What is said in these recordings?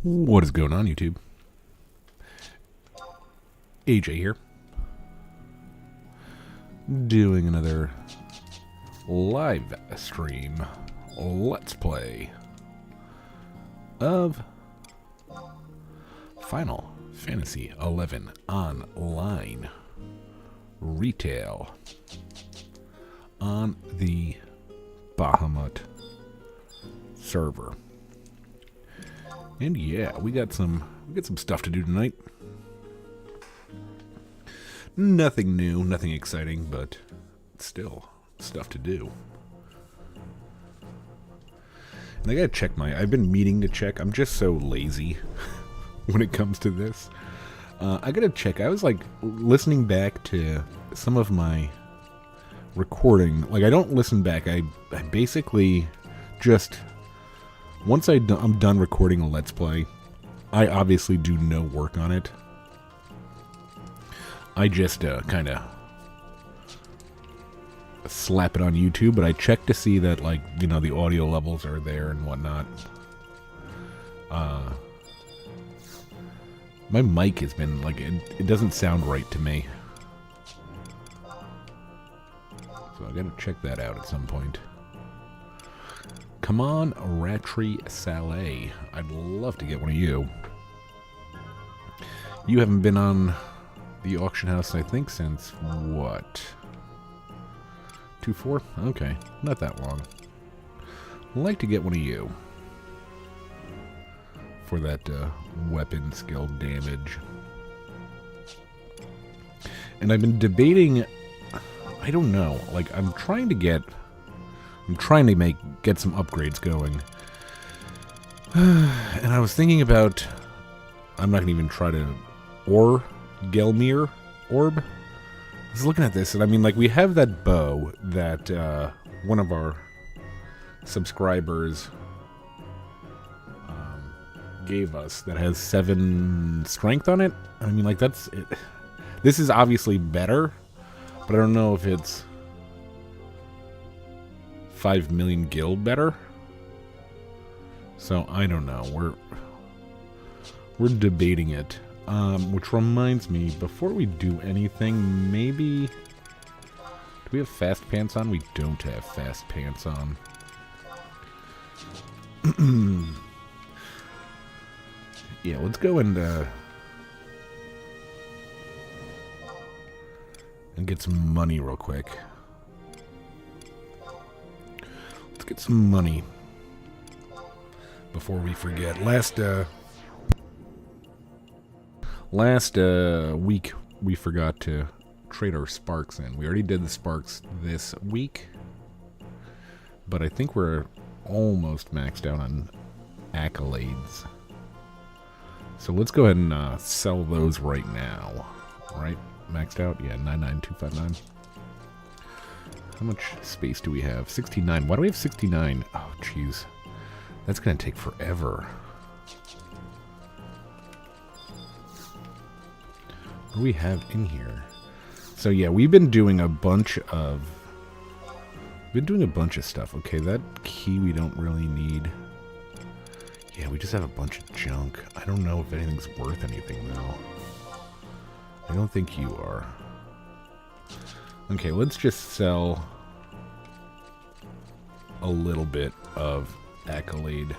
What is going on, YouTube? AJ here. Doing another live stream Let's Play of Final Fantasy XI Online Retail on the Bahamut server. And yeah, we got some stuff to do tonight. Nothing new, nothing exciting, but still stuff to do. And I gotta check I've been meaning to check. I'm just so lazy when it comes to this. I gotta check. I was like listening back to some of my recording. Like, I don't listen back. I basically just, once I'm done recording a Let's Play, I obviously do no work on it. I just kind of slap it on YouTube, but I check to see that, like, you know, the audio levels are there and whatnot. My mic has been, like, it doesn't sound right to me. So I gotta check that out at some point. Come on, Ratri Saleh. I'd love to get one of you. You haven't been on the auction house, I think, since what? 2-4? Okay, not that long. I'd like to get one of you for that weapon skill damage. And I've been debating, I don't know, like, I'm trying to get some upgrades going. And I was thinking about, I'm not gonna even try to, Gelmir orb. I was looking at this, and I mean, like, we have that bow that one of our subscribers gave us that has 7 strength on it. I mean, like, that's it. This is obviously better, but I don't know if it's 5 million gil better. So I don't know. We're debating it. Which reminds me, before we do anything, maybe, do we have fast pants on? We don't have fast pants on. Yeah, let's go and get some money real quick. Let's get some money before we forget. Last week, we forgot to trade our sparks in. We already did the sparks this week, but I think we're almost maxed out on accolades. So let's go ahead and sell those right now. Right? Maxed out? Yeah, 99259. How much space do we have? 69. Why do we have 69? Oh, jeez. That's going to take forever. What do we have in here? So yeah, we've been doing a bunch of stuff. Okay, that key we don't really need. Yeah, we just have a bunch of junk. I don't know if anything's worth anything though. I don't think you are. Okay, let's just sell a little bit of accolade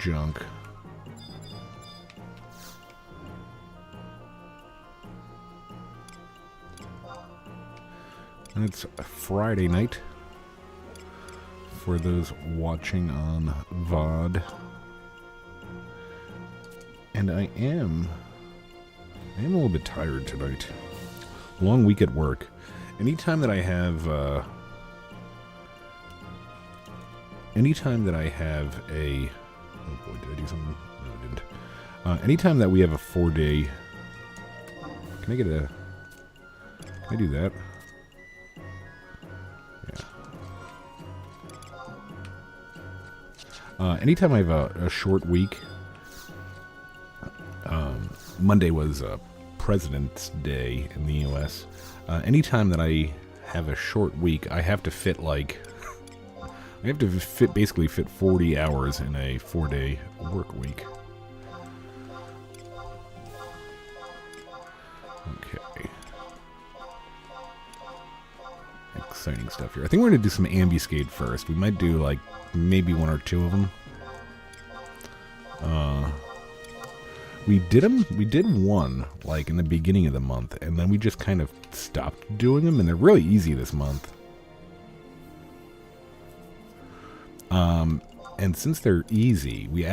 junk. And it's a Friday night for those watching on VOD. And I am a little bit tired tonight. Long week at work. Anytime that I have a... Oh boy, did I do something? No, I didn't. Anytime that we have a 4-day... Can I do that? Anytime I have a short week, Monday was President's Day in the U.S. Anytime that I have a short week, I have to fit like We have to basically fit 40 hours in a 4-day work week. Okay. Exciting stuff here. I think we're going to do some ambuscade first. We might do, like, maybe 1 or 2 of them. We did one, like, in the beginning of the month, and then we just kind of stopped doing them, and they're really easy this month. And since they're easy, we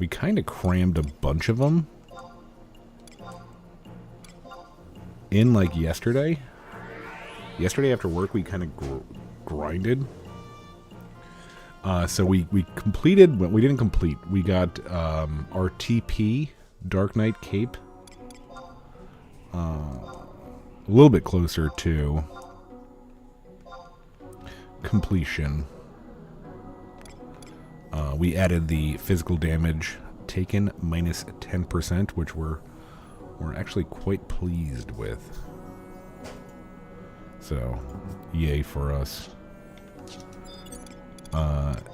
kind of crammed a bunch of them in, like, yesterday. Yesterday after work, we kind of grinded. So we completed, but we didn't complete. We got our TP, Dark Knight Cape, a little bit closer to completion. We added the physical damage taken minus 10%, which we're actually quite pleased with. So, yay for us.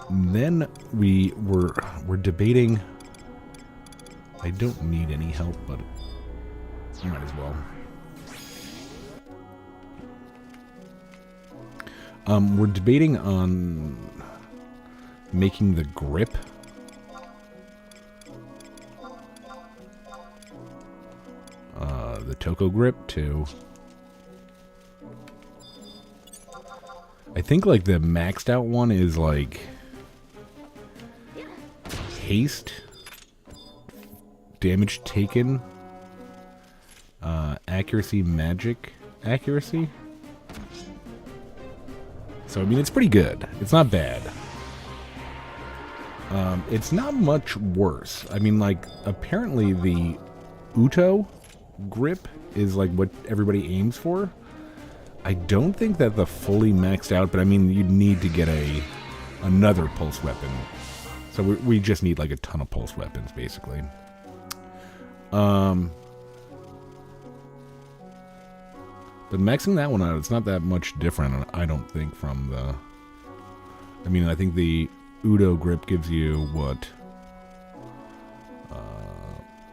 Then we're debating. I don't need any help, but I might as well. We're debating on making the grip the Toko grip too. I think, like, the maxed out one is, like, haste, damage taken, accuracy, magic accuracy. So, I mean, it's pretty good. It's not bad. It's not much worse. I mean, like, apparently the Uto grip is, like, what everybody aims for. I don't think that the fully maxed out, but I mean, you'd need to get another pulse weapon. So we just need, like, a ton of pulse weapons, basically. But maxing that one out, it's not that much different, I don't think, from the... I mean, I think the Udo grip gives you, what?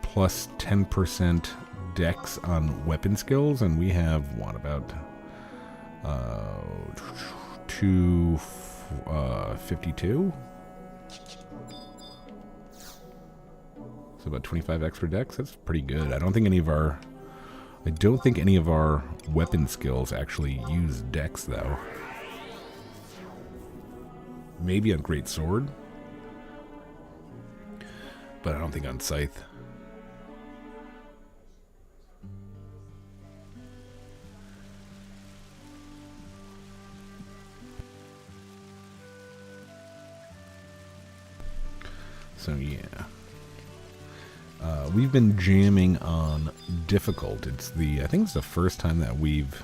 Plus 10% dex on weapon skills, and we have, what, about... 252. So about 25 extra dex. That's pretty good. I don't think any of our weapon skills actually use dex, though. Maybe on Great Sword, but I don't think on Scythe. So yeah, we've been jamming on difficult. I think it's the first time that we've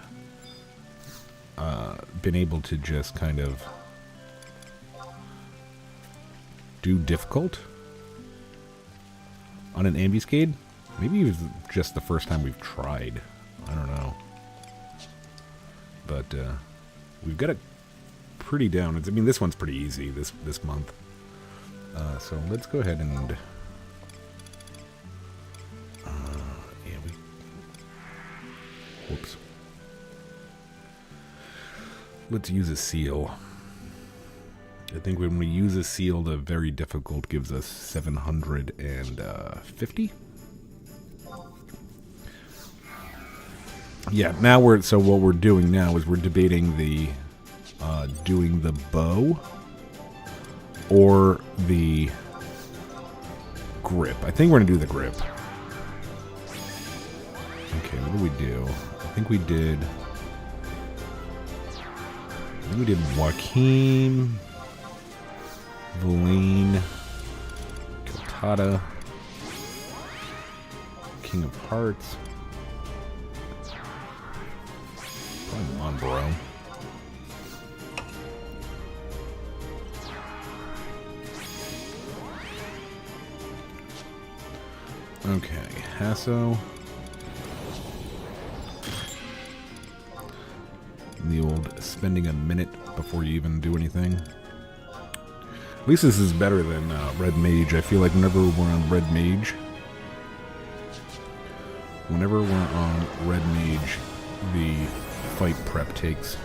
been able to just kind of do difficult on an ambuscade. Maybe it was just the first time we've tried. I don't know, but we've got it pretty down. I mean, this one's pretty easy this month. So let's go ahead and whoops. Let's use a seal. I think when we use a seal, the very difficult gives us 750. Yeah, now what we're doing now is we're debating the doing the bow or the grip. I think we're gonna do the grip. Okay, what do we do? I think we did Joaquin, Valine, Kiltada, King of Hearts. Come on, bro. Okay, Hasso. The old spending a minute before you even do anything. At least this is better than Red Mage. I feel like whenever we're on Red Mage, the fight prep takes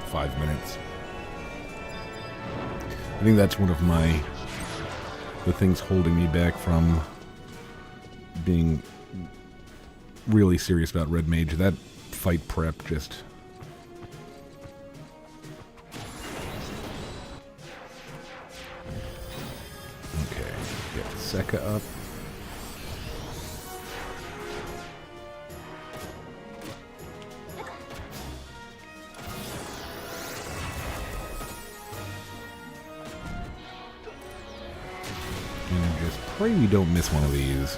5 minutes. I think that's one of the things holding me back from being really serious about Red Mage. That fight prep just... Okay, get Sekka up. And just pray we don't miss one of these.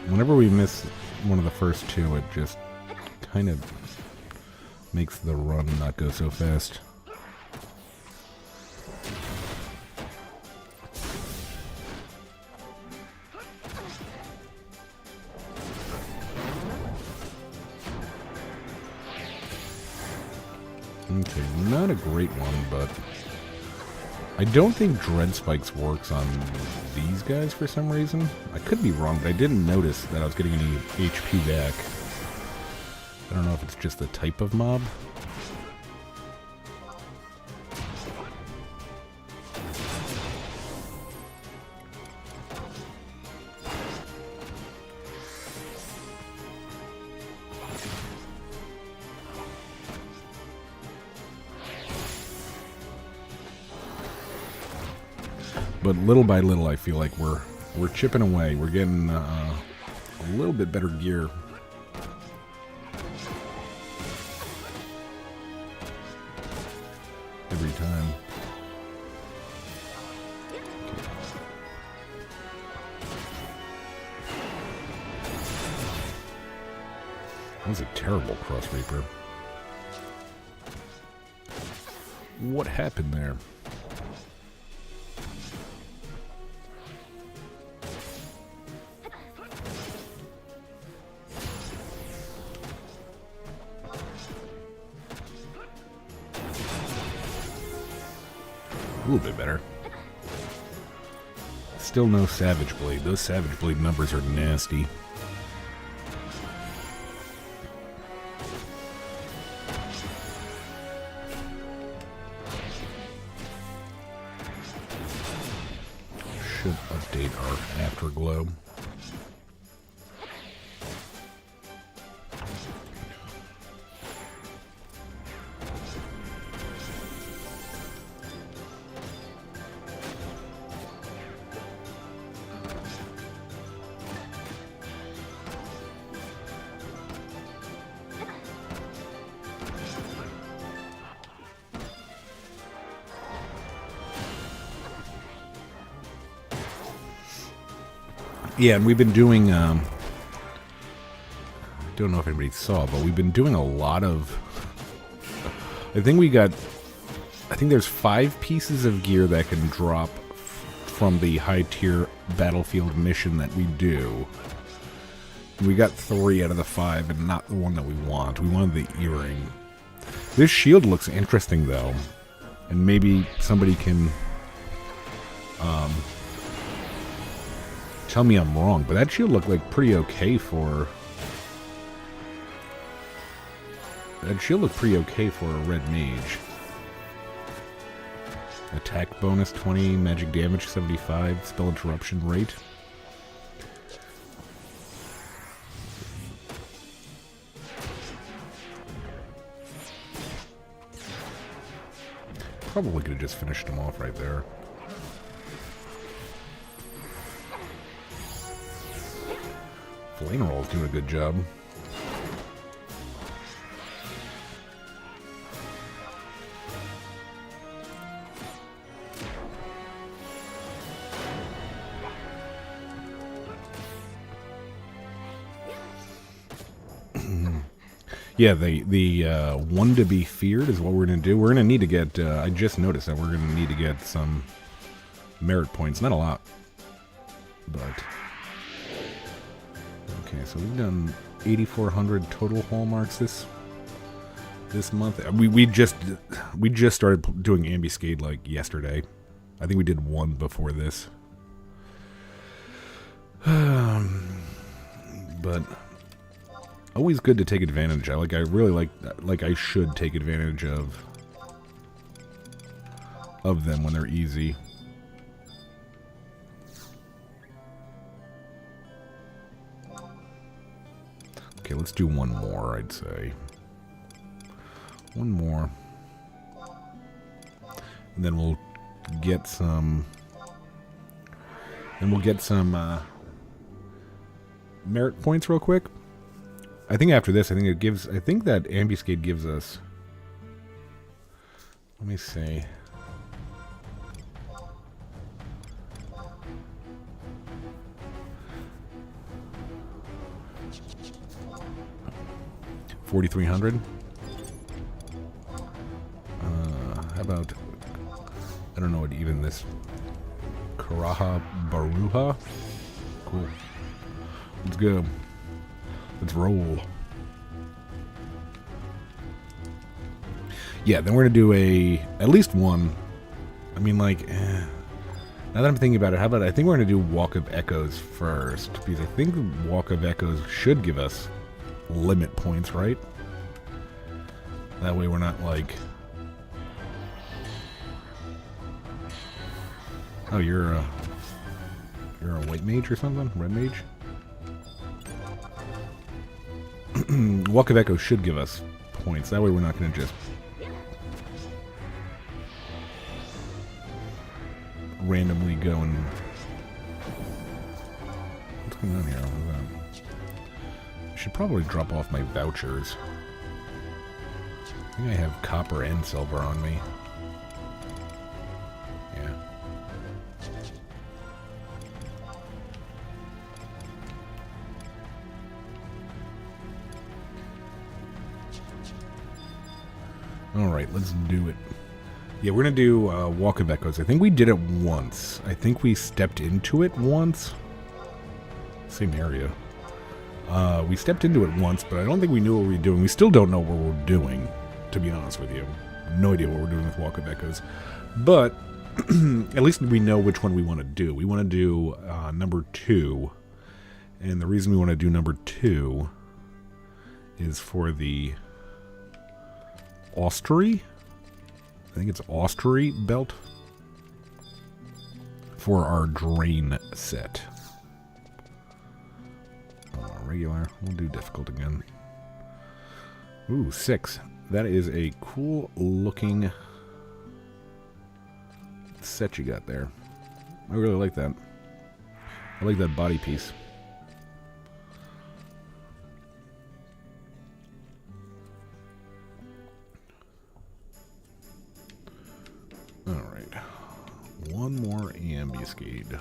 Whenever we miss one of the first two, it just kind of makes the run not go so fast. Okay, not a great one, but I don't think Dread Spikes works on these guys for some reason. I could be wrong, but I didn't notice that I was getting any HP back. I don't know if it's just the type of mob. But little by little, I feel like we're chipping away. We're getting a little bit better gear. Every time. Okay. That was a terrible Cross Reaper. What happened there? A little bit better. Still no Savage Blade. Those Savage Blade numbers are nasty. Should update our Afterglow. Yeah, and we've been doing, I don't know if anybody saw, but we've been doing a lot of, I think there's 5 pieces of gear that can drop from the high tier battlefield mission that we do. We got 3 out of the 5 and not the one that we want. We wanted the earring. This shield looks interesting though, and maybe somebody can, tell me I'm wrong, but that shield looked like pretty okay for... That shield looked pretty okay for a Red Mage. Attack bonus 20, magic damage 75, spell interruption rate. Probably could have just finished him off right there. Flame Roll's doing a good job. Yeah, the one to be feared is what we're going to do. We're going to need to get, I just noticed that we're going to need to get some merit points. Not a lot, but... Okay, so we've done 8,400 total hallmarks. this month. We just started doing Ambuscade like yesterday. I think we did one before this. But always good to take advantage. I really like I should take advantage of them when they're easy. Okay, let's do one more, I'd say. One more. And then we'll get some... merit points real quick. I think after this, I think that Ambuscade gives us... Let me see. $4,300. How about... I don't know what even this... Karaha Baruha? Cool. Let's go. Let's roll. Yeah, then we're gonna do at least one. I mean, like, now that I'm thinking about it, how about I think we're gonna do Walk of Echoes first, because I think Walk of Echoes should give us limit points, right? That way we're not like... Oh, you're a white mage or something? Red mage? Walk of Echoes should give us points. That way we're not going to just randomly go and... What's going on here? I should probably drop off my vouchers. I think I have copper and silver on me. Yeah. Alright, let's do it. Yeah, we're going to do Walk of Echoes. I think we did it once. I think we stepped into it once. Same area. We stepped into it once, but I don't think we knew what we were doing. We still don't know what we're doing, to be honest with you. No idea what we're doing with Walk of Echoes. But at least we know which one we want to do. We want to do number 2. And the reason we want to do number 2 is for the Austery? I think it's Austery belt for our Drain set. Regular. We'll do difficult again. Ooh, 6. That is a cool looking set you got there. I really like that. I like that body piece. Alright. One more Ambuscade.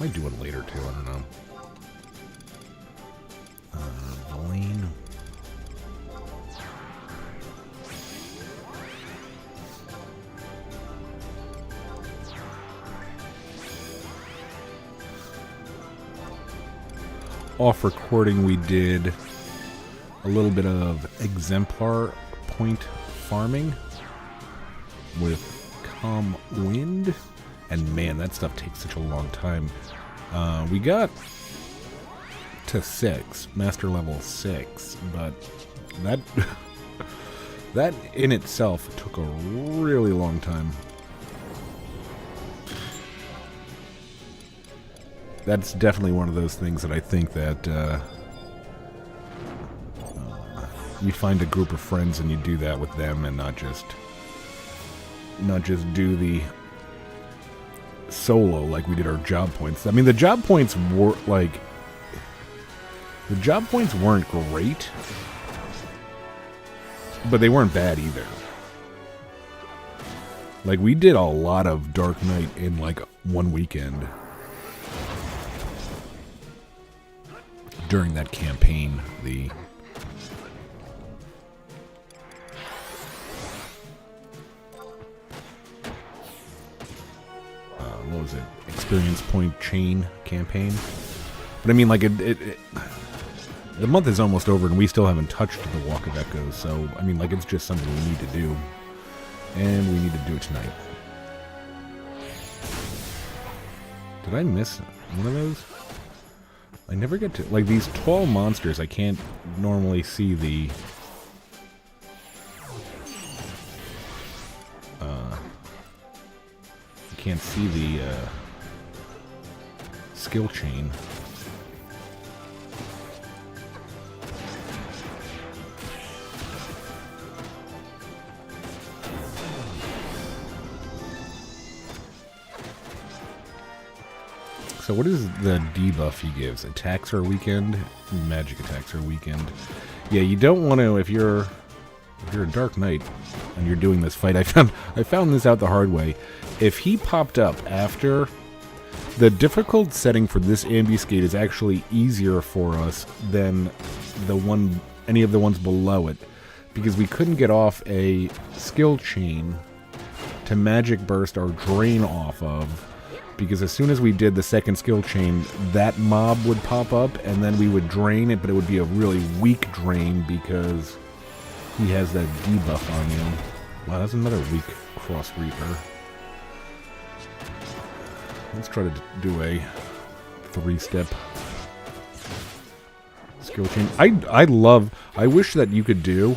Might do it later too, I don't know. Valine. Off recording, we did a little bit of exemplar point farming with Calm Wind, and man, that stuff takes such a long time. We got to 6, master level 6, but that that in itself took a really long time. That's definitely one of those things that I think that you find a group of friends and you do that with them, and not just do the solo like we did our job points. I mean, the job points were like... The job points weren't great, but they weren't bad either. Like, we did a lot of Dark Knight in like one weekend during that campaign. What was it? Experience point chain campaign. But I mean, like, the month is almost over and we still haven't touched the Walk of Echoes. So, I mean, like, it's just something we need to do. And we need to do it tonight. Did I miss one of those? I never get to... Like, these tall monsters, I can't normally see the... I can't see the, skill chain. So what is the debuff he gives? Attacks are weakened, magic attacks are weakened. Yeah, you don't want to if you're a Dark Knight and you're doing this fight. I found this out the hard way. If he popped up after the difficult setting for this ambuscade is actually easier for us than any of the ones below it, because we couldn't get off a skill chain to magic burst or drain off of. Because as soon as we did the second skill chain, that mob would pop up, and then we would drain it, but it would be a really weak drain because he has that debuff on you. Wow, that's another weak Cross Reaper. Let's try to do a 3-step skill chain. I wish that you could do,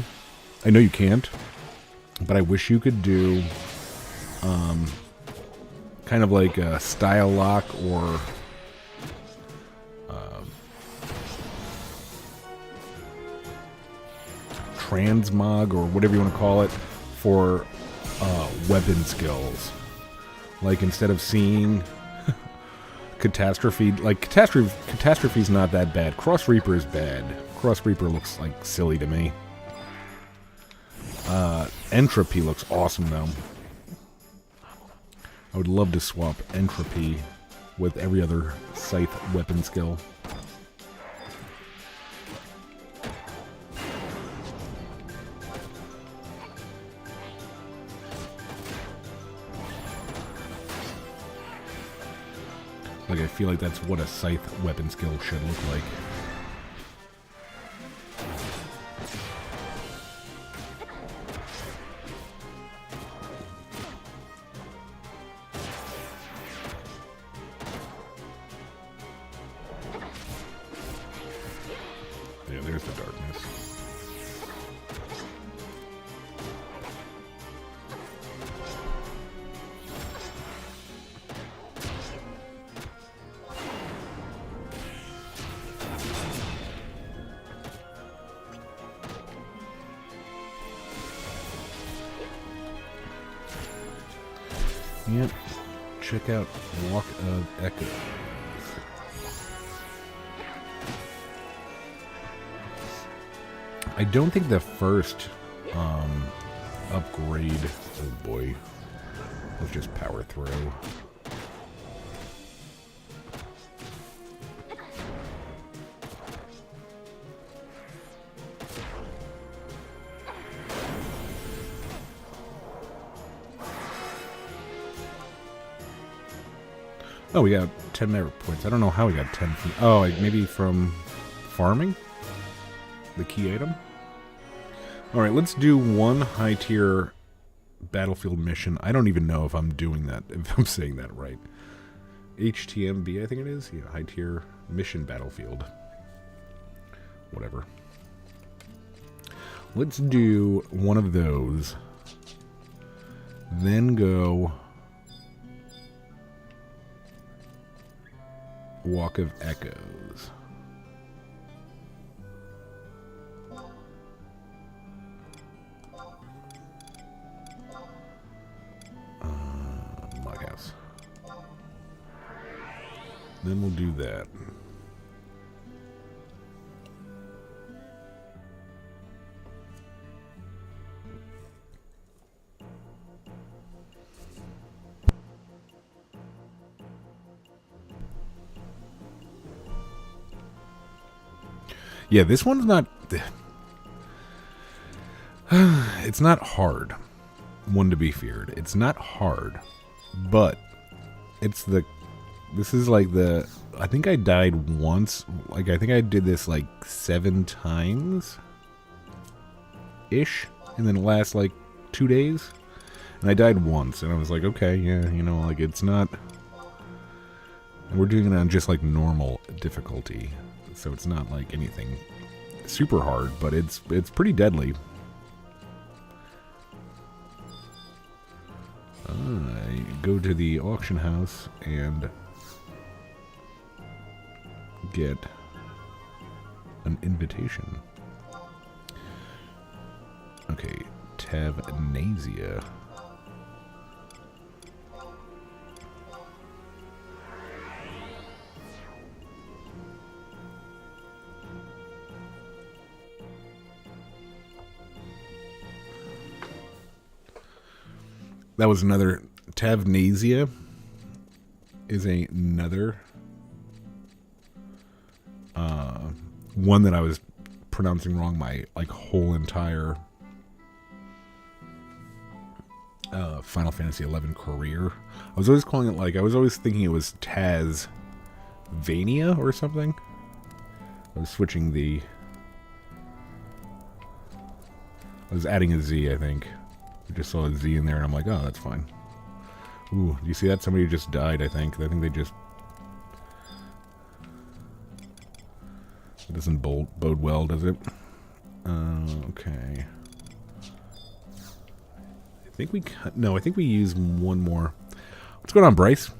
I know you can't, but I wish you could do, kind of like a style lock or transmog or whatever you want to call it for weapon skills. Like instead of seeing Catastrophe, like Catastrophe's not that bad. Cross Reaper is bad. Cross Reaper looks like silly to me. Entropy looks awesome though. I would love to swap Entropy with every other Scythe weapon skill. Like, I feel like that's what a Scythe weapon skill should look like. Yeah, there's the darkness. Yep. Check out Walk of Echoes. I don't think the first upgrade... Oh boy. Let's just power through. Oh, we got 10 merit points. I don't know how we got 10 from... Oh, maybe from farming? The key item? Alright, let's do one high-tier battlefield mission. I don't even know if I'm doing that, if I'm saying that right. HTMB, I think it is? Yeah, high-tier mission battlefield. Whatever. Let's do one of those. Then go... Walk of Echoes. Mughouse. Then we'll do that. Yeah, this one's not... It's not hard. One to be feared. It's not hard. But it's the... This is like the I think I died once. Like, I think I did this like 7 times ish in the last like 2 days. And I died once, and I was like, okay, yeah, you know, like, it's not... And we're doing it on just, like, normal difficulty. So it's not, like, anything super hard, but it's pretty deadly. I go to the auction house and get an invitation. Okay, Tavnasia. That was another... Tavnasia is another one that I was pronouncing wrong my like whole entire Final Fantasy XI career. I was always calling it like... I was always thinking it was Tazvania or something. I was switching the... I was adding a Z, I think. I just saw a Z in there, and I'm like, oh, that's fine. Ooh, do you see that? Somebody just died, I think. I think they just... It doesn't bode well, does it? Okay. I think we... No, I think we use one more. What's going on, Bryce?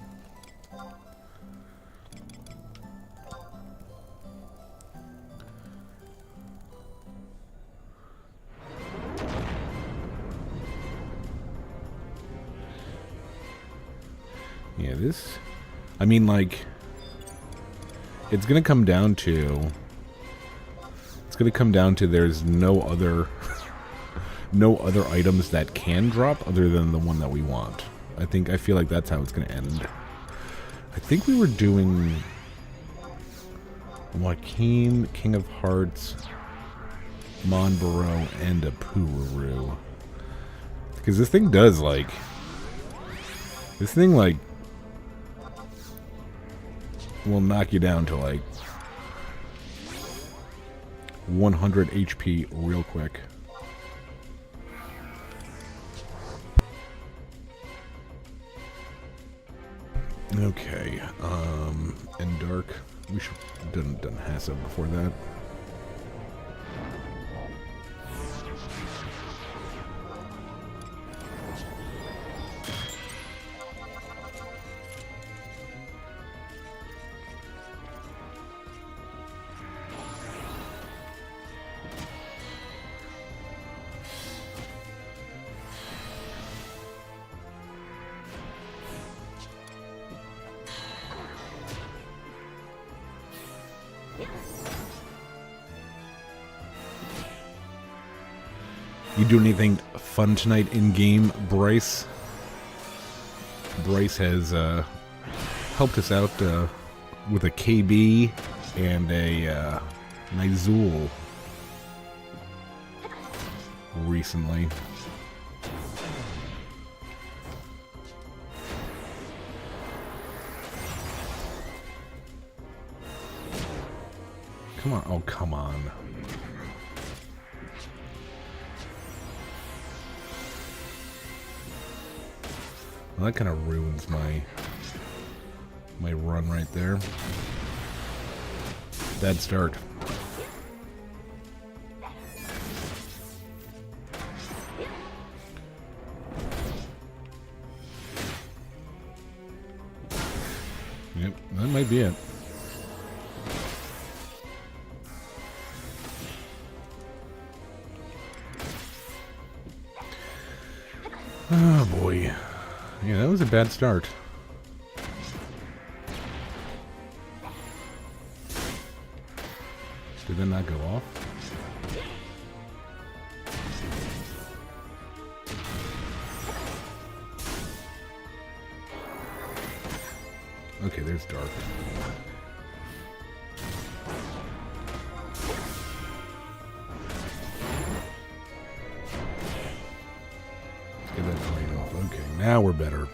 Yeah, this... I mean, like... It's gonna come down to... It's gonna come down to there's no other... no other items that can drop other than the one that we want. I feel like that's how it's gonna end. I think we were doing... Joaquin, King of Hearts, Monbaro, and a Pururu. Because this thing does, like... This thing, like... will knock you down to like 100 HP real quick. Okay, and Dark. We should have done Hassa before that. You do anything fun tonight in game, Bryce? Bryce has helped us out with a KB and a Nyzul recently. Come on. Oh, come on. Well, that kind of ruins my run right there. Bad start. Yep, that might be it. Oh boy. Yeah, that was a bad start. Did that not go off? Okay, there's Dark. Now we're better.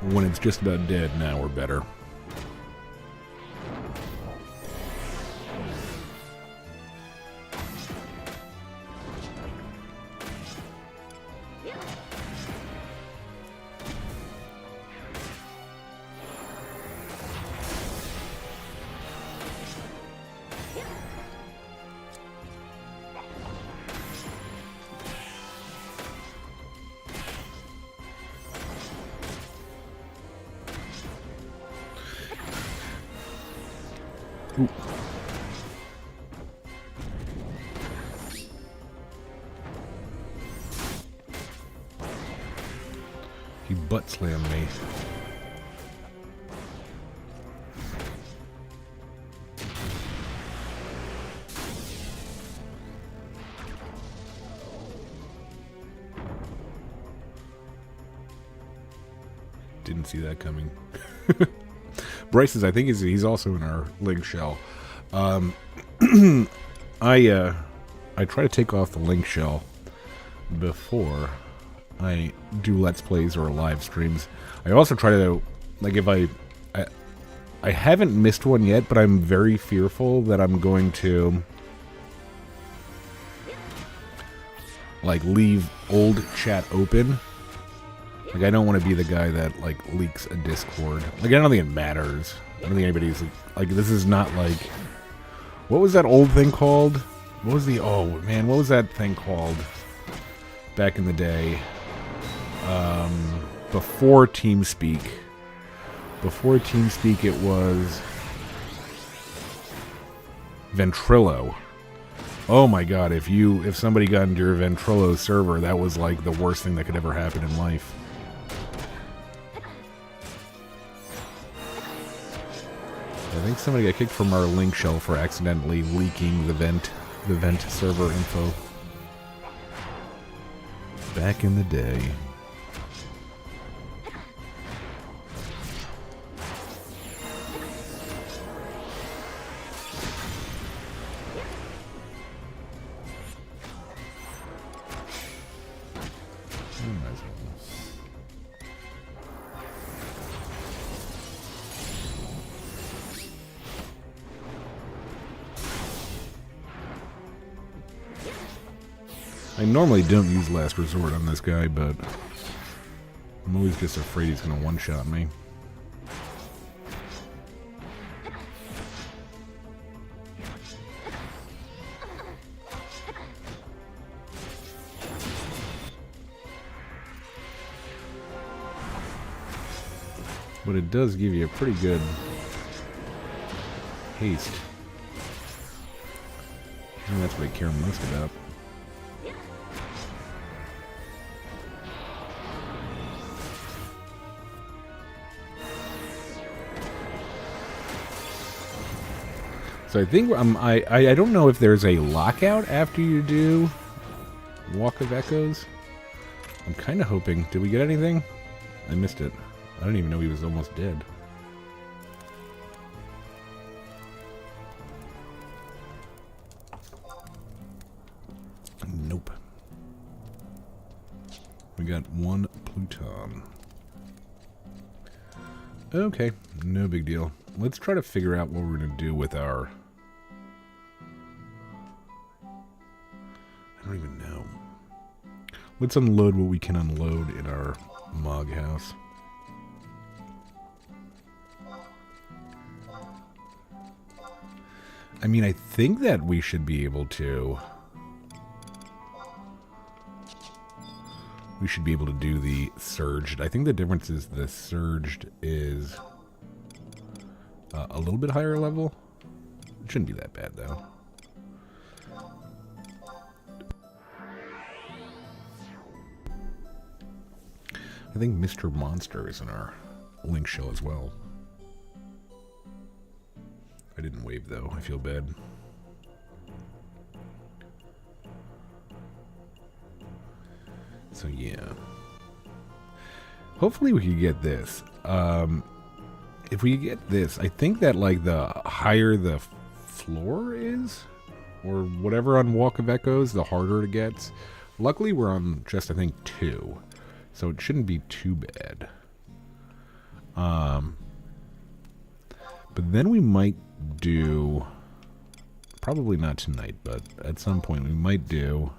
When it's just about dead, now we're better. Ooh. He butt slammed me. Didn't see that coming. Bryce is, I think he's also in our link shell. I try to take off the link shell before I do Let's Plays or live streams. I also try to, like, if I haven't missed one yet, but I'm very fearful that I'm going to, like, leave old chat open. Like, I don't want to be the guy that, like, leaks a Discord. Like, I don't think it matters. I don't think anybody's, like, this is not, like, what was that old thing called? What was the, oh, man, what was that thing called back in the day? Before TeamSpeak. Before TeamSpeak, it was Ventrilo. Oh my god, if somebody got into your Ventrilo server, that was like the worst thing that could ever happen in life. I think somebody got kicked from our link shell for accidentally leaking the vent server info. Back in the day. I normally don't use Last Resort on this guy, but I'm always just afraid he's going to one-shot me. But it does give you a pretty good haste. I think that's what I care most about. So I think I don't know if there's a lockout after you do Walk of Echoes. I'm kind of hoping. Did we get anything? I missed it. I didn't even know he was almost dead. Nope. We got one Pluton. Okay, no big deal. Let's try to figure out what we're going to do with our... I don't even know. Let's unload what we can unload in our Mog house. I mean, I think that we should be able to... We should be able to do the surged. I think the difference is the surged is a little bit higher level. It shouldn't be that bad, though. I think Mr. Monster is in our link show as well. I didn't wave, though. I feel bad. So, yeah. Hopefully we can get this. If we get this, I think that, like, the higher the floor is, or whatever on Walk of Echoes, the harder it gets. Luckily, we're on just, I think, 2. So it shouldn't be too bad. But then we might do... Probably not tonight, but at some point we might do...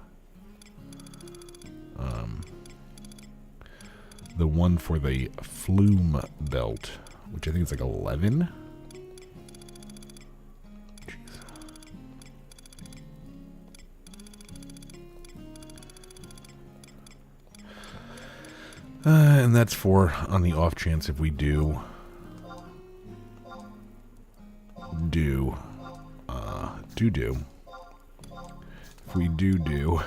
the one for the Flume belt, which I think is like 11. Jeez. And that's for on the off chance if we do do, if we do,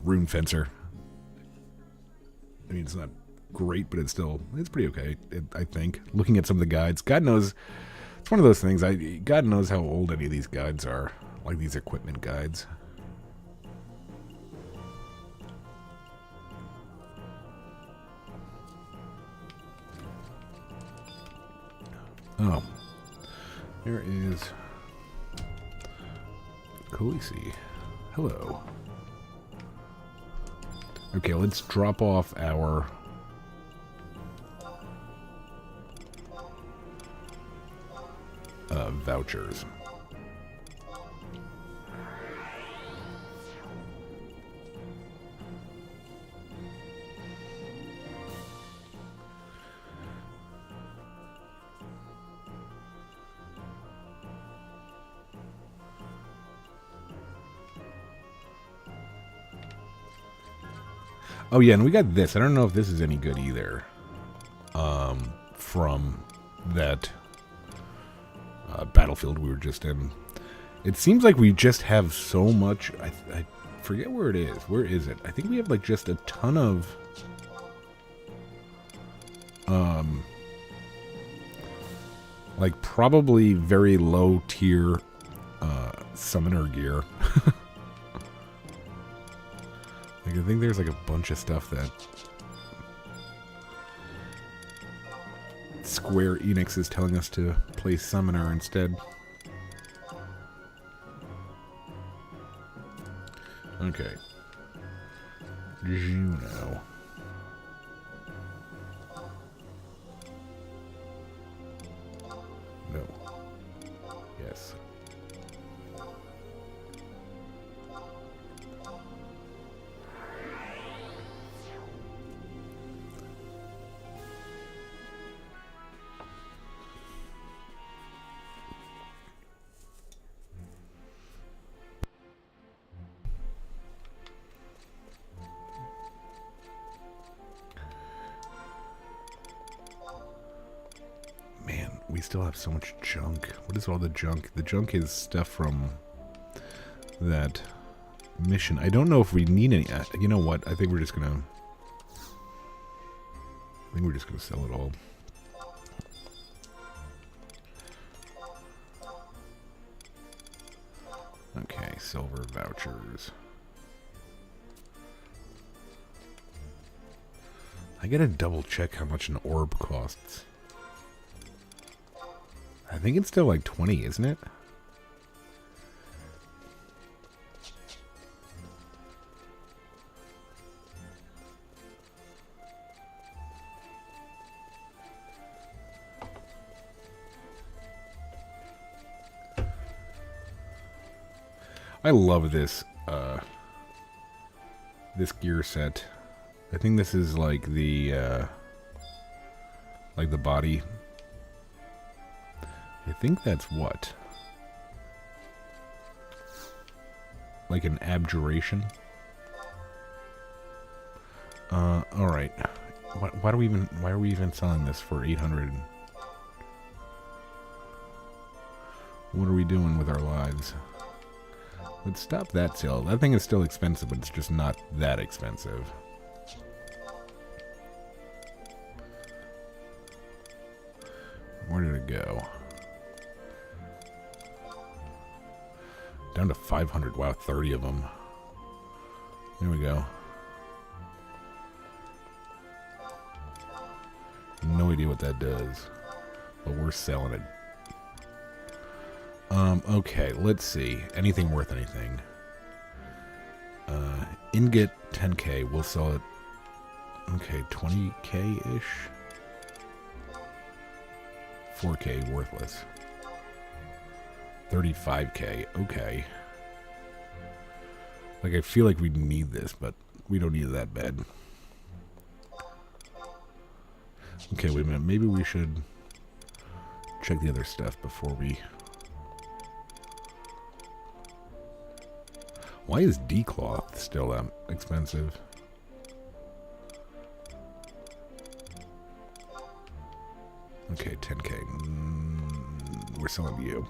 Rune Fencer. I mean, it's not great, but it's pretty okay, I think. Looking at some of the guides, God knows, it's one of those things, God knows how old any of these guides are, like these equipment guides. Oh, there is Khaleesi. Hello. Okay, let's drop off our vouchers. Oh yeah, and we got this. I don't know if this is any good either. From that battlefield we were just in. It seems like we just have so much. I forget where it is. Where is it? I think we have like just a ton of like probably very low tier summoner gear. Like, I think there's like a bunch of stuff that Square Enix is telling us to play Summoner instead. Okay. Juno. No. Yes. We still have so much junk. What is all the junk? The junk is stuff from that mission. I don't know if we need any. You know what? I think we're just gonna sell it all. Okay, silver vouchers. I gotta double check how much an orb costs. I think it's still like 20, isn't it? I love this this gear set. I think this is like the body. I think that's what? Like an abjuration? Alright. Why are we even selling this for 800? What are we doing with our lives? Let's stop that sale. That thing is still expensive, but it's just not that expensive. Where did it go? Down to 500. Wow, 30 of them. There we go. No idea what that does, but we're selling it. Okay, let's see. Anything worth anything. Ingot 10k. We'll sell it. Okay, 20k-ish. 4k worthless. 35k. Okay. Like, I feel like we need this, but we don't need it that bad. Okay, wait a minute. Maybe we should check the other stuff before we... Why is D-cloth still that expensive? Okay, 10K. Where's some of you?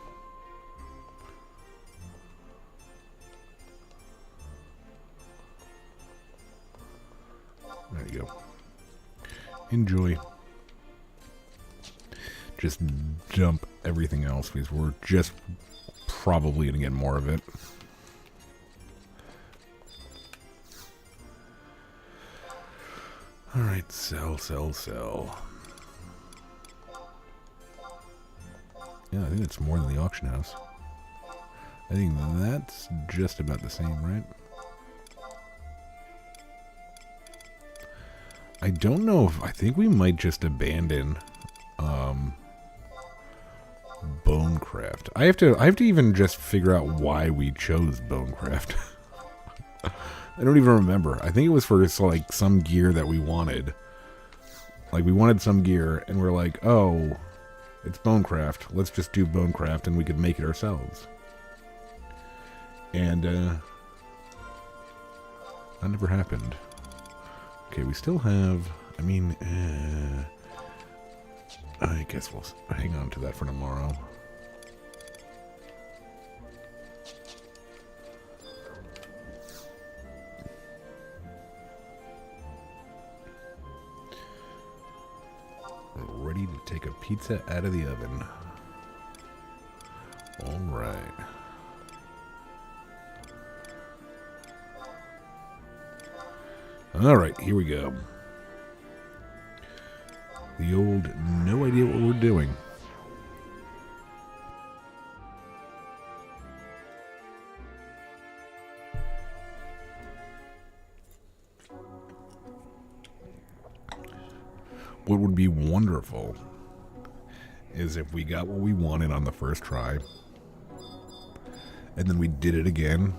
There you go. Enjoy. Just dump everything else because we're just probably going to get more of it. Alright, sell. Yeah, I think it's more than the auction house. I think that's just about the same, right? I don't know if... I think we might just abandon Bonecraft. I have to even just figure out why we chose Bonecraft. I don't even remember. I think it was for like some gear that we wanted. Like we wanted some gear and we're like, oh, it's Bonecraft. Let's just do Bonecraft and we could make it ourselves. And that never happened. Okay, we still have, I mean, I guess we'll hang on to that for tomorrow. We're ready to take a pizza out of the oven. All right. All right, here we go. The old no idea what we're doing. What would be wonderful is if we got what we wanted on the first try, and then we did it again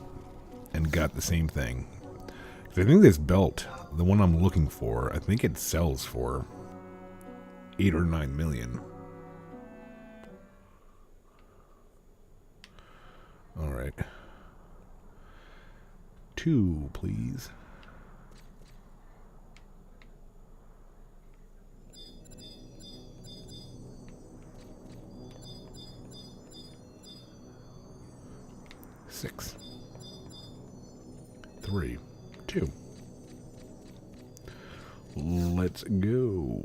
and got the same thing. I think this belt, the one I'm looking for, I think it sells for 8 or 9 million. All right. 2, please. Six. 3. 2. Let's go.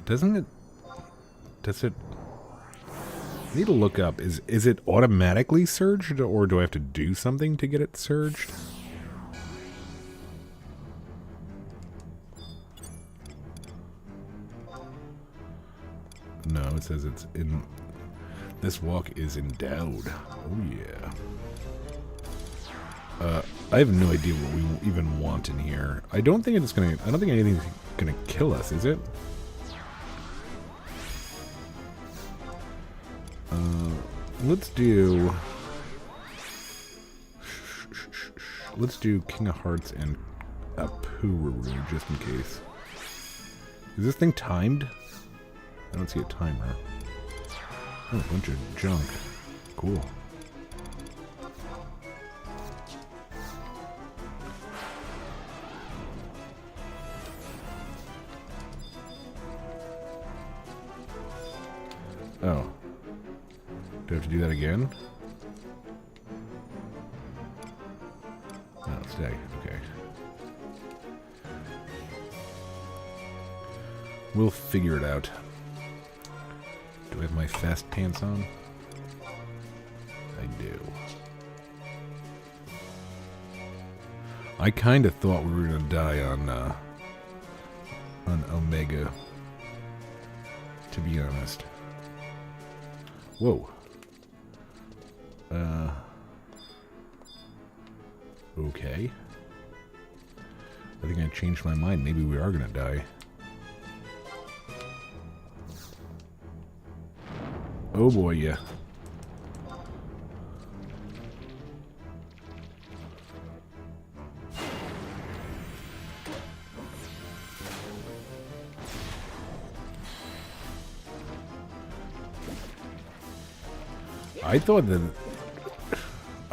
Does it I need to look up, is it automatically surged or do I have to do something to get it surged? No, it says it's in. This walk is endowed. Oh yeah. I have no idea what we even want in here. I don't think it's gonna. I don't think anything's gonna kill us, is it? Let's do. Let's do King of Hearts and a Poo-Roo just in case. Is this thing timed? I don't see a timer. Oh, a bunch of junk. Cool. Oh. Do I have to do that again? No, stay. Okay. We'll figure it out. Do I have my fast pants on? I do. I kind of thought we were gonna die on Omega, to be honest. Whoa. Okay. I think I changed my mind. Maybe we are gonna die. Oh boy, yeah.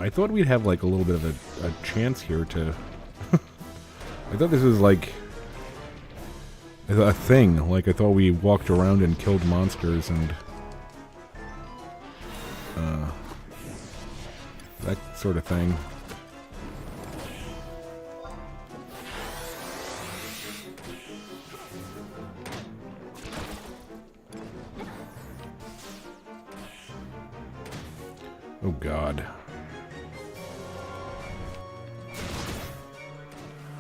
I thought we'd have like a little bit of a chance here to... I thought this was like a thing. Like I thought we walked around and killed monsters and that sort of thing. Oh God.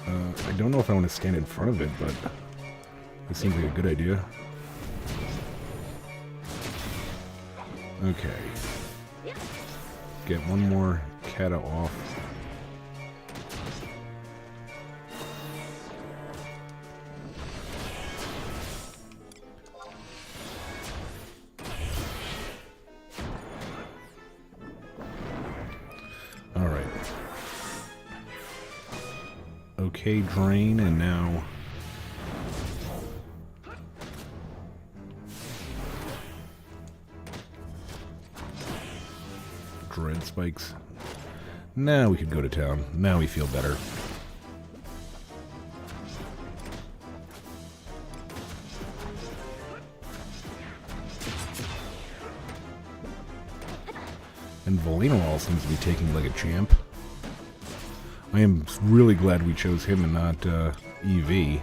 I don't know if I want to stand in front of it, but it seems like a good idea. Okay. Get one more kata off. Alright. Okay, drain, and now... Dread spikes. Now we could go to town. Now we feel better. And Valinowall seems to be taking like a champ. I am really glad we chose him and not EV.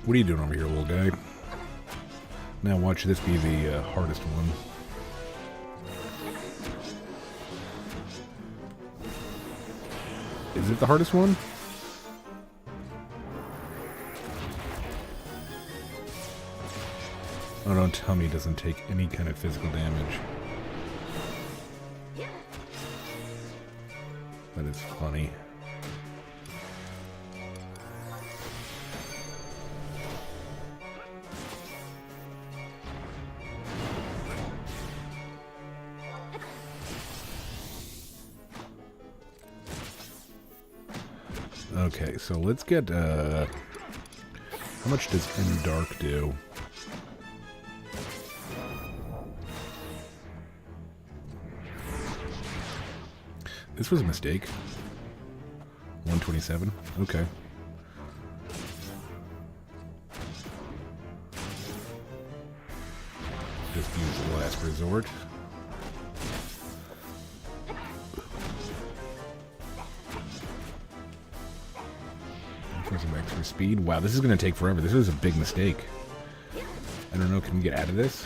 What are you doing over here, little guy? Now watch this be the hardest one. Is it the hardest one? Oh, don't tell me it doesn't take any kind of physical damage. That is funny. Okay, so let's get, how much does End Dark do? This was a mistake. 127, okay. Just use the last resort. For some extra speed. Wow, this is going to take forever. This was a big mistake. I don't know, can we get out of this?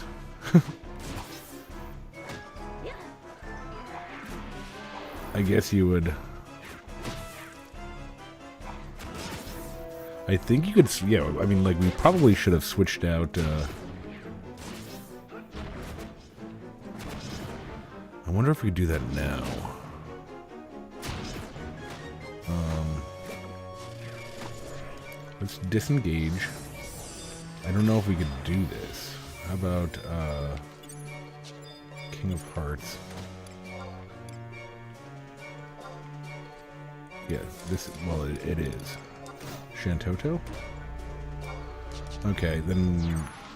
I guess you would... I think you could... Yeah, I mean, like, we probably should have switched out... I wonder if we could do that now. Let's disengage. I don't know if we could do this. How about King of Hearts? Yeah, this, well, it is. Shantoto? Okay, then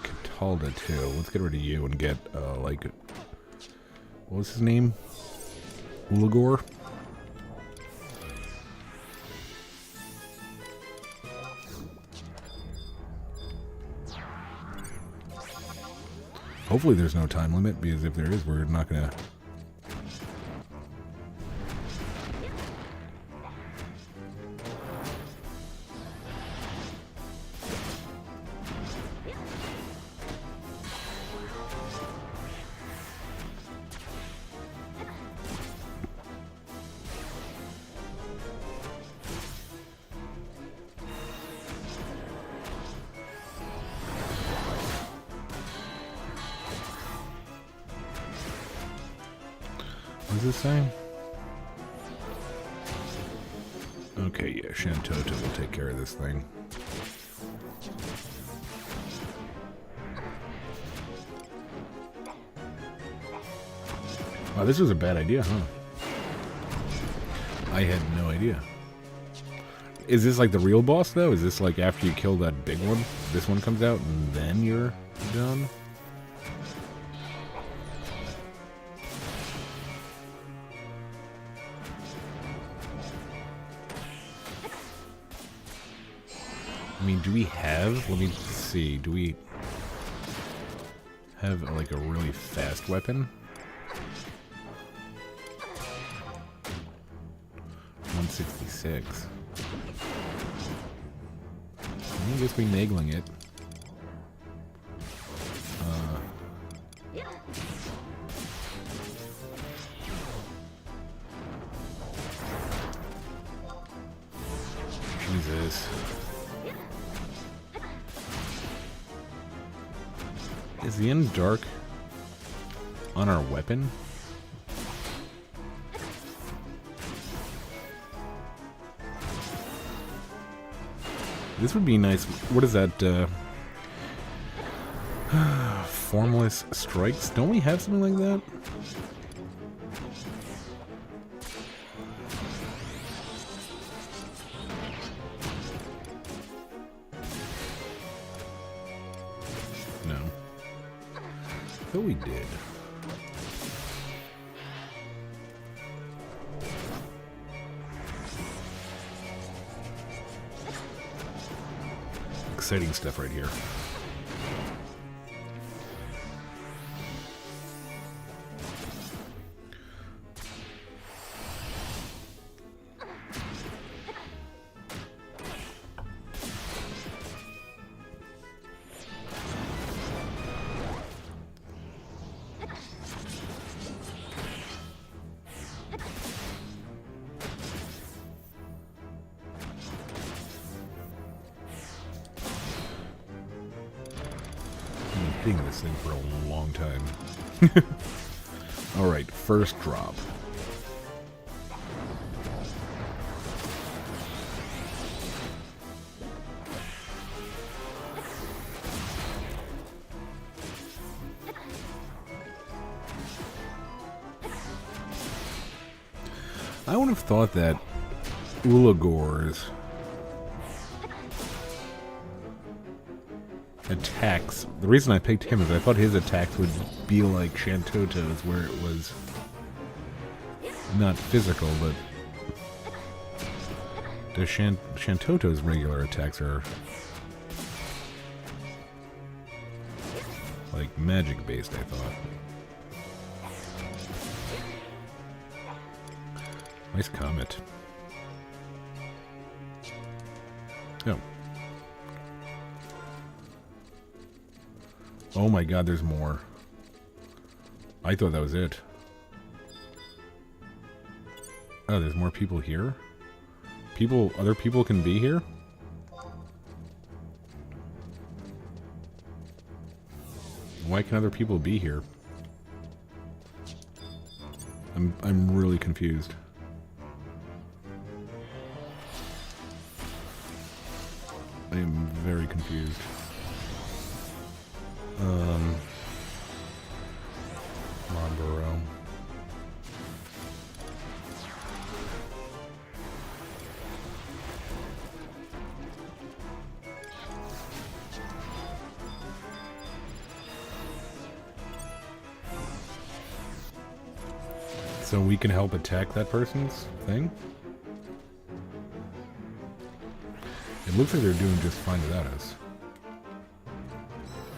Catalda too. Let's get rid of you and get, like, what was his name? Ulagor? Hopefully there's no time limit, because if there is, we're not gonna... What is this saying? Okay, yeah, Shantoto will take care of this thing. Wow, this was a bad idea, huh? I had no idea. Is this like the real boss, though? Is this like after you kill that big one, this one comes out and then you're done? I mean, do we have, let me see, do we have like a really fast weapon? 166. I guess we're nagling it. Jesus. Is the end dark on our weapon? This would be nice. What is that? Formless strikes? Don't we have something like that? No. I thought we did. Exciting stuff right here. This thing for a long time. Alright, first drop. I would have thought that Ulagor's attacks, the reason I picked him is I thought his attacks would be like Shantoto's, where it was not physical, but the Shantoto's regular attacks are like magic based, I thought. Nice comet. Oh. Oh my god, there's more. I thought that was it. Oh, there's more people here? Other people can be here? Why can other people be here? I'm really confused. I am very confused. So we can help attack that person's thing? It looks like they're doing just fine without us.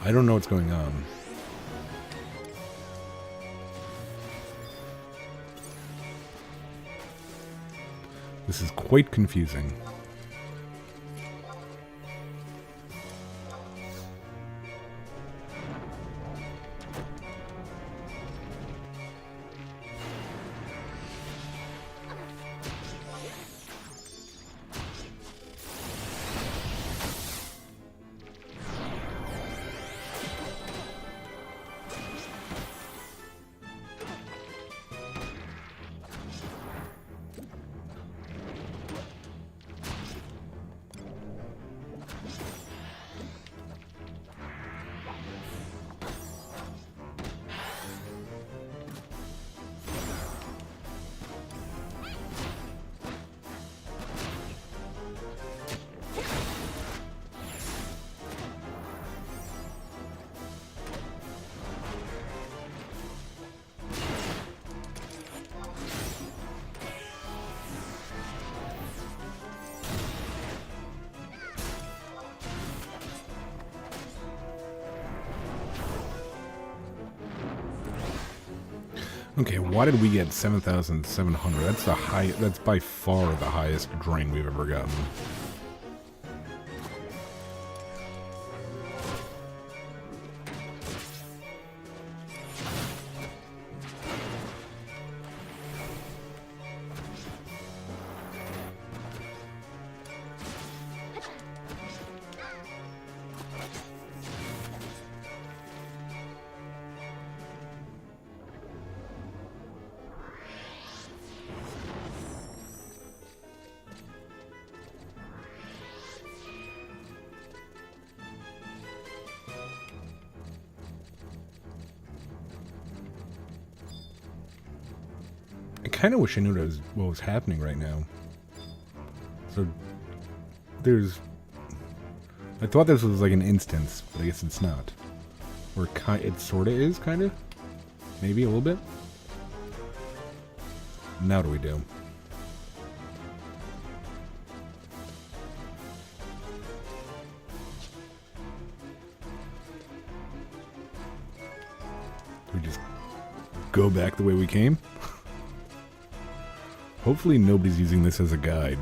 I don't know what's going on. This is quite confusing. Okay, why did we get 7,700? That's the high. That's by far the highest drain we've ever gotten. I kind of wish I knew what was happening right now. So, there's... I thought this was like an instance, but I guess it's not. Or it sort of is, kind of? Maybe a little bit? Now what do we do? Do we just go back the way we came? Hopefully nobody's using this as a guide.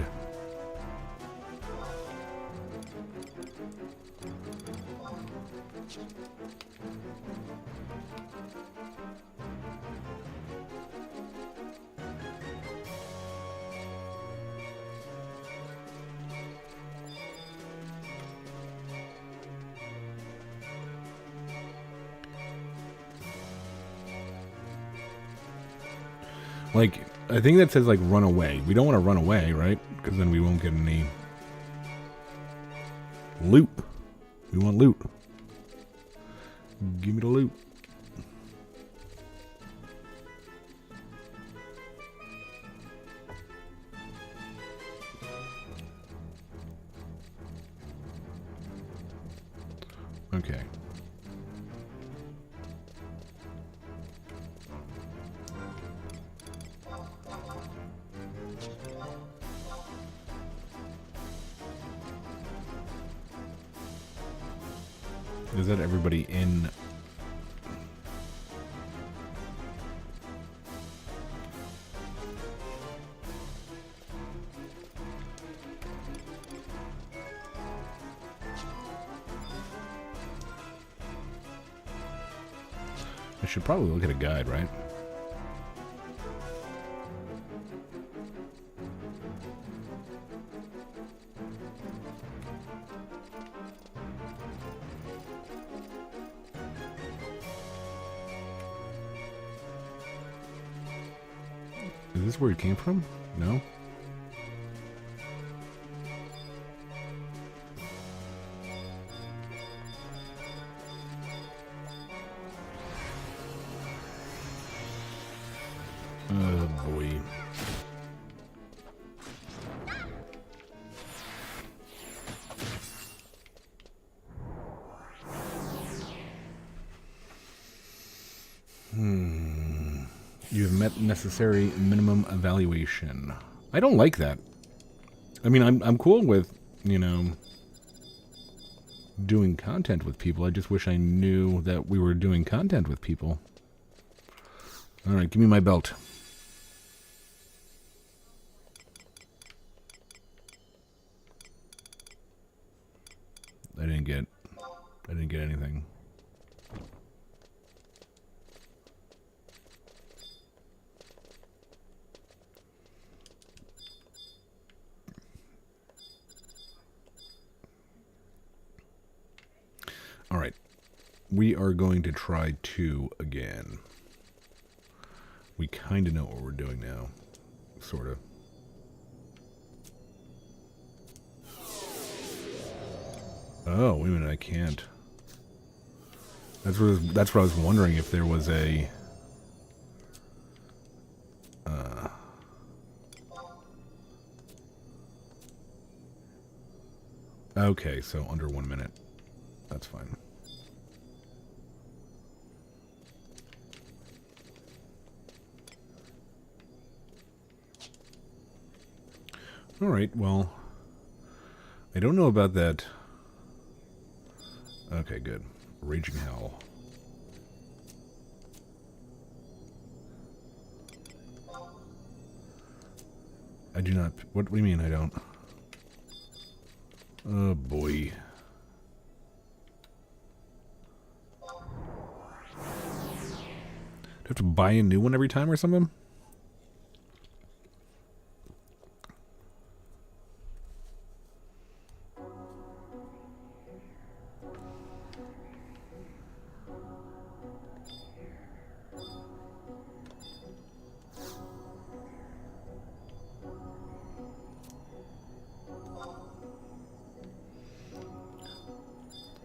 Like, I think that says, like, run away. We don't want to run away, right? Because then we won't get any loot. We want loot. Give me the loot. Okay. Is that everybody in? I should probably look at a guide, right? Is this where it came from? No? Oh boy. You have met necessary minimum evaluation. I don't like that. I mean, I'm cool with, you know, doing content with people. I just wish I knew that we were doing content with people. Alright, give me my belt. I didn't get anything. Alright. We are going to try 2 again. We kind of know what we're doing now. Sort of. Oh, wait a minute, I can't. That's what I was wondering, if there was a... Okay, so under 1 minute. That's fine. Alright, well... I don't know about that... Okay, good. Raging Howl. I do not... What do you mean I don't? Oh, boy. Do I have to buy a new one every time or something?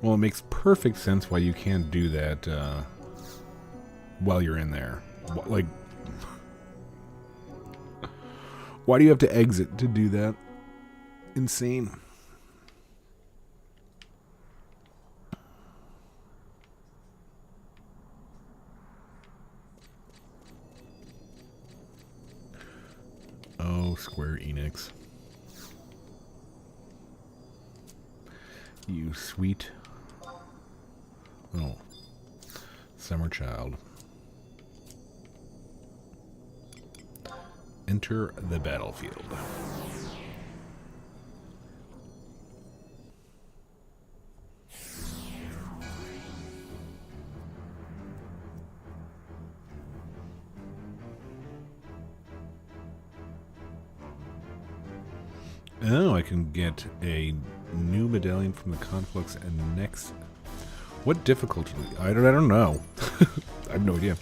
Well, it makes perfect sense why you can't do that while you're in there. Like, why do you have to exit to do that? Insane. Oh, Square Enix. You sweet... Oh. Summer child. Enter the battlefield. Oh, I can get a new medallion from the conflicts and next... What difficulty? I don't know. I have no idea.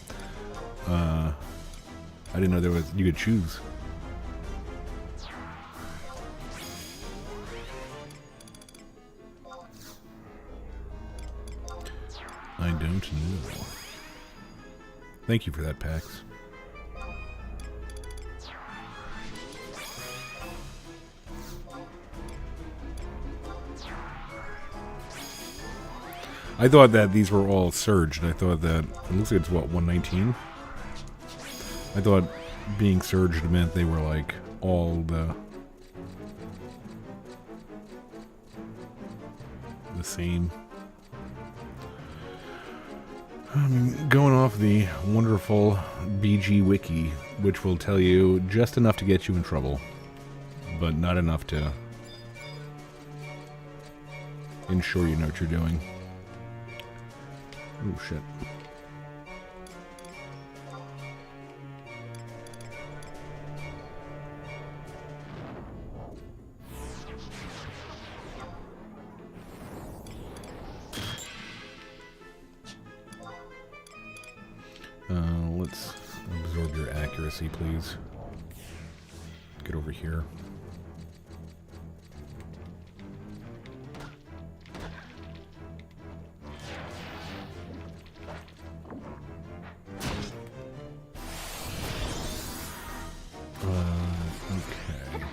I didn't know there was... You could choose. I don't know. Thank you for that, Pax. I thought that these were all surged. I thought that... It looks like it's, what, 119? I thought being surged meant they were, like, all the same. Going off the wonderful BG Wiki, which will tell you just enough to get you in trouble, but not enough to ensure you know what you're doing. Oh, shit. Let's absorb your accuracy, please. Get over here. Okay.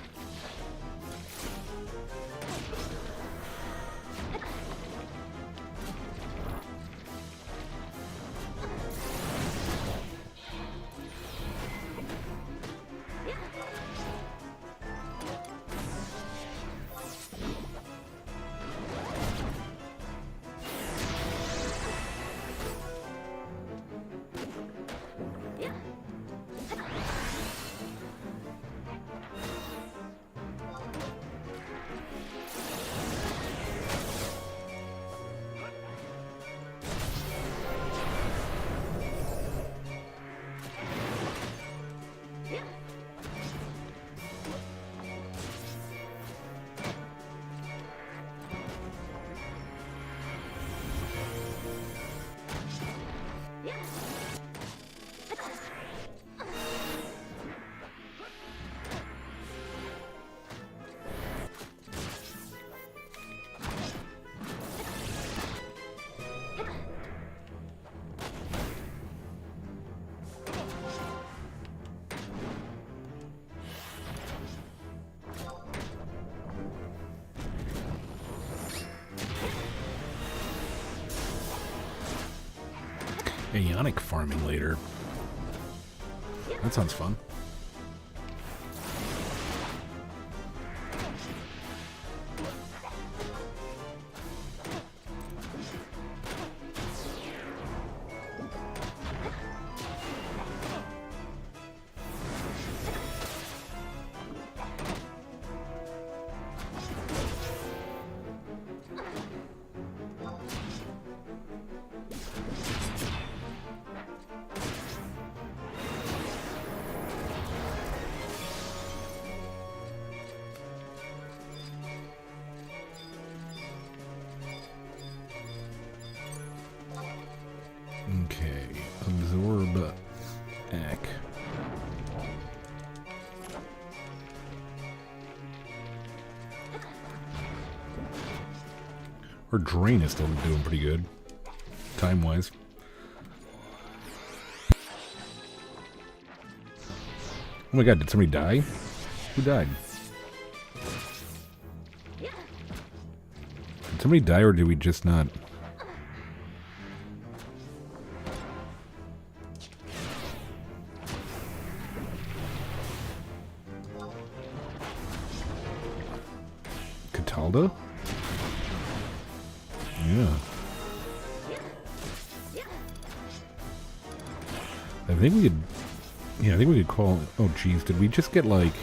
Aeonic farming later. That sounds fun. Okay, absorb Eck. Our drain is still doing pretty good, time-wise. Oh my god, did somebody die? Who died? Did somebody die or did we just not? Catalda? Yeah. I think we could... Yeah, I think we could call... Oh, geez, did we just get, like...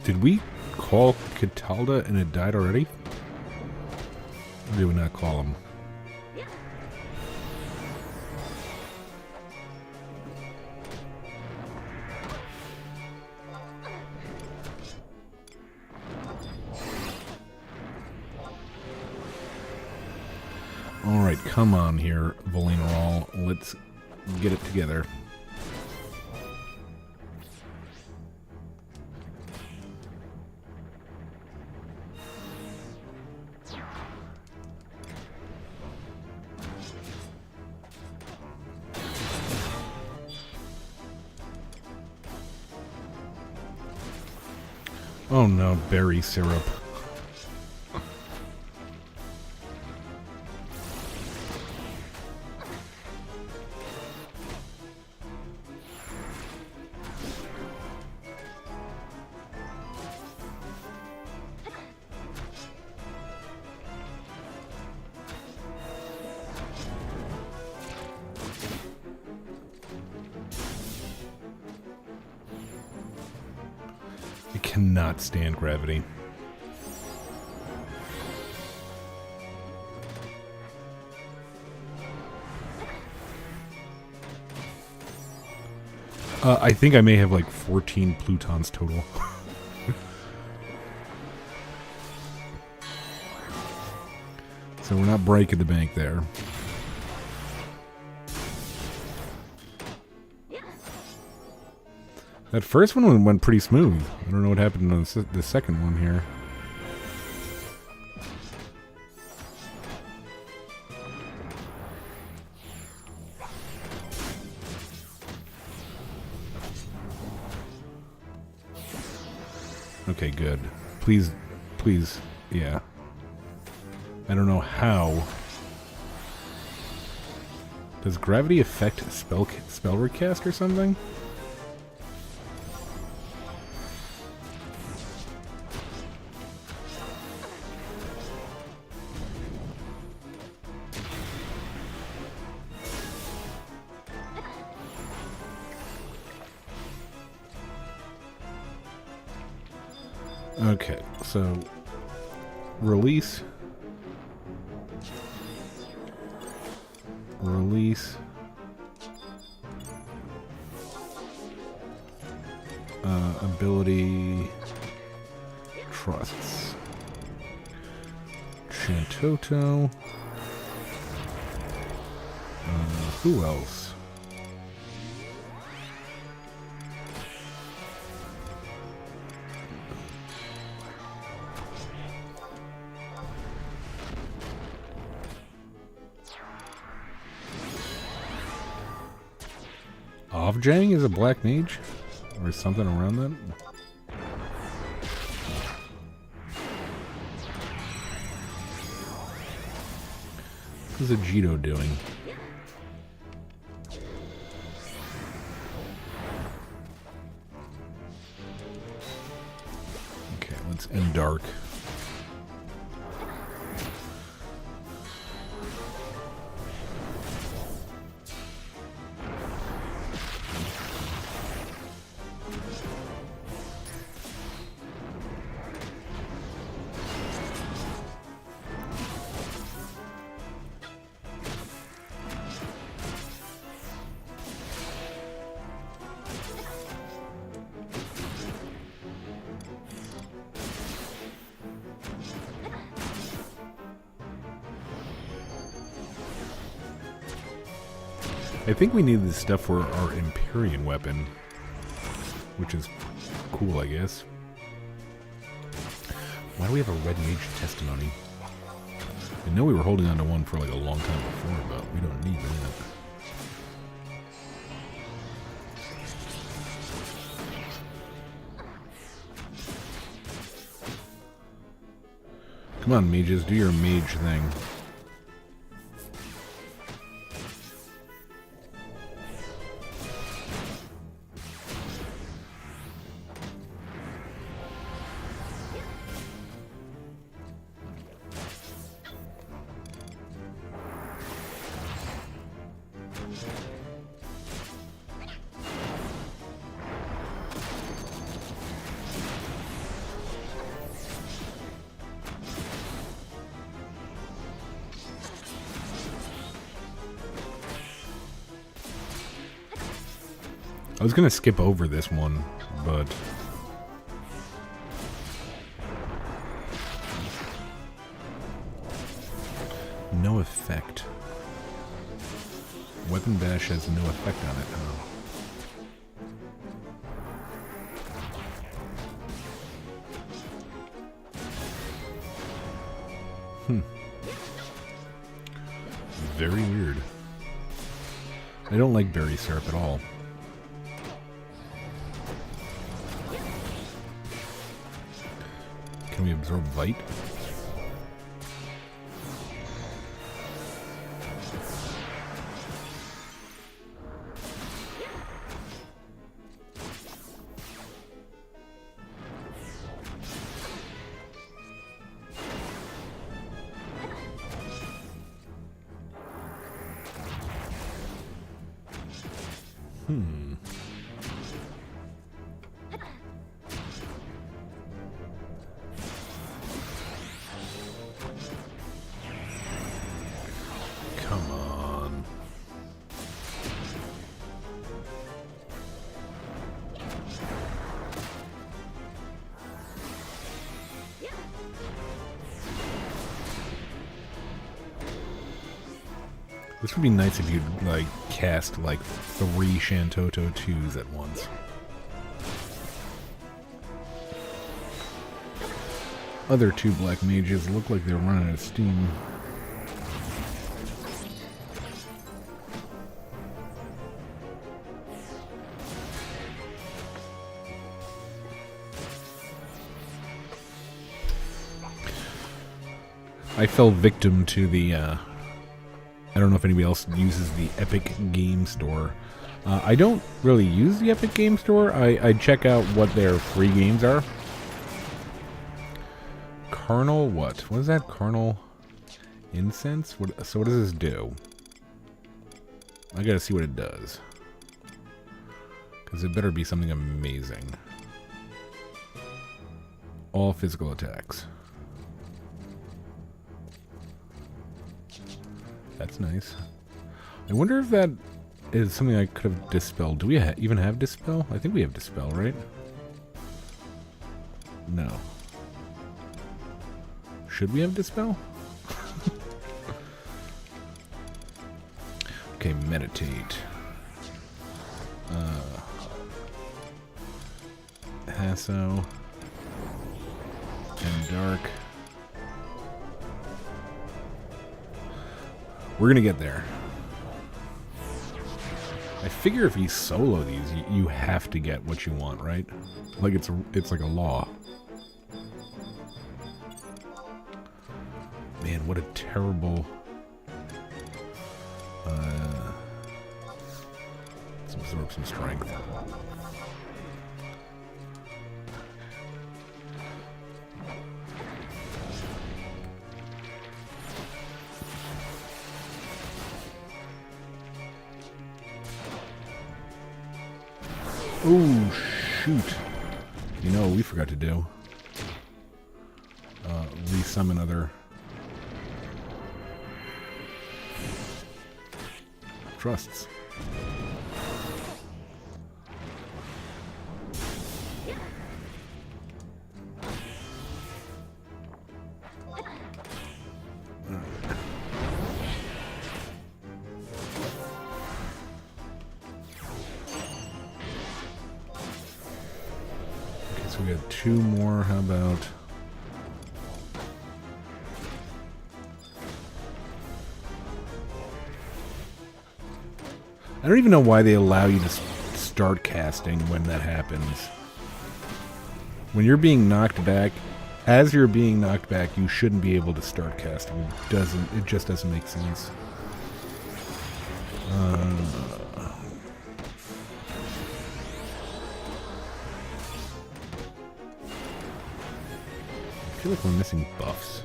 Did we call Catalda and it died already? Or did we not call him? Alright, come on here, Volinarol. Let's get it together. Oh no, berry syrup. I cannot stand gravity. I think I may have like 14 Plutons total. So we're not breaking the bank there. That first one went pretty smooth. I don't know what happened on the second one here. Okay, good. Please, please, yeah. I don't know how. Does gravity affect spell recast or something? Okay, so release, ability, trusts, Chantoto, who else? Offjang is a black mage? Or something around that? What is Ajito doing? Okay, let's end dark. I think we need this stuff for our Empyrean weapon, which is cool, I guess. Why do we have a red mage testimony? I know we were holding on to one for like a long time before, but we don't need that. Come on, mages, do your mage thing. I was gonna skip over this one, but no effect. Weapon bash has no effect on it. Oh. Very weird. I don't like berry syrup at all. Can we absorb Vite? Come on. This would be nice if you'd, like, cast, like, 3 Shantoto 2s at once. Other 2 black mages look like they're running out of steam. I fell victim to the, I don't know if anybody else uses the Epic Game Store. I don't really use the Epic Game Store. I check out what their free games are. Carnal what? What is that? Carnal Incense? So what does this do? I gotta see what it does. Because it better be something amazing. All physical attacks. That's nice. I wonder if that is something I could have dispelled. Do we even have Dispel? I think we have Dispel, right? No. Should we have Dispel? Okay, Meditate. Hasso. And Dark. We're gonna get there. I figure if you solo these, you have to get what you want, right? Like it's like a law. Man, what a terrible... let's absorb some strength. Oh, shoot. You know what we forgot to do? Resummon other... trusts. Okay, so we got 2 more. How about... I don't even know why they allow you to start casting when that happens. When you're being knocked back, as you're being knocked back, you shouldn't be able to start casting. It just doesn't make sense. I feel like we're missing buffs.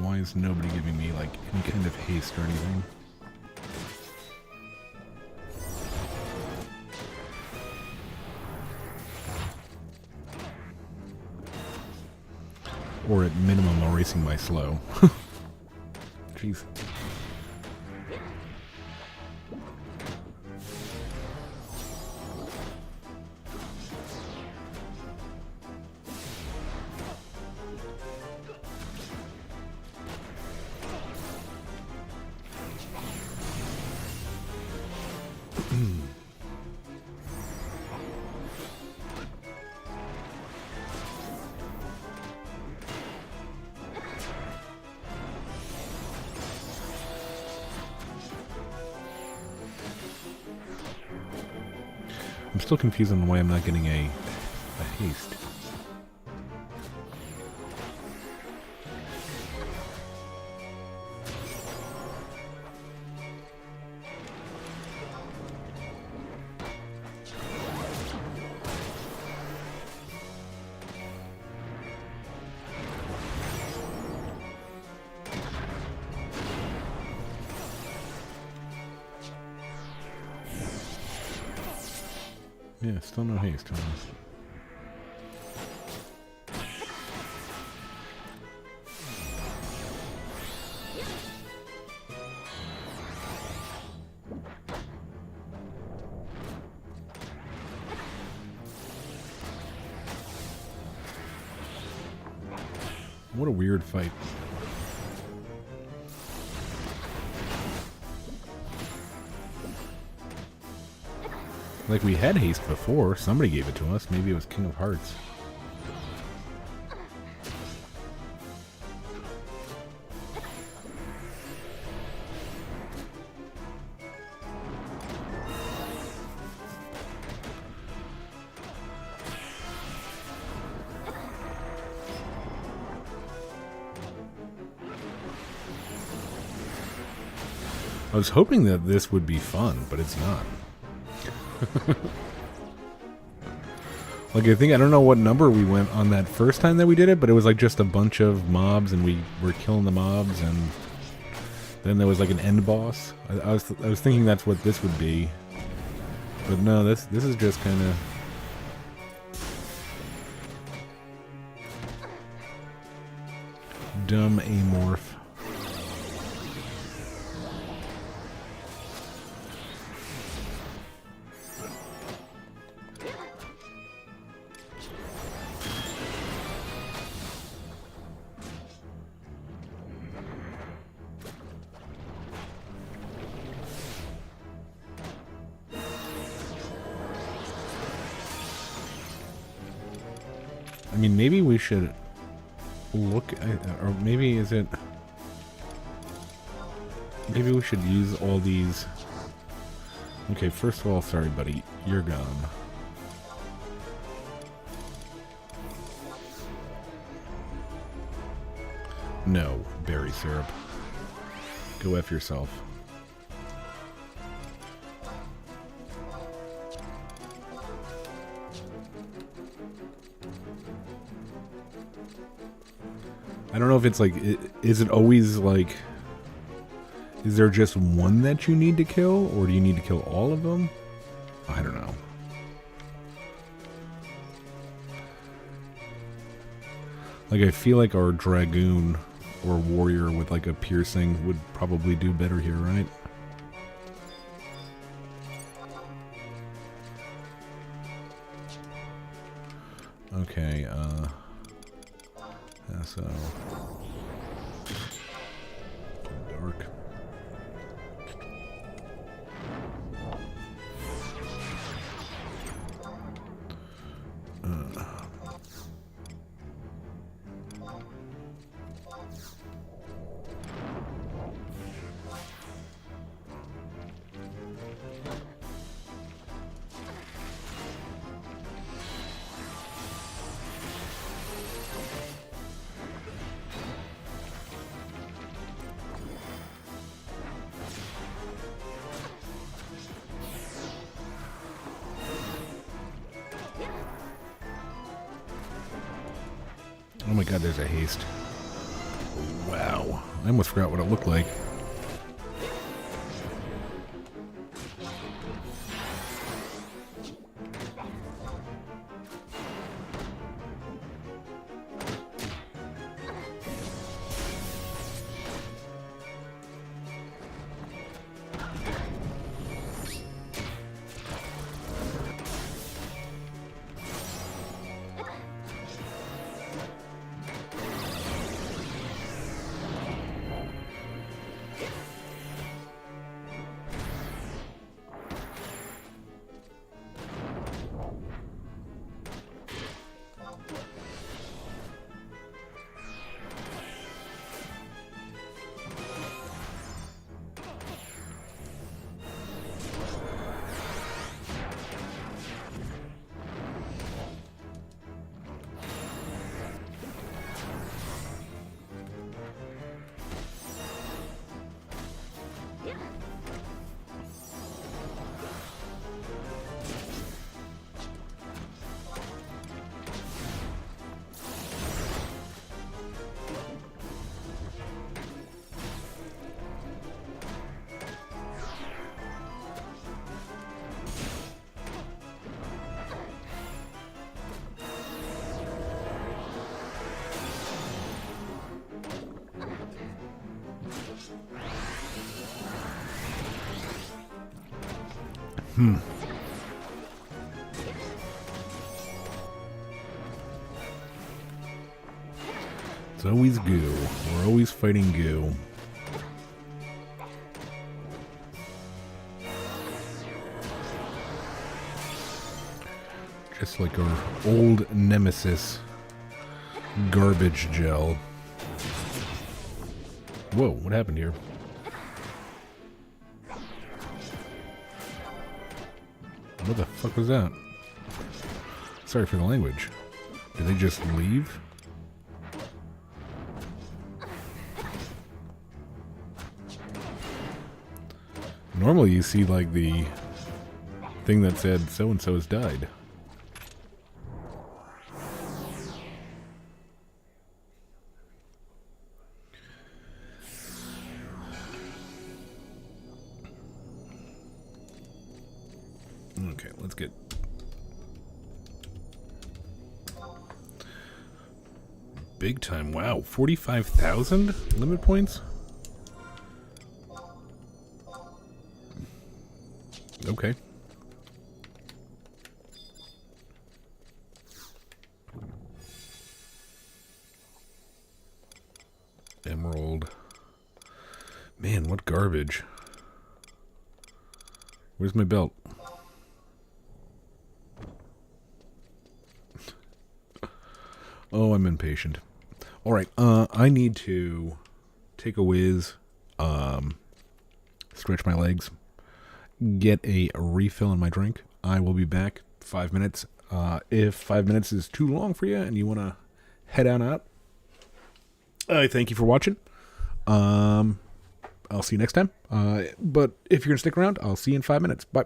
Why is nobody giving me like any kind of haste or anything? Or at minimum erasing my slow. Jeez. I'm still confused on why I'm not getting a haste. Yeah, still no haste. What a weird fight. Like, we had haste before. Somebody gave it to us. Maybe it was King of Hearts. I was hoping that this would be fun, but it's not. Like, I don't know what number we went on that first time that we did it, but it was like just a bunch of mobs and we were killing the mobs, and then there was like an end boss. I was thinking that's what this would be, but no, this is just kind of dumb amorph. I mean, maybe we should look at, or maybe is it... Maybe we should use all these... Okay, first of all, sorry buddy, you're gone. No, berry syrup. Go F yourself. I don't know if it's like, is it always like, is there just one that you need to kill, or do you need to kill all of them? I don't know. Like, I feel like our dragoon or warrior with like a piercing would probably do better here, right? Okay, so dark. Oh my god, there's a haste. Wow. I almost forgot what it looked like. It's always goo. We're always fighting goo. Just like our old nemesis, garbage gel. Whoa, what happened here? What the fuck was that? Sorry for the language. Did they just leave? Normally you see like the thing that said so-and-so has died. Okay, let's get... Big time, wow, 45,000 limit points? Okay. Emerald. Man, what garbage. Where's my belt? Oh, I'm impatient. All right. I need to take a whiz, stretch my legs, get a refill in my drink. I will be back 5 minutes. If 5 minutes is too long for you and you want to head on out, I thank you for watching. I'll see you next time. But if you're going to stick around, I'll see you in 5 minutes. Bye.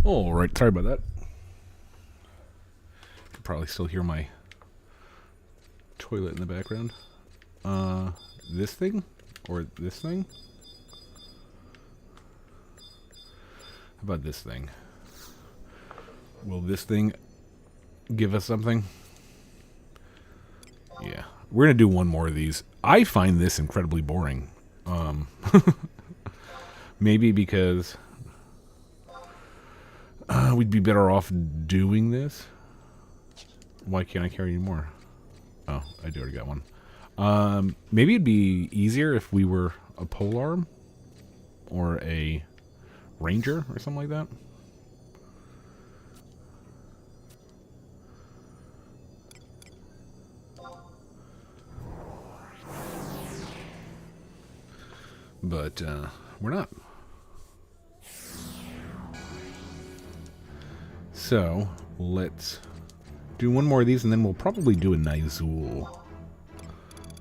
All right, sorry about that. You can probably still hear my toilet in the background. This thing? Or this thing? How about this thing? Will this thing give us something? Yeah. We're going to do one more of these. I find this incredibly boring. Maybe because we'd be better off doing this. Why can't I carry any more? Oh, I do already got one. Maybe it'd be easier if we were a polearm or a ranger or something like that. But we're not. So let's do one more of these, and then we'll probably do a Nyzul.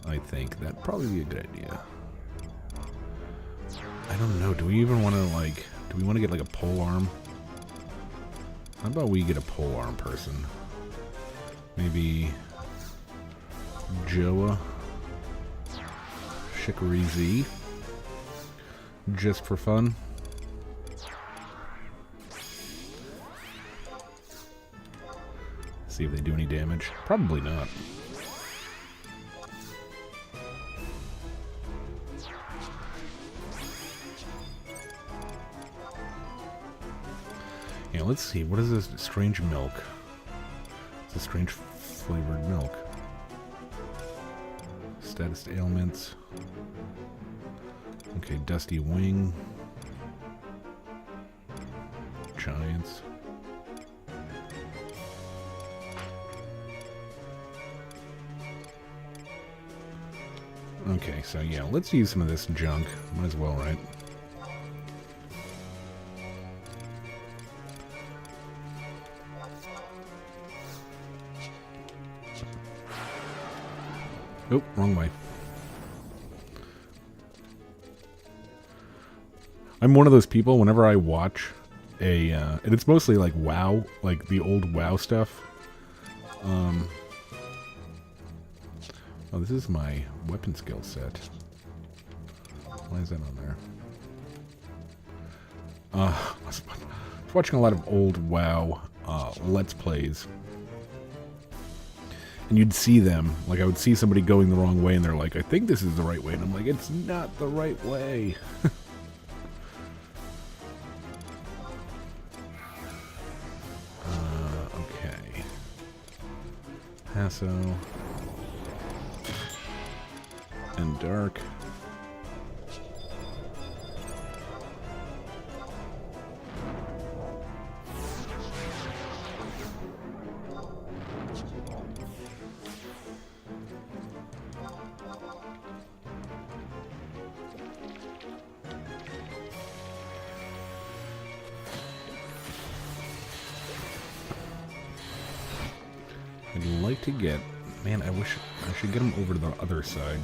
I think that'd probably be a good idea. I don't know. Do we even want to, like, do we want to get like a polearm? How about we get a polearm person? Maybe Joa Shikari Z, just for fun. See if they do any damage. Probably not. Yeah, let's see. What is this strange milk? It's a strange flavored milk. Status ailments. Okay, dusty wing. Giants. Okay, so yeah, let's use some of this junk. Might as well, right? Oh, wrong way. I'm one of those people, whenever I watch a, and it's mostly like WoW, like the old WoW stuff. Oh, this is my weapon skill set. Why is that on there? I was watching a lot of old WoW Let's Plays. And you'd see them, like I would see somebody going the wrong way and they're like, I think this is the right way. And I'm like, it's not the right way. Okay. Passo. And dark. I'd like to get... Man, I wish I should get him over to the other side.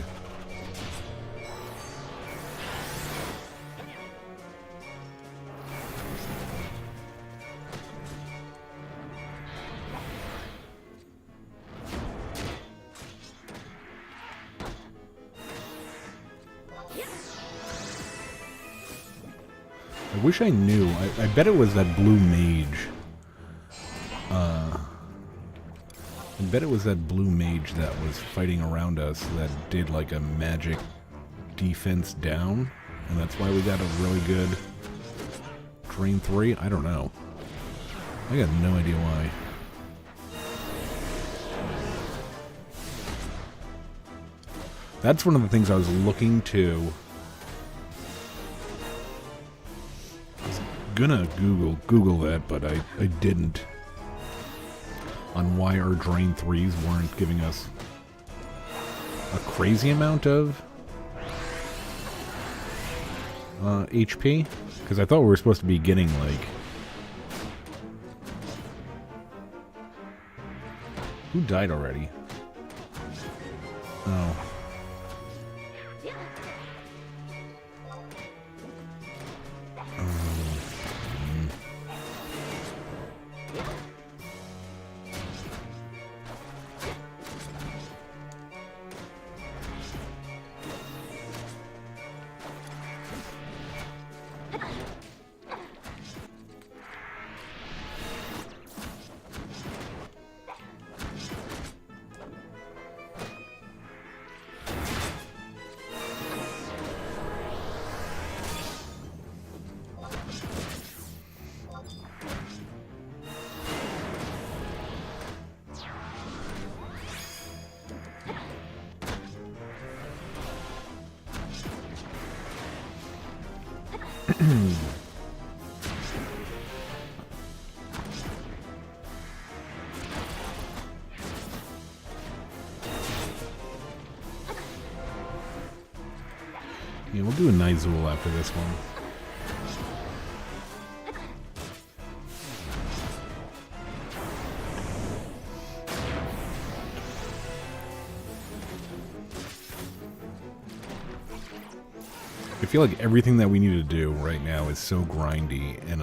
I wish I knew. I bet it was that blue mage. I bet it was that blue mage that was fighting around us that did like a magic defense down. And that's why we got a really good Drain 3? I don't know. I got no idea why. That's one of the things I was looking to... I was gonna Google that, but I didn't. On why our Drain 3s weren't giving us a crazy amount of HP. Because I thought we were supposed to be getting, like... Who died already? Oh. Yeah, we'll do a Nyzul after this one. I feel like everything that we need to do right now is so grindy, and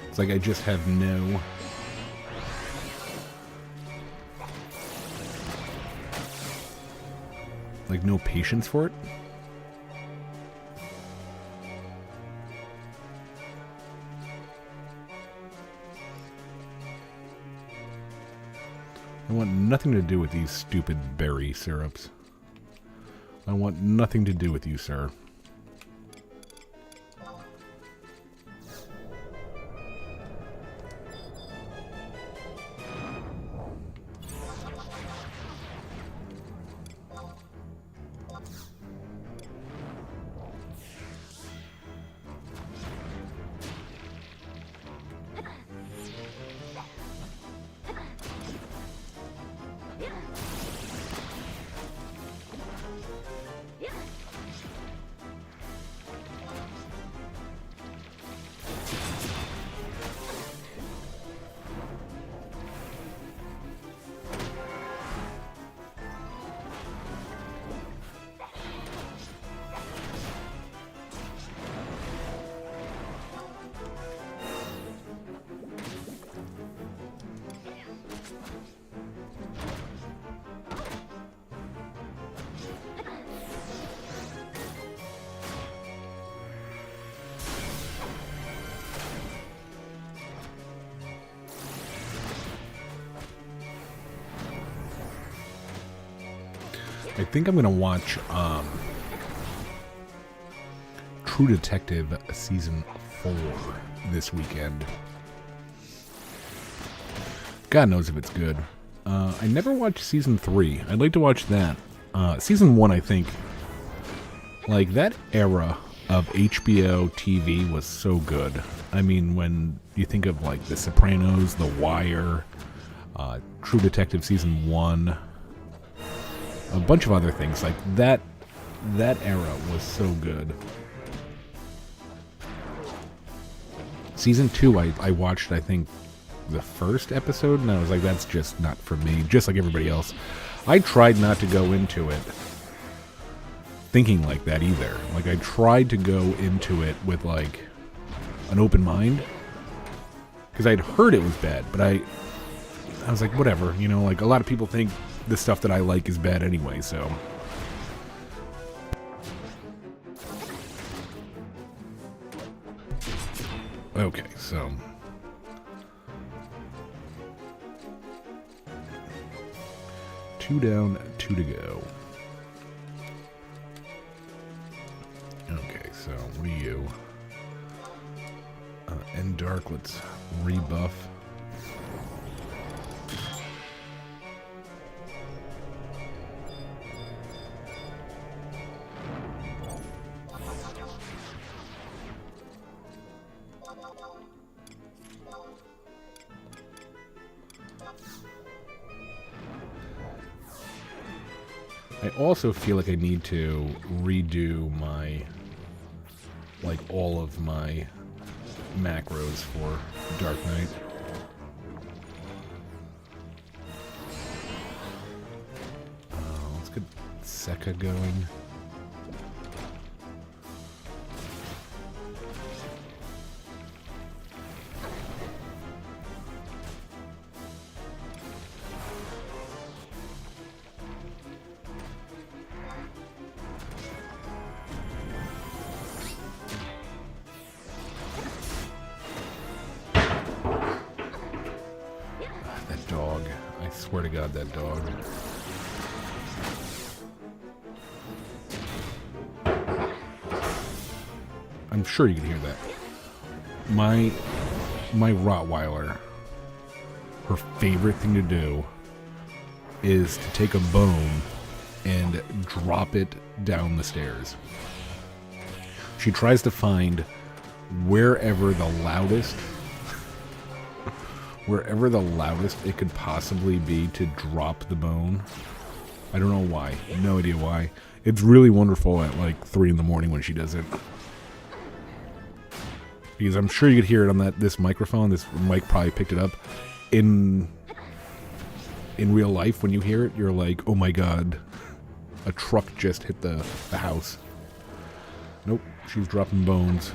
it's like I just have no... like, no patience for it. I want nothing to do with these stupid berry syrups. I want nothing to do with you, sir. I think I'm going to watch True Detective Season 4 this weekend. God knows if it's good. I never watched Season 3. I'd like to watch that. Season 1, I think, like, that era of HBO TV was so good. I mean, when you think of, like, The Sopranos, The Wire, True Detective Season 1... a bunch of other things like that. That era was so good. Season 2, I watched, I think, the first episode, and I was like, that's just not for me, just like everybody else. I tried not to go into it thinking like that either. Like, I tried to go into it with, like, an open mind, because I'd heard it was bad, but I was like, whatever, you know, like, a lot of people think the stuff that I like is bad anyway, so. Okay, so. Two down, two to go. Okay, so what are you? And Dark, let's rebuff. I also feel like I need to redo my, like, all of my macros for Dark Knight. Let's get Sekka going. swear to God, that dog. I'm sure you can hear that. My Rottweiler, her favorite thing to do is to take a bone and drop it down the stairs. She tries to find wherever the loudest it could possibly be to drop the bone. I don't know why. No idea why. It's really wonderful at like 3 in the morning when she does it. Because I'm sure you could hear it on this microphone. This mic probably picked it up. In real life, when you hear it, you're like, oh my God, a truck just hit the house. Nope, she's dropping bones.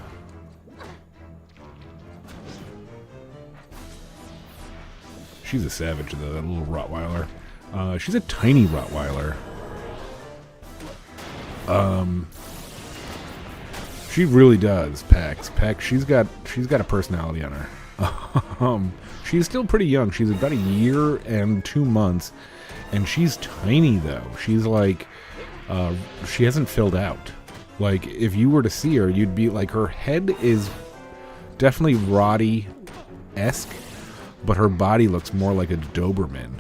She's a savage, though, that little Rottweiler. She's a tiny Rottweiler. She really does, Pax. She's got a personality on her. She's still pretty young. She's about 1 year and 2 months, and she's tiny though. She's like, she hasn't filled out. Like, if you were to see her, you'd be like, her head is definitely Roddy-esque, but her body looks more like a Doberman.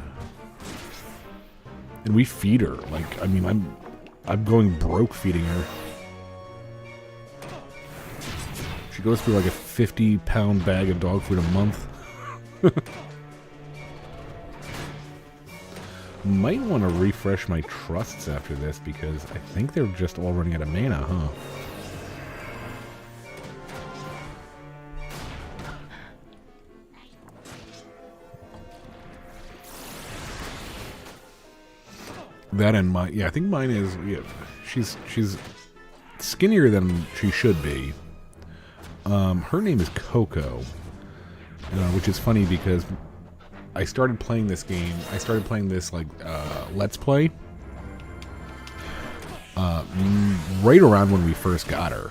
And we feed her. Like, I mean, I'm going broke feeding her. She goes through like a 50-pound bag of dog food a month. Might want to refresh my trusts after this because I think they're just all running out of mana, huh? That and mine, yeah, I think mine is, yeah, she's skinnier than she should be. Her name is Coco, which is funny because I started playing this game. I started playing this like Let's Play right around when we first got her,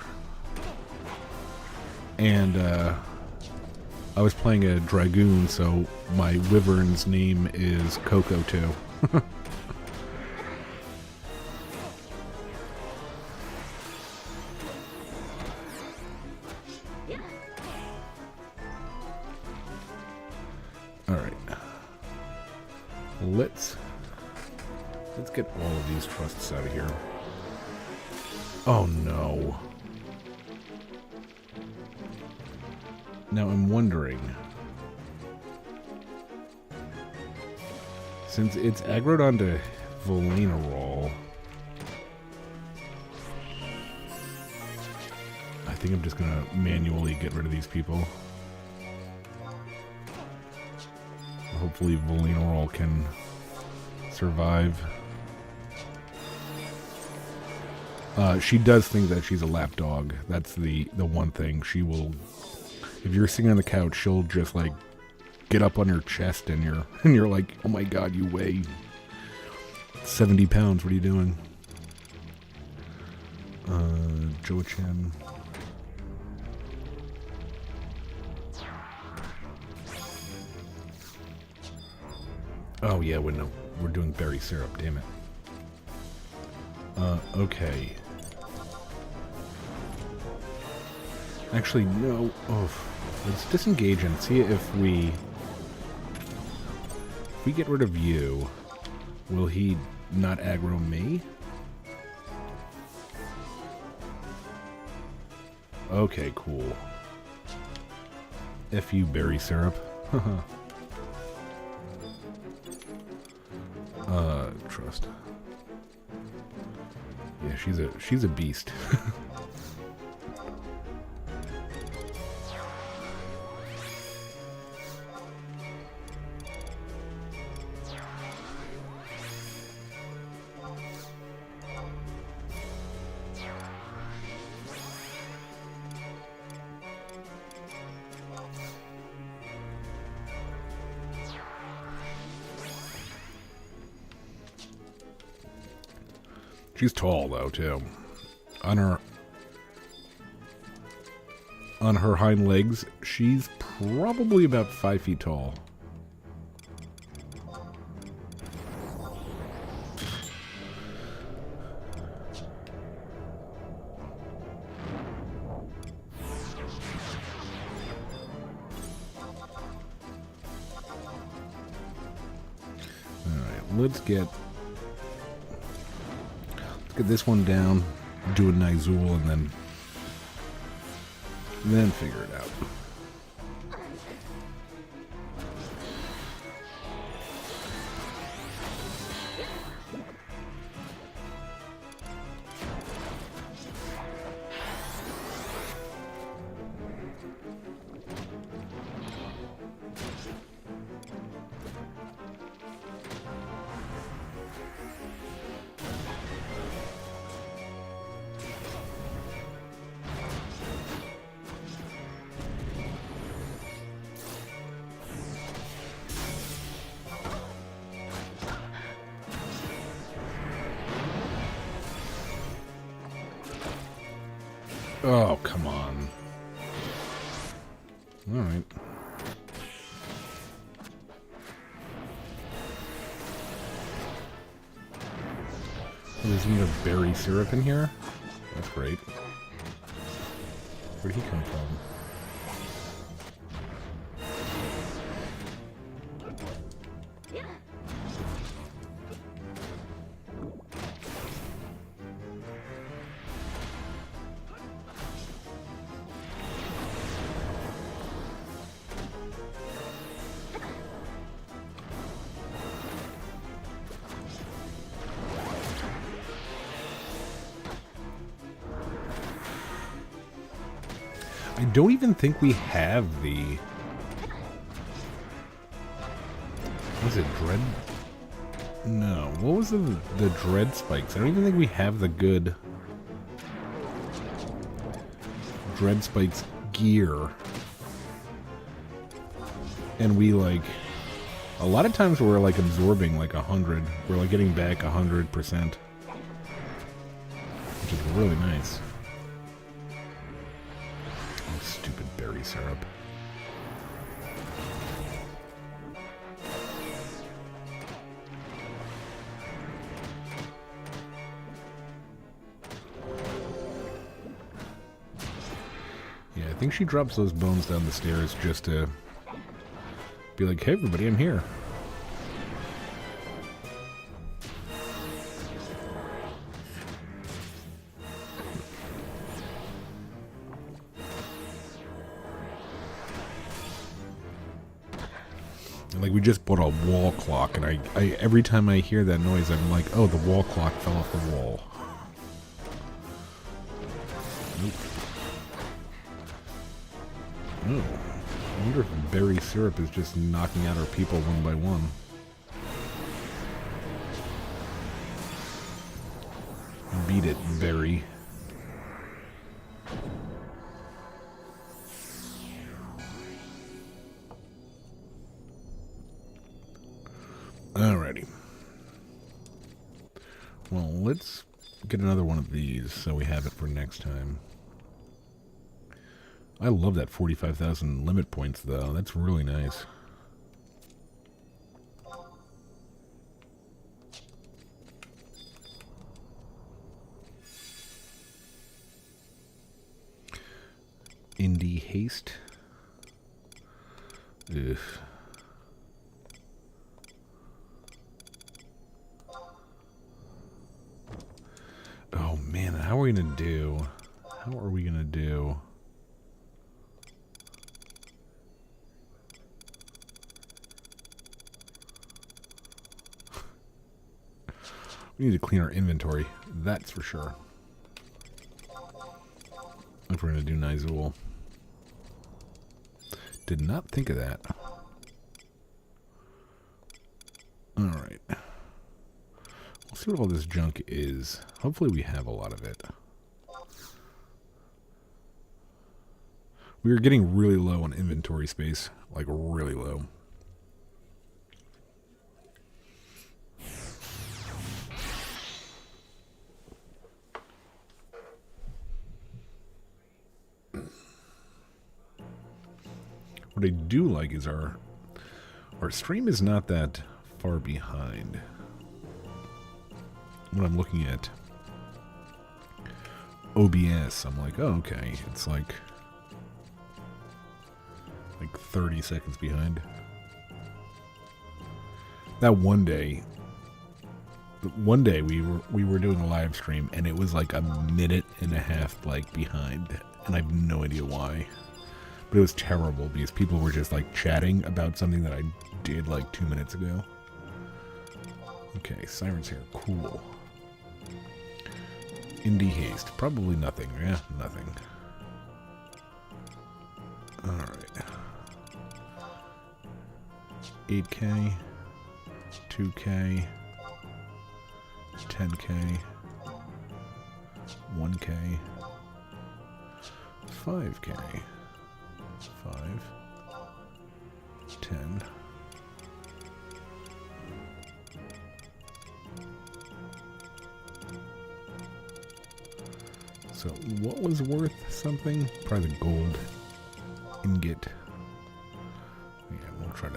and I was playing a Dragoon, so my Wyvern's name is Coco too. Let's get all of these trusts out of here. Oh no. Now I'm wondering, since it's aggroed onto Volanarol, I think I'm just gonna manually get rid of these people. Hopefully Volanarol can survive. She does think that she's a lap dog. That's the one thing. She will, if you're sitting on the couch, she'll just like get up on your chest and you're like, oh my God, you weigh 70 pounds. What are you doing? Jochen. Oh yeah, we're doing berry syrup, damn it. Okay. Actually, no. Oh, let's disengage and see if we get rid of you, will he not aggro me? Okay, cool. F you, berry syrup. Trust. Yeah, she's a beast. She's tall, though, too. On her hind legs, she's probably about 5 feet tall. let's get this one down, do a Nyzul, and then figure it out. Oh, come on. Alright. Oh, there's even a berry syrup in here? That's great. Where'd he come from? I don't even think we have the... Was it dread? No. What was the dread spikes? I don't even think we have the good dread spikes gear. And we like... A lot of times we're like absorbing like 100. We're like getting back 100%. Which is really nice. Stupid berry syrup. Yeah, I think she drops those bones down the stairs just to be like, hey everybody, I'm here. Like, we just bought a wall clock, and I every time I hear that noise, I'm like, oh, the wall clock fell off the wall. Nope. Oh. I wonder if berry syrup is just knocking out our people one by one. Beat it, berry. Alrighty. Well, let's get another one of these so we have it for next time. I love that 45,000 limit points, though. That's really nice. Indie haste. Ugh. Oh man, how are we gonna do? How are we gonna do? We need to clean our inventory, that's for sure. If we're gonna do Nyzul. Did not think of that. Alright. We'll see what all this junk is. Hopefully we have a lot of it. We are getting really low on inventory space. Like, really low. What I do like is our stream is not that far behind. When I'm looking at OBS, I'm like, oh, okay, it's like 30 seconds behind. That one day, one day we were doing a live stream and it was like a minute and a half like behind, and I have no idea why. But it was terrible because people were just like chatting about something that I did like 2 minutes ago. Okay, sirens here, cool. Indie haste, probably nothing. Yeah, nothing. All right. 8K, 2K, 10K, 1K, 5K, 5, 10. So what was worth something? Probably the gold ingot. Yeah, we'll try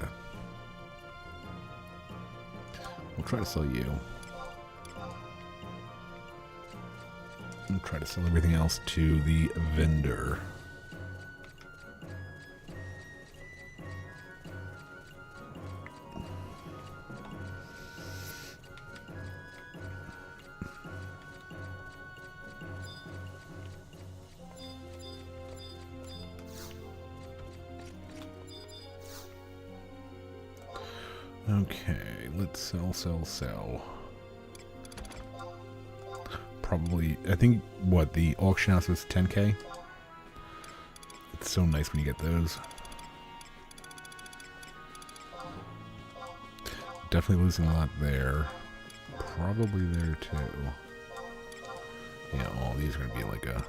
to sell you. We'll try to sell everything else to the vendor. Okay, let's sell. Probably, I think, what, the auction house was 10K? It's so nice when you get those. Definitely losing a lot there. Probably there too. Yeah, all these are going to be like a...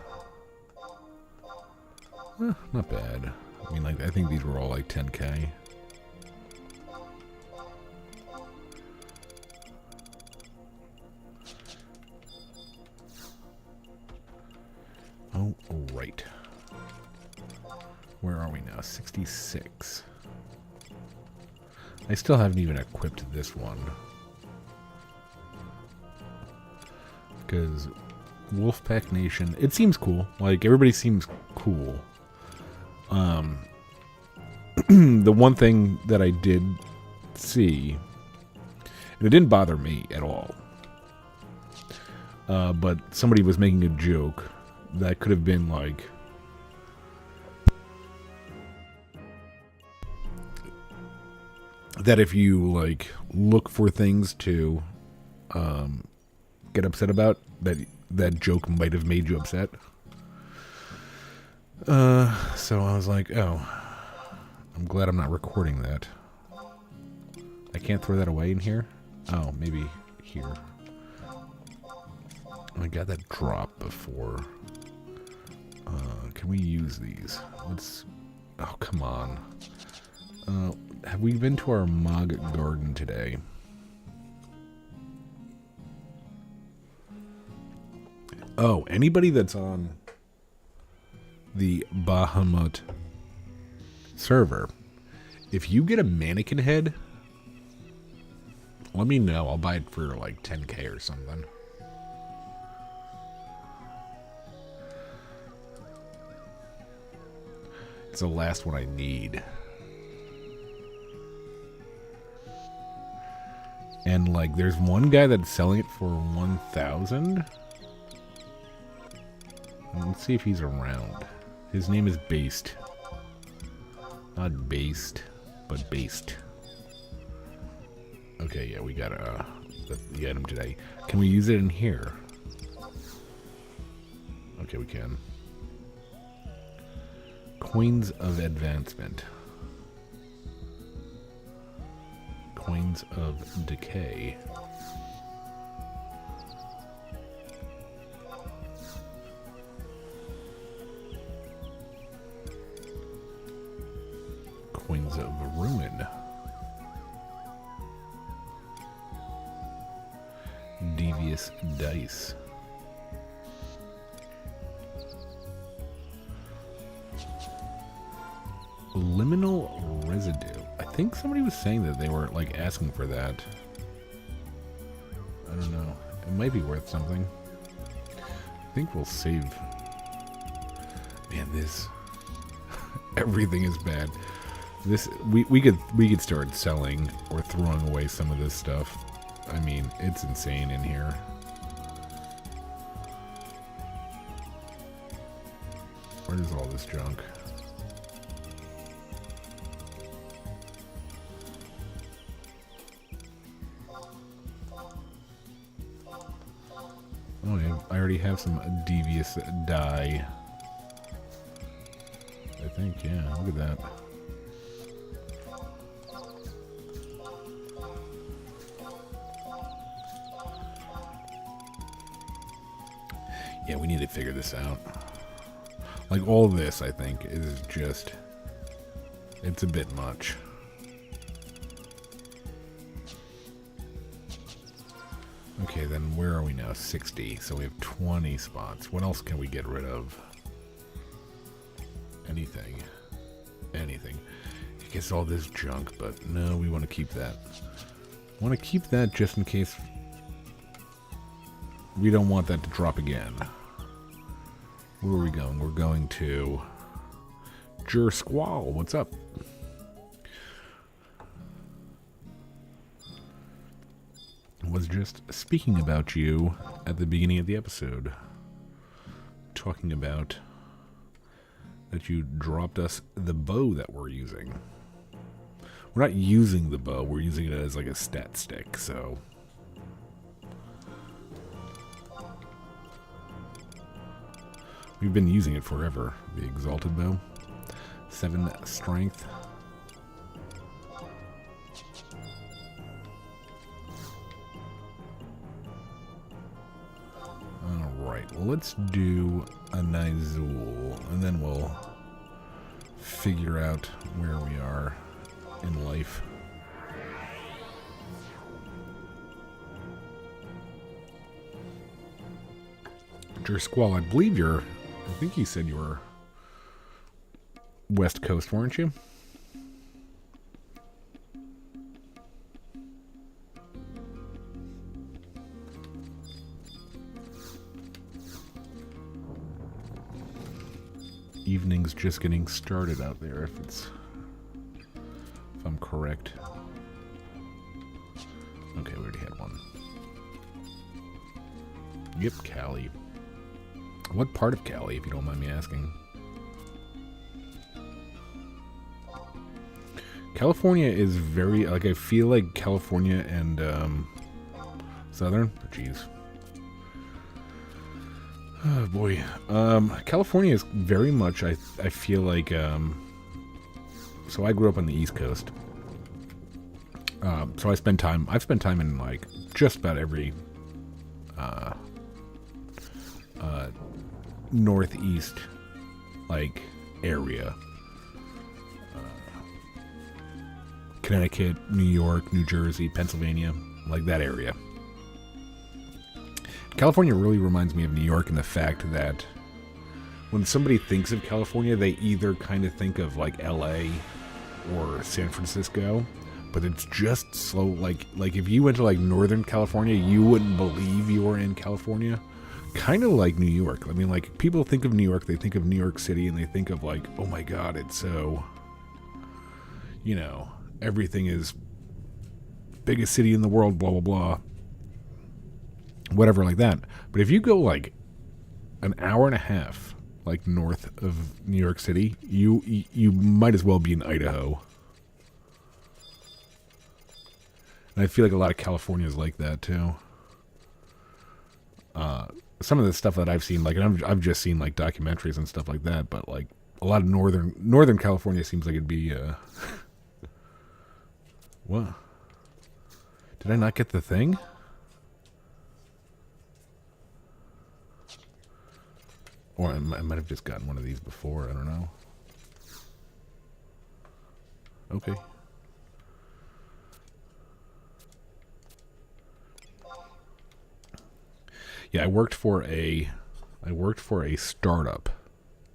not bad. I mean, like, I think these were all like 10K. Oh, right. Where are we now? 66. I still haven't even equipped this one. Because Wolfpack Nation, it seems cool. Like, everybody seems cool. The one thing that I did see, and it didn't bother me at all, but somebody was making a joke that could have been like, that if you like look for things to get upset about, that joke might have made you upset. So I was like, oh, I'm glad I'm not recording that. I can't throw that away in here? Oh, maybe here. I got that drop before. Can we use these? Let's... Oh, come on. Have we been to our Mog Garden today? Oh, anybody that's on the Bahamut server, if you get a mannequin head, let me know. I'll buy it for like 10K or something. It's the last one I need. And like, there's one guy that's selling it for 1,000. Let's see if he's around. His name is Based. Not Based, but Based. Okay, yeah, we got the item today. Can we use it in here? Okay, we can. Coins of Advancement. Coins of Decay. Coins of Ruin. Devious Dice. Liminal Residue. I think somebody was saying that they were like asking for that. I don't know. It might be worth something. I think we'll save. Man, this everything is bad. This we could start selling or throwing away some of this stuff. I mean, it's insane in here. Where is all this junk? Oh, yeah, I already have some devious dye. I think, yeah, look at that. Yeah, we need to figure this out. Like, all this, I think, is just... It's a bit much. Okay, then where are we now? 60. So we have 20 spots. What else can we get rid of? Anything. Anything. I guess all this junk, but no, we want to keep that. Want to keep that just in case we don't want that to drop again. Where are we going? We're going to Squall. What's up? Was just speaking about you at the beginning of the episode. Talking about that you dropped us the bow that we're using. We're not using the bow, we're using it as like a stat stick, so... We've been using it forever. The Exalted Bow. 7 strength. Alright, well, let's do a Nyzul, and then we'll figure out where we are in life. Squall, I believe you're... I think you said you were West Coast, weren't you? Evening's just getting started out there, if I'm correct. Okay, we already had one. Yep, Cali. What part of Cali, if you don't mind me asking? California is very, like, I feel like California and Southern, jeez. Oh boy. California is very much, I feel like, so I grew up on the East Coast. So I've spent time in, like, just about every, northeast, like, area. Connecticut, New York, New Jersey, Pennsylvania, like that area. California really reminds me of New York in the fact that when somebody thinks of California, they either kind of think of like LA or San Francisco, but it's just slow. Like if you went to like Northern California, you wouldn't believe you were in California. Kind of like New York. I mean, like, people think of New York, they think of New York City, and they think of like, oh my god, it's so, you know, everything is biggest city in the world, blah blah blah, whatever like that. But if you go like an hour and a half like north of New York City, you might as well be in Idaho. And I feel like a lot of California is like that too. Some of the stuff that I've seen, like, and I've just seen like documentaries and stuff like that, but like a lot of Northern California seems like it'd be what? Did I not get the thing? Or I might have just gotten one of these before, I don't know. Okay. Yeah, I worked for a startup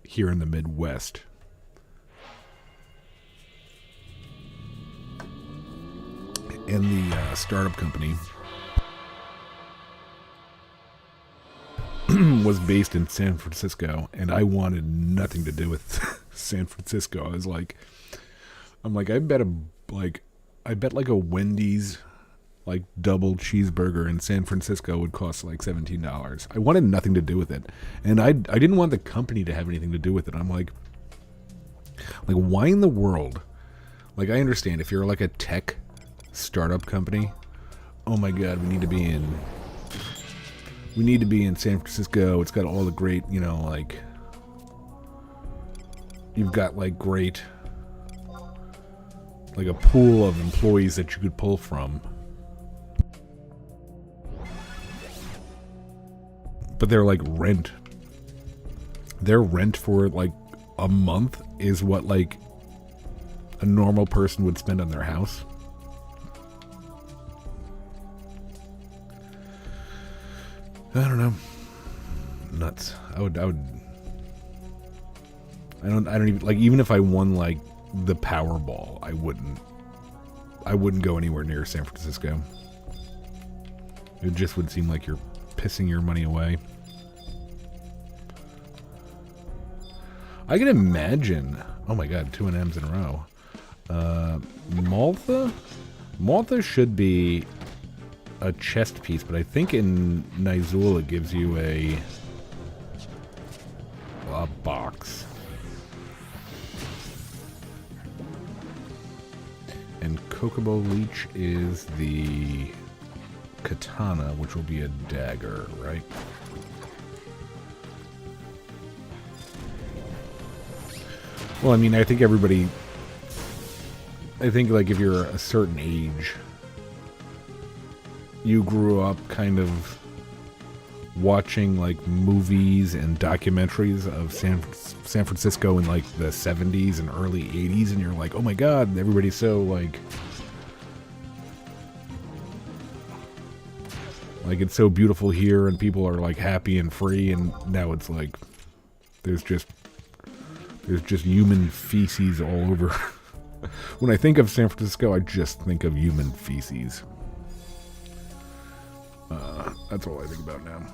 here in the Midwest. And the startup company was based in San Francisco, and I wanted nothing to do with San Francisco. I was like, I bet like a Wendy's like double cheeseburger in San Francisco would cost like $17. I wanted nothing to do with it, and I didn't want the company to have anything to do with it. I'm like why in the world? Like, I understand if you're like a tech startup company. Oh my God, we need to be in San Francisco. It's got all the great, you know, like you've got like great, like a pool of employees that you could pull from. But they're like rent. Their rent for like a month is what like a normal person would spend on their house. I don't know. Nuts. I don't even, like, even if I won like the Powerball, I wouldn't go anywhere near San Francisco. It just would seem like you're pissing your money away. I can imagine. Oh my God, 2 M's in a row. Malta should be a chest piece, but I think in Nyzul it gives you a box. And Kokobo Leech is the katana, which will be a dagger, right? Well, I mean, I think like if you're a certain age, you grew up kind of watching like movies and documentaries of San Francisco in like the 70s and early 80s, and you're like, oh my God, everybody's so like it's so beautiful here, and people are like happy and free, and now it's like there's just human feces all over. When I think of San Francisco, I just think of human feces. That's all I think about now.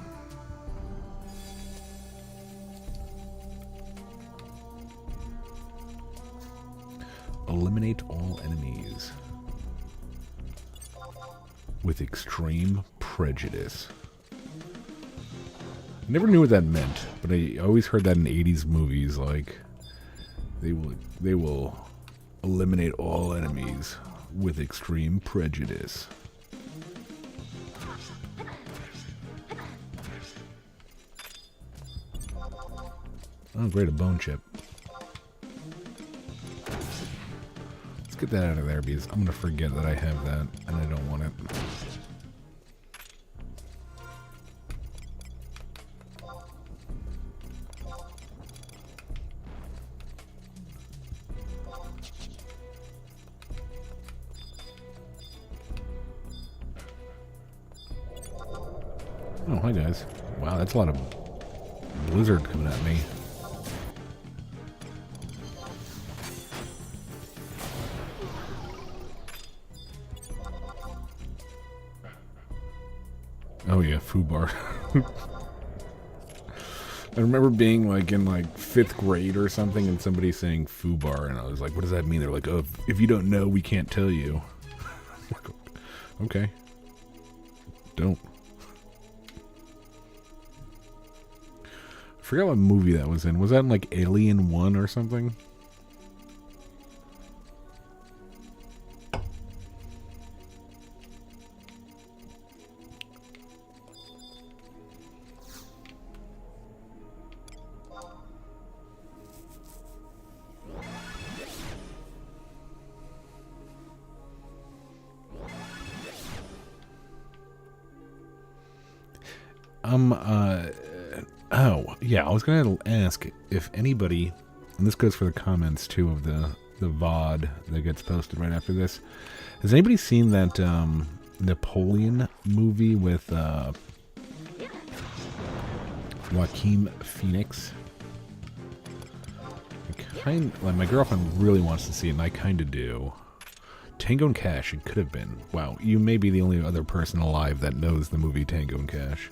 Eliminate all enemies with extreme prejudice. I never knew what that meant, but I always heard that in 80s movies, like they will eliminate all enemies with extreme prejudice. Oh, great, a bone chip. Let's get that out of there, because I'm going to forget that I have that, and I don't want it. Oh, hi guys. Wow, that's a lot of blizzard coming at me. Oh yeah, foobar. I remember being like in like 5th grade or something, and somebody saying foobar, and I was like, what does that mean? They're like, oh, if you don't know, we can't tell you. Okay. Don't. I forgot what movie that was in. Was that in like Alien 1 or something? Oh, yeah, I was going to ask if anybody, and this goes for the comments too of the VOD that gets posted right after this, has anybody seen that Napoleon movie with Joaquin Phoenix? My girlfriend really wants to see it, and I kind of do. Tango and Cash, it could have been. Wow, you may be the only other person alive that knows the movie Tango and Cash.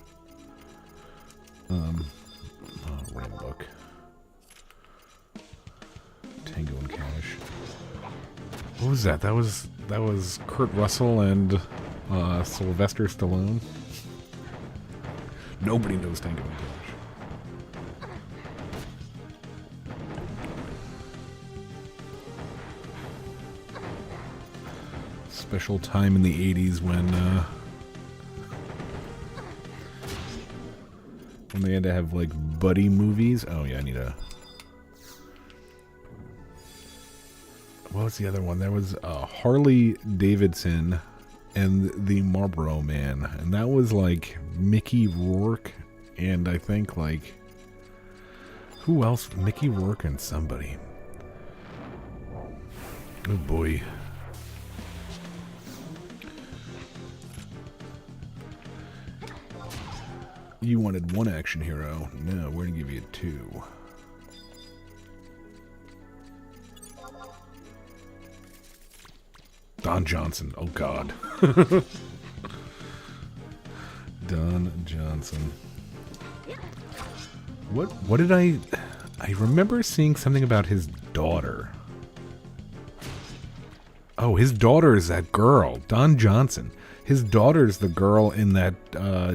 Random book. Tango and Cash. What was that? That was Kurt Russell and Sylvester Stallone. Nobody knows Tango and Cash. Special time in the 80s when they had to have like buddy movies. Oh yeah, I need a... What was the other one? There was Harley Davidson and the Marlboro Man, and that was like Mickey Rourke and I think like who else? Mickey Rourke and somebody. Oh boy. You wanted one action hero. No, we're gonna give you two. Don Johnson. Oh God. Don Johnson. What did I remember seeing something about his daughter. Oh, his daughter is that girl, Don Johnson. His daughter's the girl in that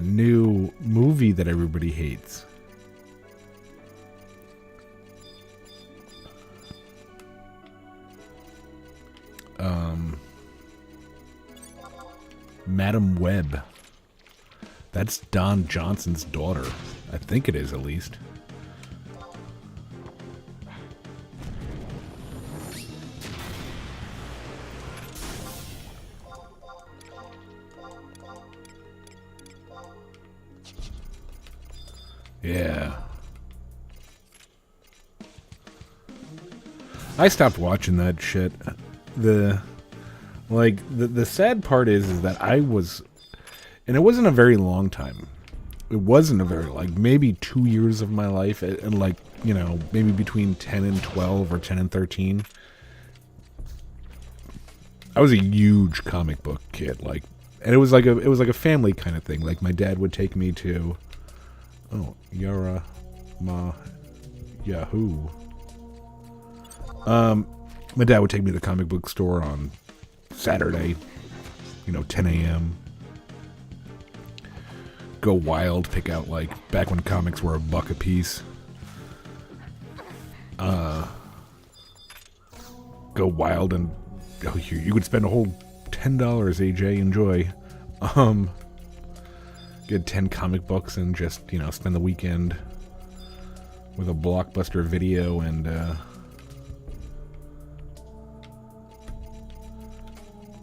new movie that everybody hates. Madam Web. That's Don Johnson's daughter. I think it is, at least. Yeah. I stopped watching that shit. The sad part is that I was, and it wasn't a very long time. It wasn't a very, like, maybe 2 years of my life, and like, you know, maybe between 10 and 12 or 10 and 13. I was a huge comic book kid, like, and it was like a family kind of thing. Like, my dad would take me to, oh, Yara Ma Yahoo. My dad would take me to the comic book store on Saturday, 10 a.m. Go wild, pick out, like, back when comics were $1 a piece. Go wild and you could spend a whole $10, AJ, enjoy. Get 10 comic books and just, spend the weekend with a Blockbuster video and,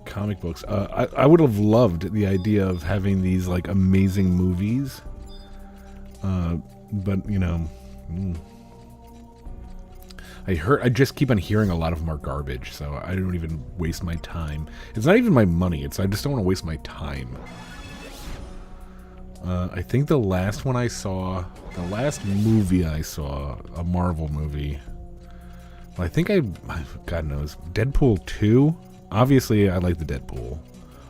comic books. I would have loved the idea of having these, like, amazing movies. But, I just keep on hearing a lot of them are garbage, so I don't even waste my time. It's not even my money, I just don't want to waste my time. I think the last movie I saw, a Marvel movie, I think God knows, Deadpool 2? Obviously, I like the Deadpool.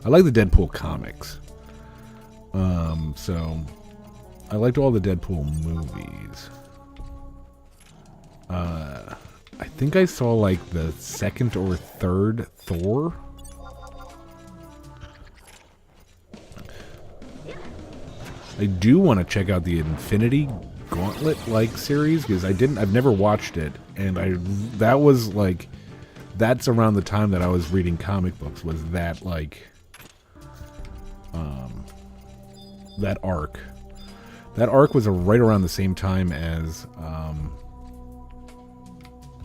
I like the Deadpool comics. So, I liked all the Deadpool movies. I think I saw, like, the second or third Thor. I do want to check out the Infinity Gauntlet-like series, because I've never watched it, and that's around the time that I was reading comic books, was that, like, that arc. That arc was right around the same time as,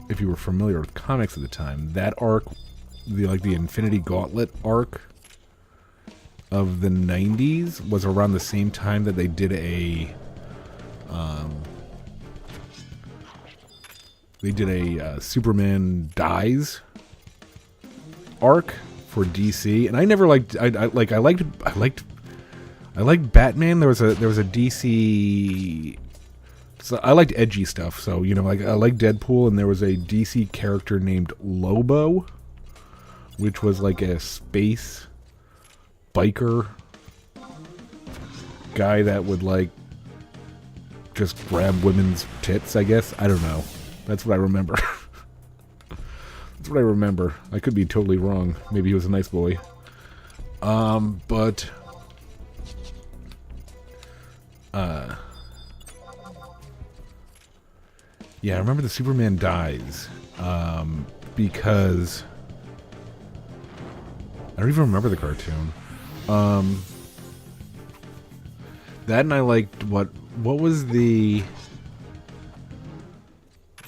if you were familiar with comics at the time, that arc, the Infinity Gauntlet arc of the 90s was around the same time that they did a Superman Dies arc for DC, and I never liked. I liked Batman. There was a DC. So I liked edgy stuff. So I liked Deadpool, and there was a DC character named Lobo, which was like a space biker guy that would, like, just grab women's tits, I guess. I don't know. That's what I remember. That's what I remember. I could be totally wrong. Maybe he was a nice boy. But yeah, I remember the Superman dies. Because I don't even remember the cartoon. That, and I liked what was the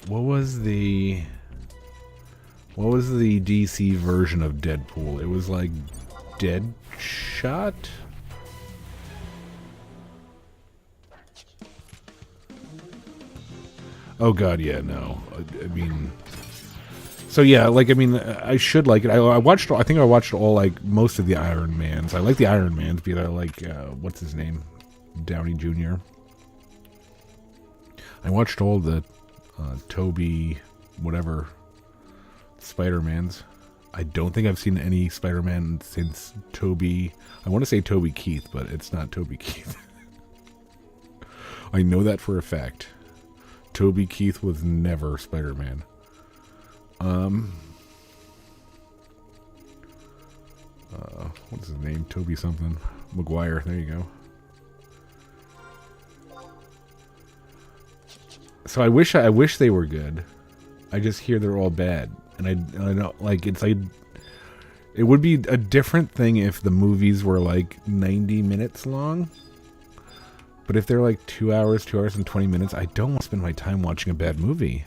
DC version of Deadpool? It was like Deadshot? Oh god, yeah, no. I mean, so yeah, like, I mean, I should like it. I think I watched all, like, most of the Iron Mans. I like the Iron Mans because I like, what's his name? Downey Jr. I watched all the Toby, whatever, Spider-Mans. I don't think I've seen any Spider-Man since Toby. I want to say Toby Keith, but it's not Toby Keith. I know that for a fact. Toby Keith was never Spider-Man. What's his name? Toby something. Maguire. There you go. So I wish they were good. I just hear they're all bad, and I don't like. It's like, it would be a different thing if the movies were like 90 minutes long. But if they're like 2 hours and 20 minutes, I don't want to spend my time watching a bad movie.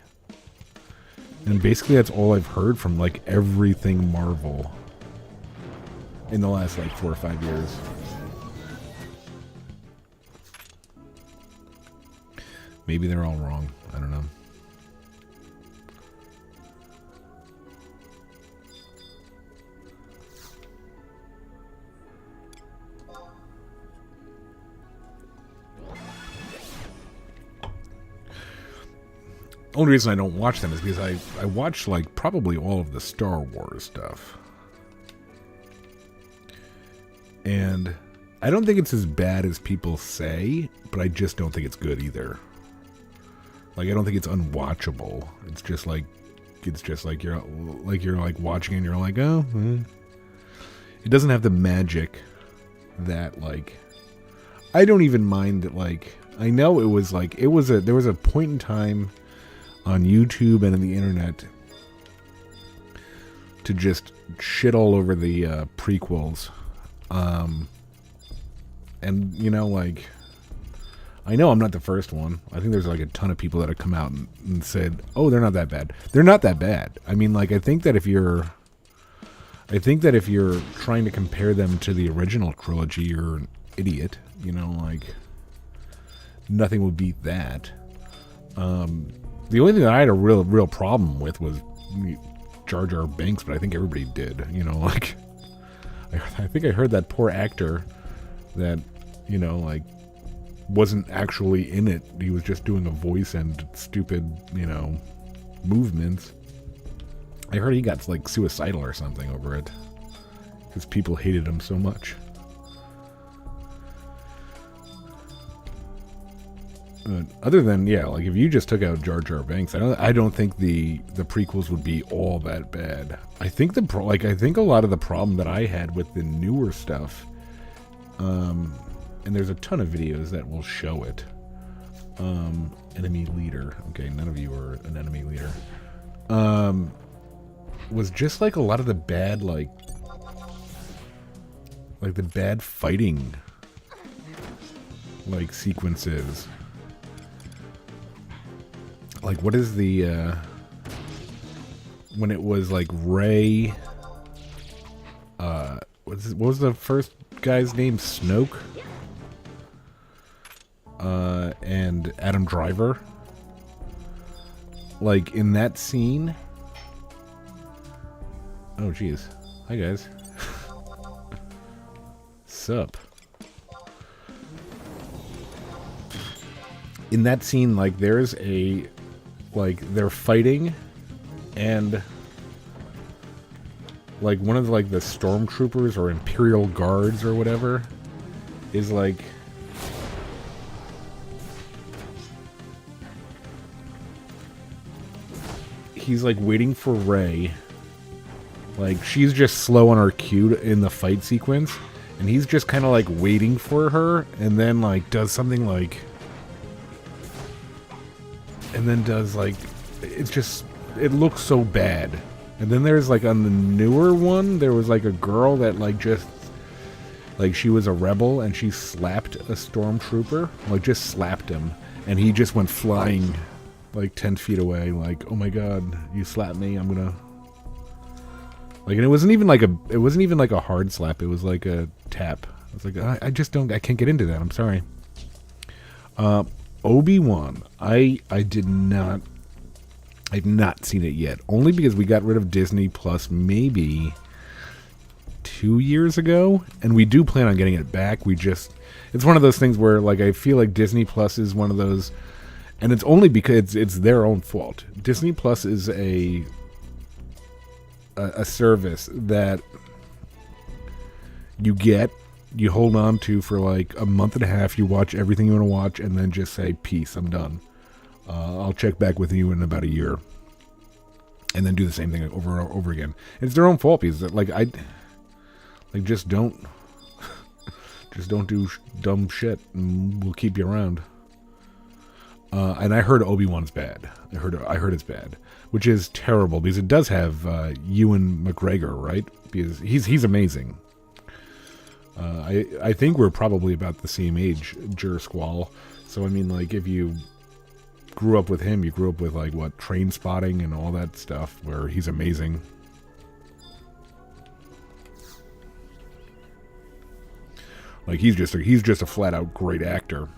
And basically that's all I've heard from like everything Marvel in the last like 4 or 5 years. Maybe they're all wrong. I don't know. Only reason I don't watch them is because I watch like probably all of the Star Wars stuff. And I don't think it's as bad as people say, but I just don't think it's good either. Like, I don't think it's unwatchable. It's just like you're watching it and you're like, oh, it doesn't have the magic that, like, I don't even mind that, like, I know it was like, there was a point in time on YouTube and in the internet to just shit all over the prequels. And, you know, like, I know I'm not the first one. I think there's like a ton of people that have come out and said, oh, they're not that bad. They're not that bad. I mean, like, I think that if you're trying to compare them to the original trilogy, you're an idiot. You know, like, nothing would beat that. The only thing that I had a real problem with was Jar Jar Binks, but I think everybody did. You know, like, I think I heard that poor actor that, you know, like, wasn't actually in it. He was just doing a voice and stupid, you know, movements. I heard he got, like, suicidal or something over it because people hated him so much. Other than, yeah, like, if you just took out Jar Jar Binks, I don't think the prequels would be all that bad. I think I think a lot of the problem that I had with the newer stuff, and there's a ton of videos that will show it. Enemy leader. Okay, none of you are an enemy leader. Was just like a lot of the bad, like the bad fighting, like, sequences. Like, what is the, when it was, like, Rey, what was the first guy's name? Snoke? And Adam Driver? Like, in that scene... Oh, jeez. Hi, guys. Sup? In that scene, like, there's a... Like, they're fighting, and... Like, one of, like, the stormtroopers or Imperial Guards or whatever is, like... He's, like, waiting for Rey, Like, she's just slow on her cue in the fight sequence, and he's just kind of, like, waiting for her, and then, like, does something, like... And then does, like... It's just... It looks so bad. And then there's, like, on the newer one, there was, like, a girl that, like, just... Like, she was a rebel, and she slapped a stormtrooper. Like, just slapped him. And he just went flying, like, 10 feet away. Like, oh my god, you slapped me, I'm gonna... Like, and it wasn't even like a hard slap. It was like a tap. I was like, I just don't. I can't get into that. I'm sorry. Obi-Wan. I've not seen it yet. Only because we got rid of Disney Plus maybe 2 years ago, and we do plan on getting it back. It's one of those things where, like, I feel like Disney Plus is one of those, and it's only because it's their own fault. Disney Plus is a service that you hold on to for like a month and a half. You watch everything you want to watch, and then just say, peace, I'm done. I'll check back with you in about a year, and then do the same thing over and over again. It's their own fault, because just don't do dumb shit, and we'll keep you around. And I heard Obi-Wan's bad. I heard it's bad, which is terrible, because it does have Ewan McGregor, right? Because he's amazing. I think we're probably about the same age, Jer Squall. So I mean, like, if you grew up with him, you grew up with, like, what, Train Spotting and all that stuff, where he's amazing. Like, he's just a flat out great actor.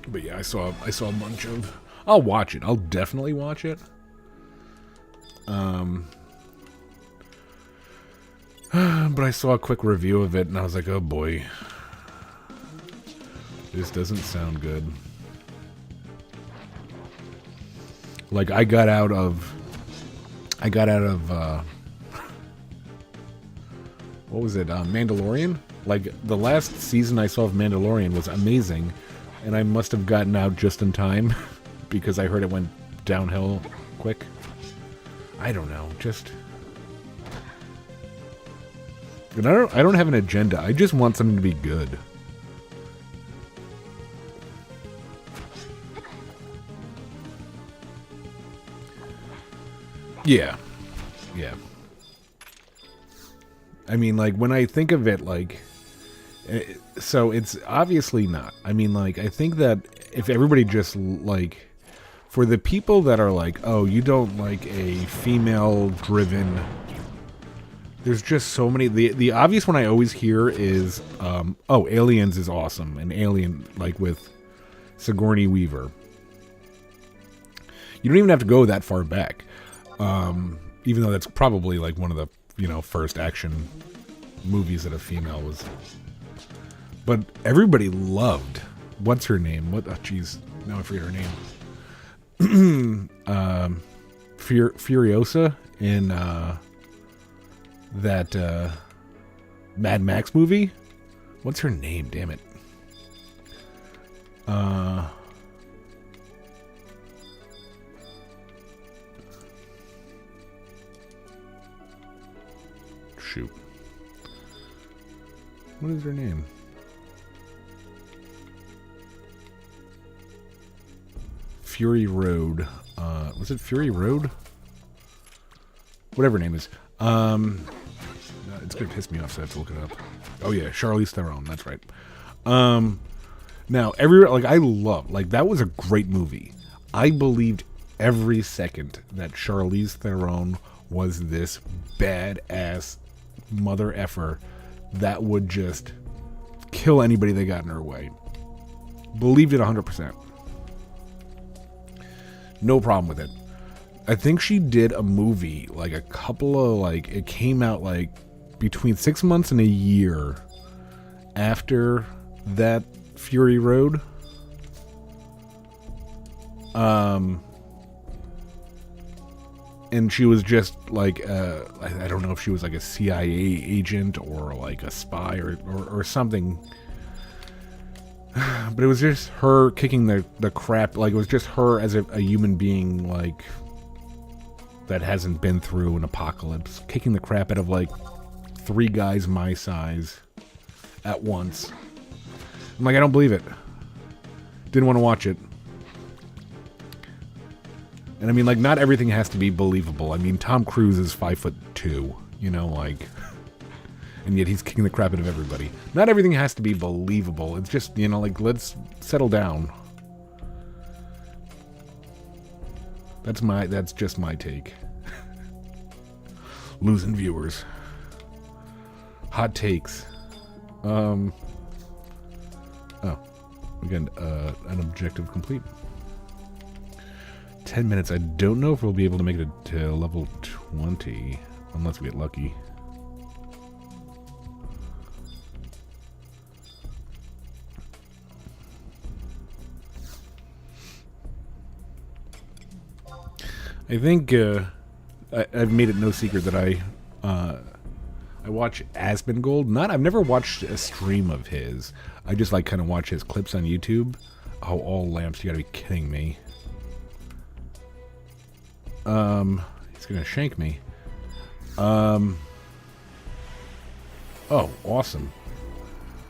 But yeah, I saw a bunch of... I'll watch it. I'll definitely watch it. But I saw a quick review of it, and I was like, oh boy. This doesn't sound good. Like, I got out of what was it, Mandalorian? Like, the last season I saw of Mandalorian was amazing, and I must have gotten out just in time because I heard it went downhill quick. I don't know, just... And I don't have an agenda. I just want something to be good. Yeah. Yeah. I mean, like, when I think of it, like... So, it's obviously not. I mean, like, I think that if everybody just, like... For the people that are like, oh, you don't like a female-driven... There's just so many... The obvious one I always hear is, oh, Aliens is awesome. An Alien, like, with Sigourney Weaver. You don't even have to go that far back. Even though that's probably, like, one of the, first action movies that a female was... But everybody loved... What's her name? What? Oh, jeez. Now I forget her name. Furiosa in that Mad Max movie. What's her name? Damn it. Shoot. What is her name? Fury Road. Was it Fury Road? Whatever her name is. It's gonna piss me off, so I have to look it up. Oh yeah, Charlize Theron. That's right. Now I love, like, that was a great movie. I believed every second that Charlize Theron was this badass mother effer that would just kill anybody that got in her way. Believed it 100%. No problem with it. I think she did a movie, like a couple of, like, it came out like between 6 months and a year after that Fury Road. And she was just like, I don't know if she was like a CIA agent or like a spy or something. But it was just her kicking the crap. Like, it was just her as a human being, like, that hasn't been through an apocalypse. Kicking the crap out of, like, 3 guys my size at once. I'm like, I don't believe it. Didn't want to watch it. And I mean, like, not everything has to be believable. I mean, Tom Cruise is 5'2", you know, like... And yet he's kicking the crap out of everybody. Not everything has to be believable. It's just, you know, like, let's settle down. That's just my take. Losing viewers. Hot takes. Oh. We got an objective complete. 10 minutes. I don't know if we'll be able to make it to level 20. Unless we get lucky. I think I've made it no secret that I watch Asmongold. I've never watched a stream of his. I just like kind of watch his clips on YouTube. Oh, all lamps! You gotta be kidding me. He's gonna shank me. Oh, awesome!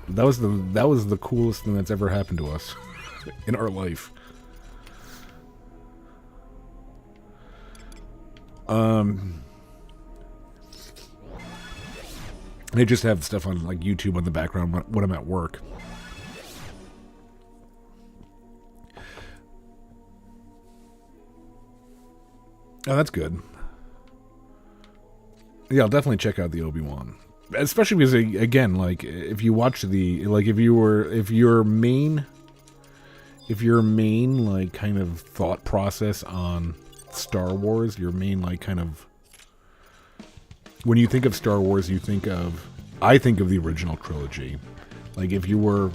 That was the coolest thing that's ever happened to us in our life. I just have stuff on, like, YouTube on the background when I'm at work. Oh, that's good. Yeah, I'll definitely check out the Obi-Wan. Especially because, again, like, if you watch the, like, if your main, like, kind of thought process on Star Wars, your main, like, kind of, when you think of Star Wars, I think of the original trilogy. Like, if you were,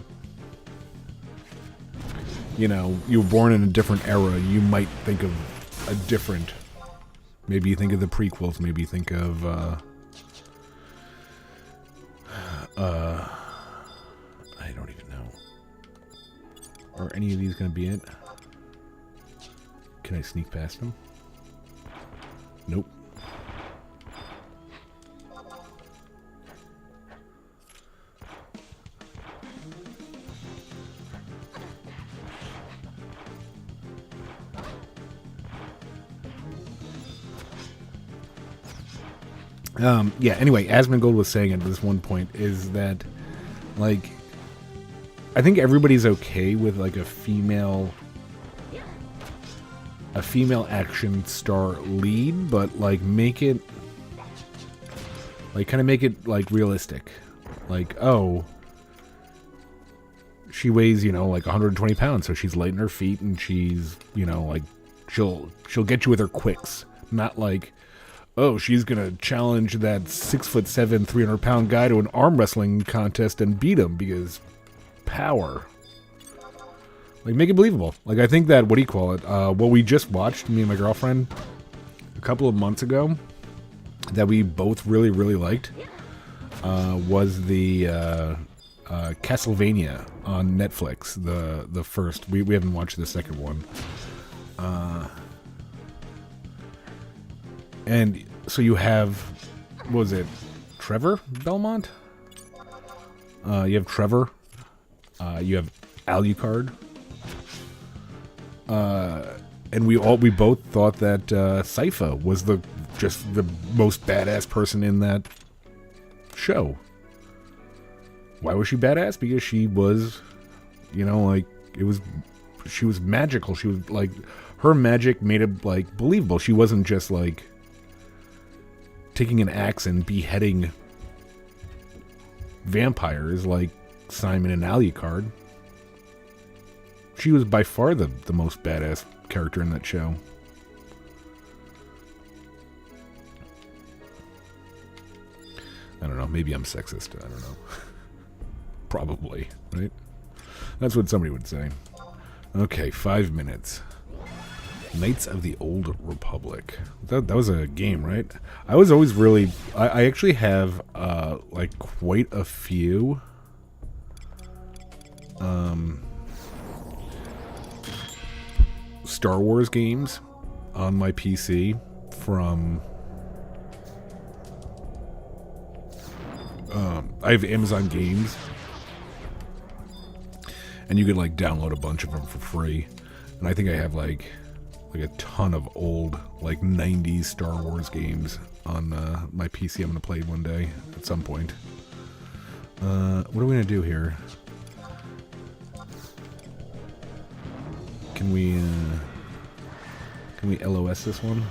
you know, you were born in a different era, you might think of a different, maybe you think of the prequels, maybe you think of, I don't even know. Are any of these going to be it? Can I sneak past them? Nope. Yeah, anyway, Asmongold was saying at this one point is that, like, I think everybody's okay with, like, a female action star lead, but, like, make it, like, kind of make it, like, realistic. Like, oh, she weighs, you know, like 120 pounds, so she's light in her feet, and she's, you know, like, she'll get you with her quicks. Not like, oh, she's gonna challenge that 6'7", 300-pound guy to an arm wrestling contest and beat him because power. Like, make it believable. Like, I think that, what do you call it? What we just watched, me and my girlfriend, a couple of months ago, that we both really, really liked, was the Castlevania on Netflix. The first. We haven't watched the second one. And so you have, what was it, Trevor Belmont? You have Trevor. You have Alucard. And we both thought that Sypha was just the most badass person in that show. Why was she badass? Because she was, you know, like, she was magical. She was, like, her magic made it, like, believable. She wasn't just, like, taking an axe and beheading vampires like Simon and Alucard. She was by far the most badass character in that show. I don't know. Maybe I'm sexist. I don't know. Probably, right? That's what somebody would say. Okay, 5 minutes. Knights of the Old Republic. That was a game, right? I was always really... I actually have, like, quite a few Star Wars games on my PC from I have Amazon Games, and you could like download a bunch of them for free. And I think I have like a ton of old like 90s Star Wars games on my PC. I'm gonna play one day at some point. What are we gonna do here? Can we LOS this one?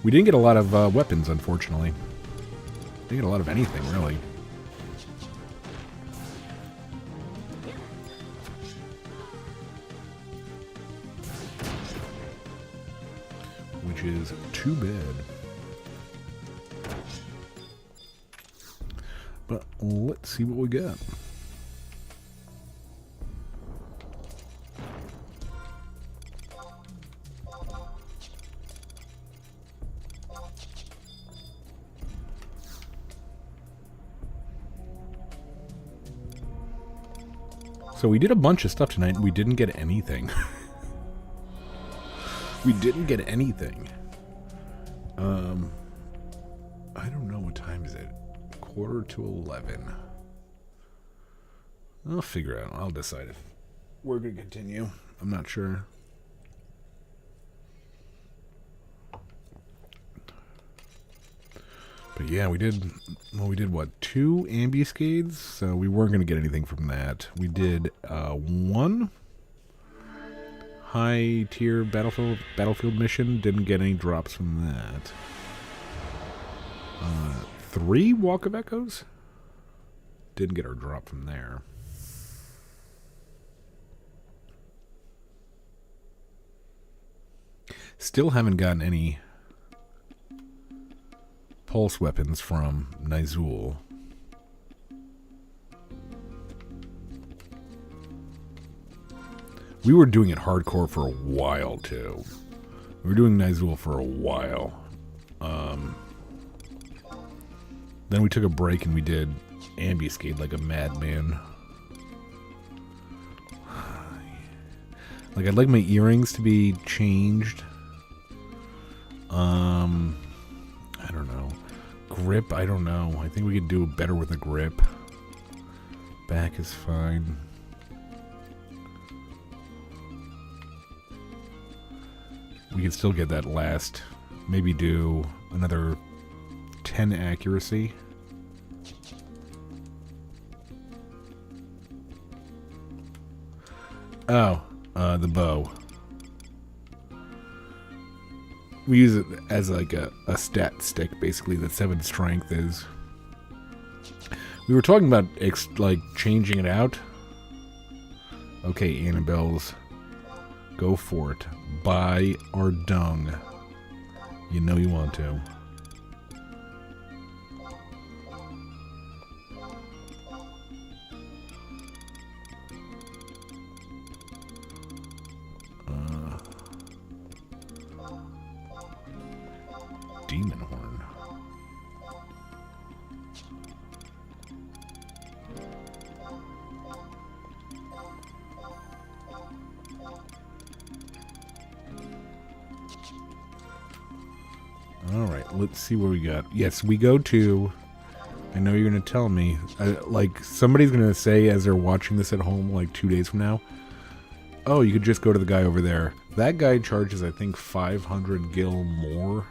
We didn't get a lot of weapons, unfortunately. Didn't get a lot of anything, really. Which is too bad. But let's see what we got. So we did a bunch of stuff tonight, and we didn't get anything. We didn't get anything. I don't know, what time is it? 11:45. I'll figure it out. I'll decide if we're going to continue. I'm not sure. But yeah, we did what, 2 ambuscades, so we weren't going to get anything from that. We did 1 high tier battlefield mission, didn't get any drops from that. 3 Walk of Echoes, didn't get our drop from there. Still haven't gotten any pulse weapons from Nyzul. We were doing it hardcore for a while too. We were doing Nyzul for a while. Then we took a break and we did ambuscade like a madman. Like, I'd like my earrings to be changed. I don't know. Grip, I don't know. I think we could do better with a grip. Back is fine. We could still get that last. Maybe do another 10 accuracy. Oh, the bow. We use it as like a stat stick, basically, that 7 strength is. We were talking about like changing it out. Okay, Annabelle's. Go for it. Buy our dung. You know you want to. Demon horn. Alright, let's see what we got. Yes, we go to... I know you're going to tell me. Like, somebody's going to say as they're watching this at home, like 2 days from now, oh, you could just go to the guy over there. That guy charges, I think, 500 gil more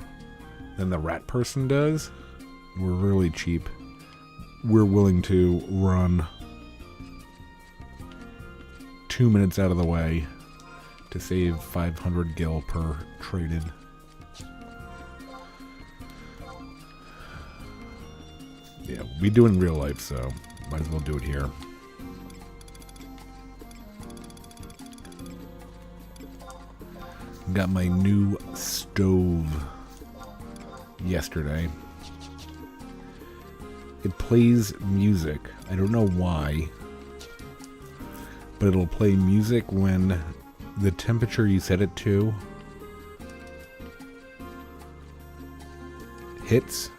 than the rat person does. We're really cheap. We're willing to run 2 minutes out of the way to save 500 gil per trade-in. Yeah, we do it in real life, so might as well do it here. Got my new stove yesterday. It plays music. I don't know why, but it'll play music when the temperature you set it to hits.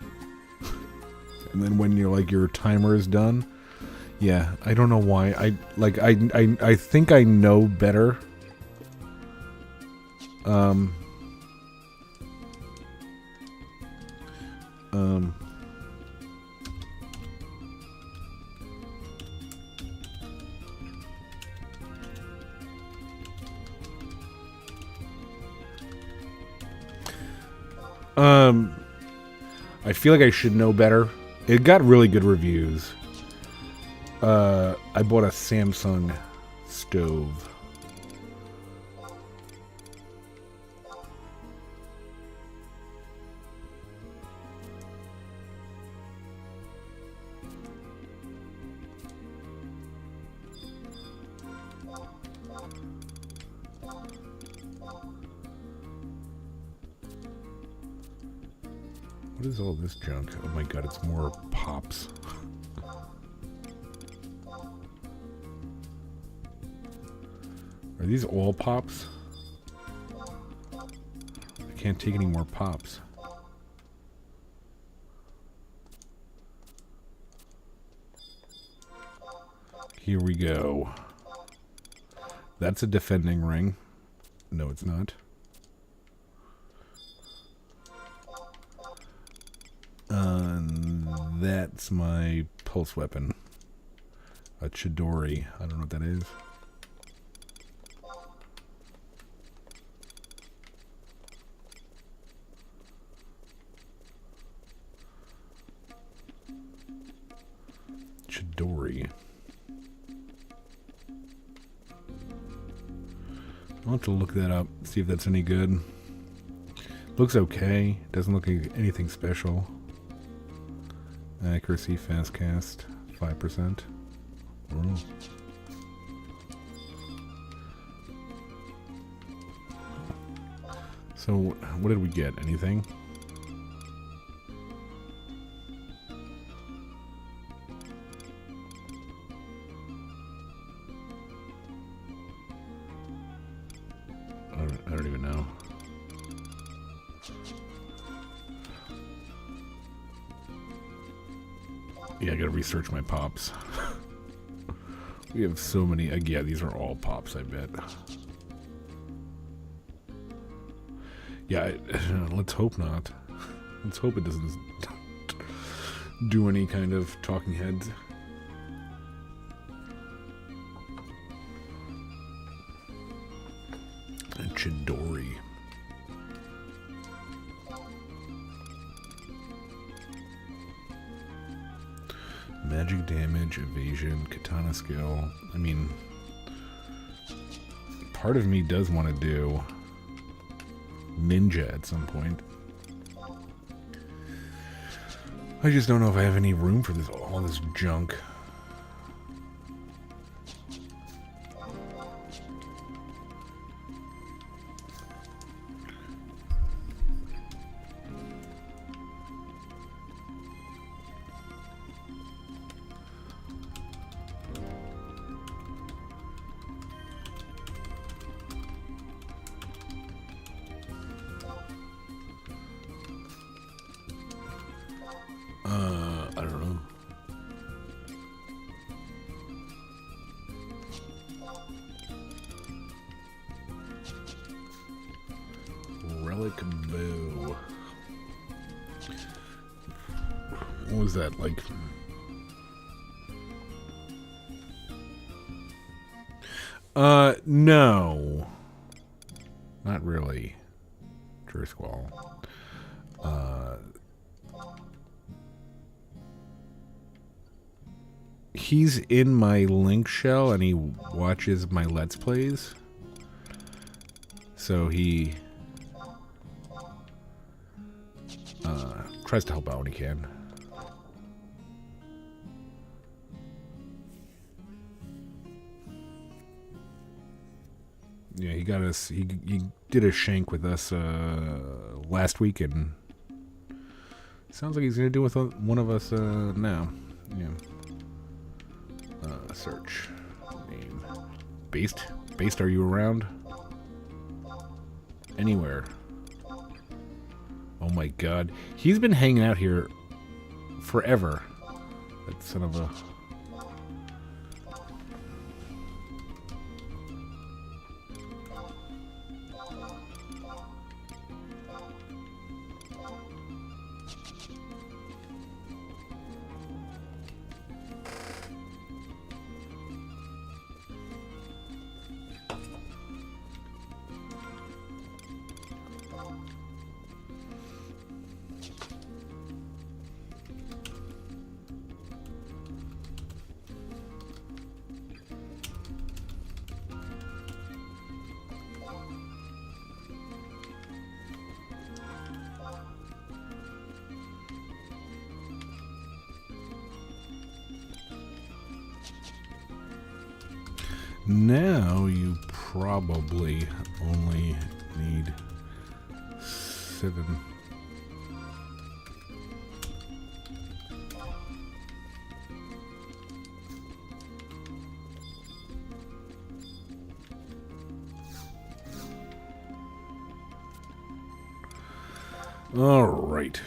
And then when your timer is done, yeah, I don't know why. I think I know better. I feel like I should know better. It got really good reviews. I bought a Samsung stove. What is all this junk? Oh my god, it's more pops. Are these all pops? I can't take any more pops. Here we go. That's a defending ring. No, it's not. That's my pulse weapon. A Chidori. I don't know what that is. Chidori. I'll have to look that up, see if that's any good. Looks okay. Doesn't look like anything special. Accuracy, fast cast, 5%. Oh. So, what did we get? Anything? I don't even know. Yeah, I gotta research my pops. We have so many. Yeah, these are all pops, I bet. Yeah, let's hope not. Let's hope it doesn't do any kind of talking heads. And Chidori. Magic damage, evasion, katana skill. I mean, part of me does want to do ninja at some point. I just don't know if I have any room for this, all this junk. I don't know. Relic bow. What was that like? No. Not really. Squall. He's in my link shell and he watches my Let's Plays. So he tries to help out when he can. Yeah, he got us. He did a shank with us last week, and sounds like he's gonna do with one of us now. Yeah. Search name. Based. Are you around? Anywhere. Oh my God, he's been hanging out here forever. That son of a. Now you probably only need 7. All right.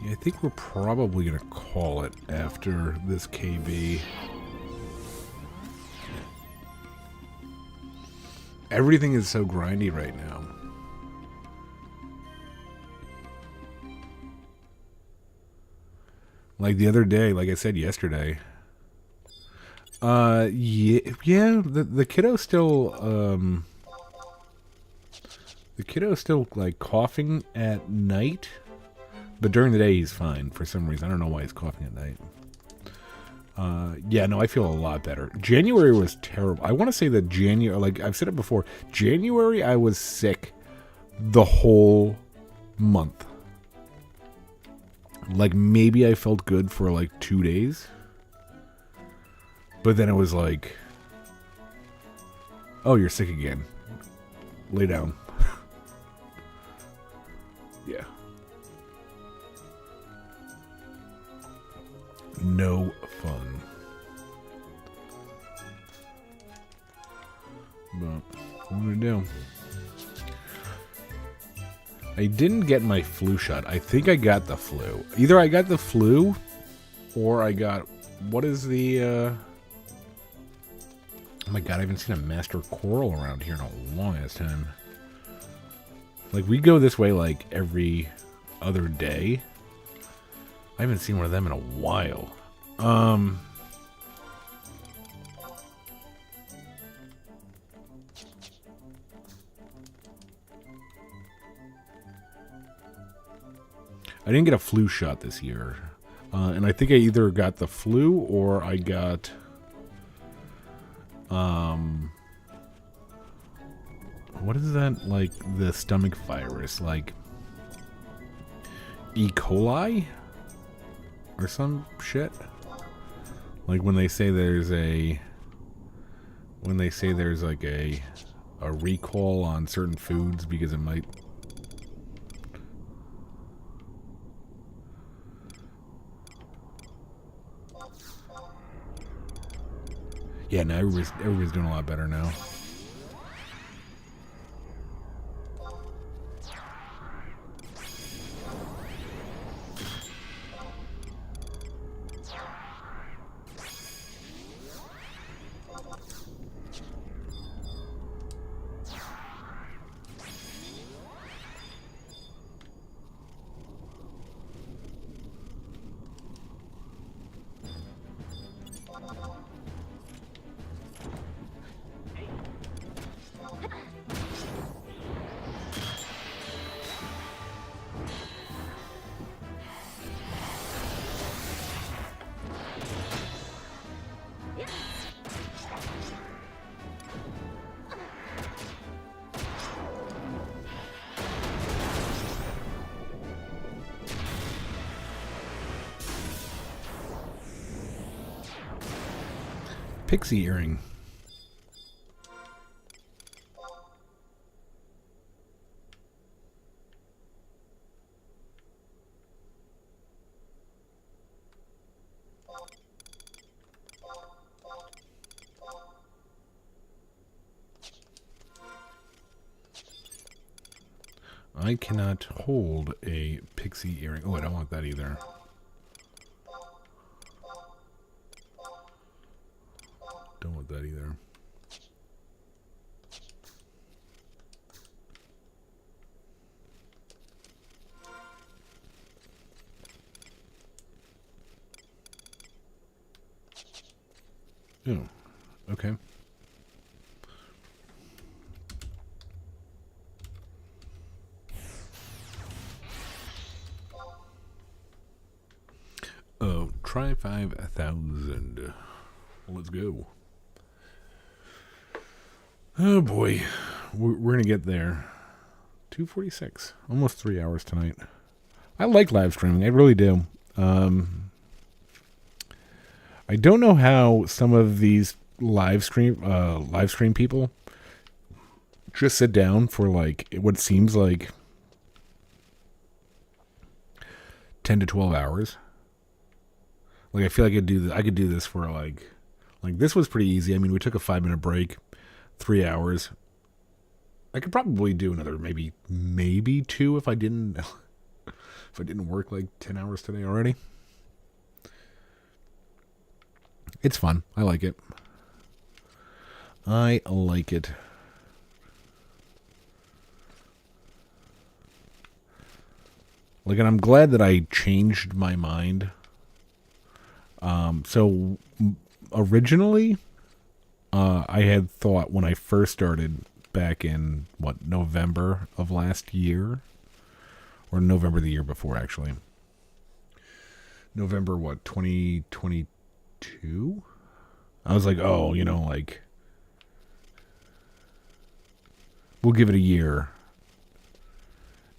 I think we're probably going to call it after this KB. Everything is so grindy right now. Like the other day, like I said yesterday. Yeah, the kiddo's still, like coughing at night. But during the day, he's fine for some reason. I don't know why he's coughing at night. Yeah, no, I feel a lot better. January was terrible. I want to say that January, like I've said it before, January I was sick the whole month. Like maybe I felt good for like 2 days. But then it was like, oh, you're sick again. Lay down. Yeah. No fun. But what am I gonna do? I didn't get my flu shot. I think I got the flu. Either I got the flu or I got, what is the oh my God, I haven't seen a master coral around here in a long ass time. Like we go this way like every other day. I haven't seen one of them in a while. I didn't get a flu shot this year. And I think I either got the flu or I got... what is that? Like, the stomach virus? Like... E. coli? Or some shit? Like when they say there's a... When they say there's like a recall on certain foods because it might... Yeah, now everybody's doing a lot better now. Pixie earring. I cannot hold a pixie earring. Oh, I don't want that either. Don't want that either. Oh, okay. Oh, try 5,000. Let's go. Oh boy, we're gonna get there. 2:46, almost 3 hours tonight. I like live streaming, I really do. I don't know how some of these live stream people just sit down for like what seems like 10 to 12 hours. Like I feel like I could do this for like this was pretty easy. I mean, we took a 5-minute break, 3 hours. I could probably do another maybe 2 if I didn't work like 10 hours today already. It's fun. I like it. I like it. Like, and I'm glad that I changed my mind. So originally, I had thought when I first started back in November of last year, or November the year before, actually. November 2022? I was like, oh, like, we'll give it a year.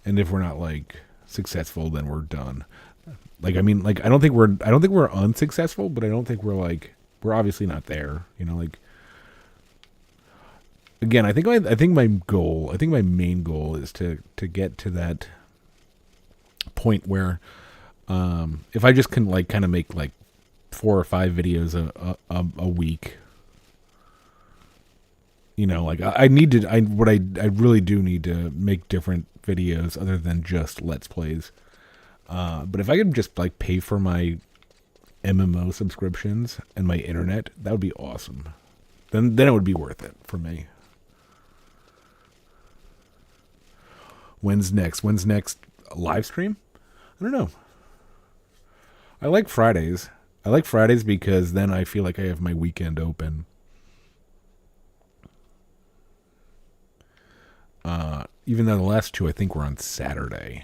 And if we're not like successful, then we're done. Like, I mean, like, I don't think we're unsuccessful, but I don't think we're obviously not there. Like, again, I think my main goal is to get to that point where, if I just can like kind of make like 4 or 5 videos a week, like I really do need to make different videos other than just Let's Plays. But if I could just like pay for my MMO subscriptions and my internet, that would be awesome. Then it would be worth it for me. When's next live stream? I don't know. I like Fridays. Because then I feel like I have my weekend open. Even though the last 2 I think were on Saturday.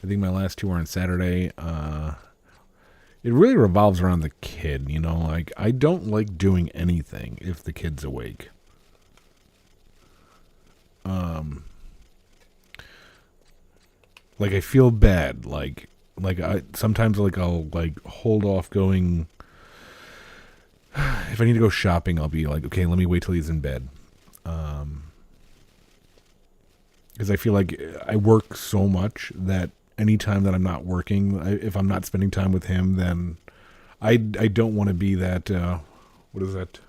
I think my last 2 were on Saturday. It really revolves around the kid, like I don't like doing anything if the kid's awake. Like I feel bad, like I sometimes like I'll like hold off going. If I need to go shopping, I'll be like, okay, let me wait till he's in bed. Because I feel like I work so much that any time that I'm not working, if I'm not spending time with him, then I don't want to be that, what is that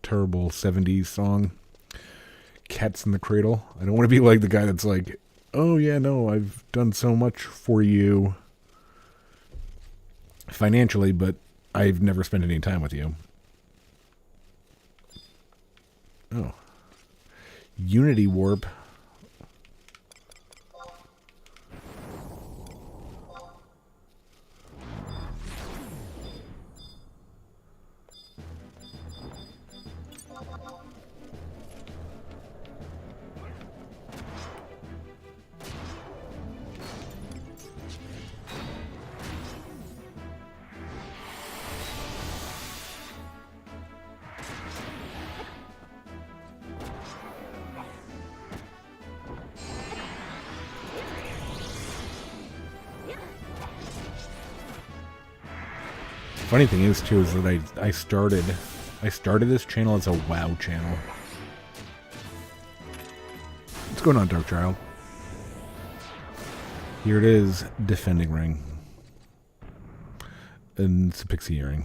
terrible 70s song? Cats in the Cradle. I don't want to be like the guy that's like, oh yeah, no, I've done so much for you financially, but I've never spent any time with you. Oh. Unity Warp. Funny thing is too is that I started this channel as a WoW channel. What's going on, Dark Child? Here it is, defending ring. And it's a pixie earring.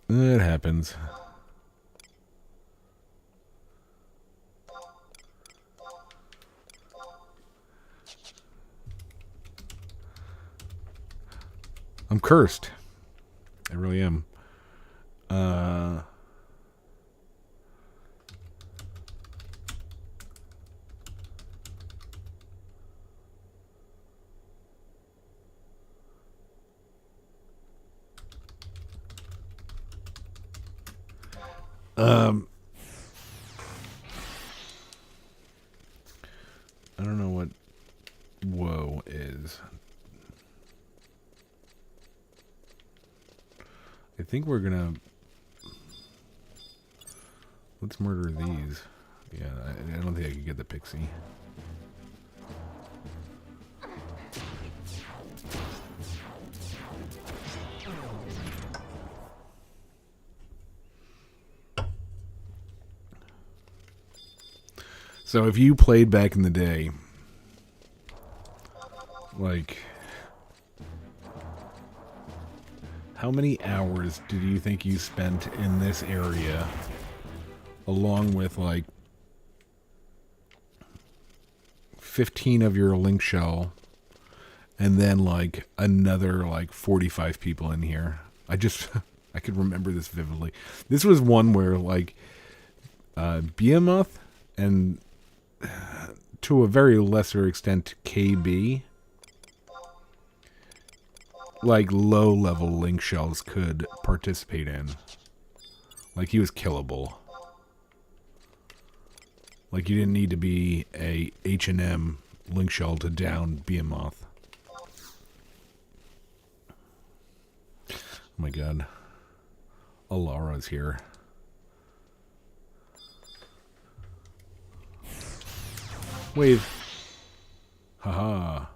It happens. I'm cursed. I really am. I don't know what woe is. I think we're gonna... Let's murder these. Yeah, I don't think I could get the pixie. So if you played back in the day, like, how many hours did you think you spent in this area, along with like 15 of your link shell, and then like another like 45 people in here? I could remember this vividly. This was one where like Behemoth and to a very lesser extent KB, like low level link shells could participate in. Like he was killable. Like you didn't need to be a H&M link shell to down Behemoth. Oh my god. Alara's here. Wave. Haha.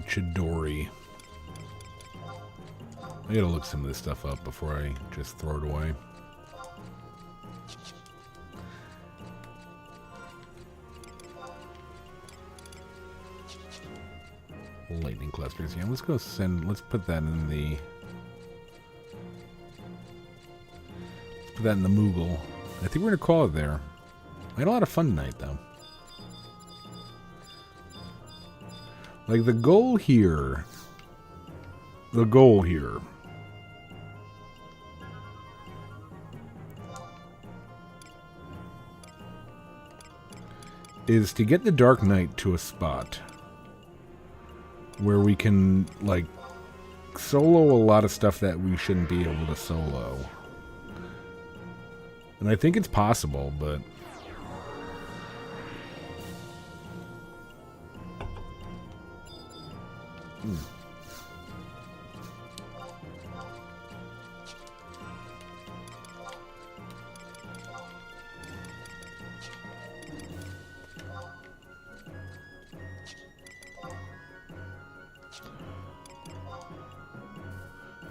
Chidori. I gotta look some of this stuff up before I just throw it away. Lightning clusters. Yeah, let's let's put that in the... Let's put that in the Moogle. I think we're gonna call it there. I had a lot of fun tonight, though. Like, the goal here is to get the Dark Knight to a spot where we can, like, solo a lot of stuff that we shouldn't be able to solo. And I think it's possible, but...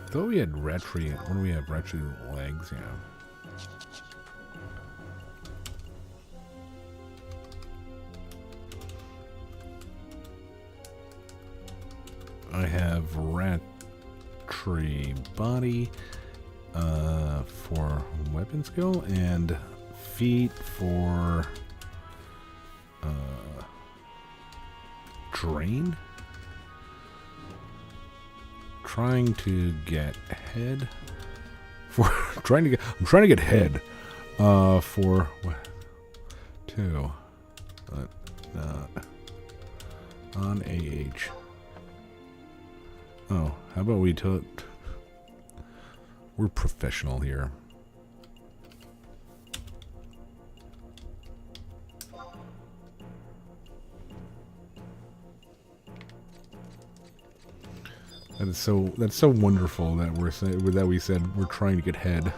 Thought we had retry. What do we have? Retry legs, yeah. I have retry body for weapon skill and feet for drain. Trying to get head for I'm trying to get head for what 2 but not on AH. Oh, how about we We're professional here. That's so wonderful that we said we're trying to get head.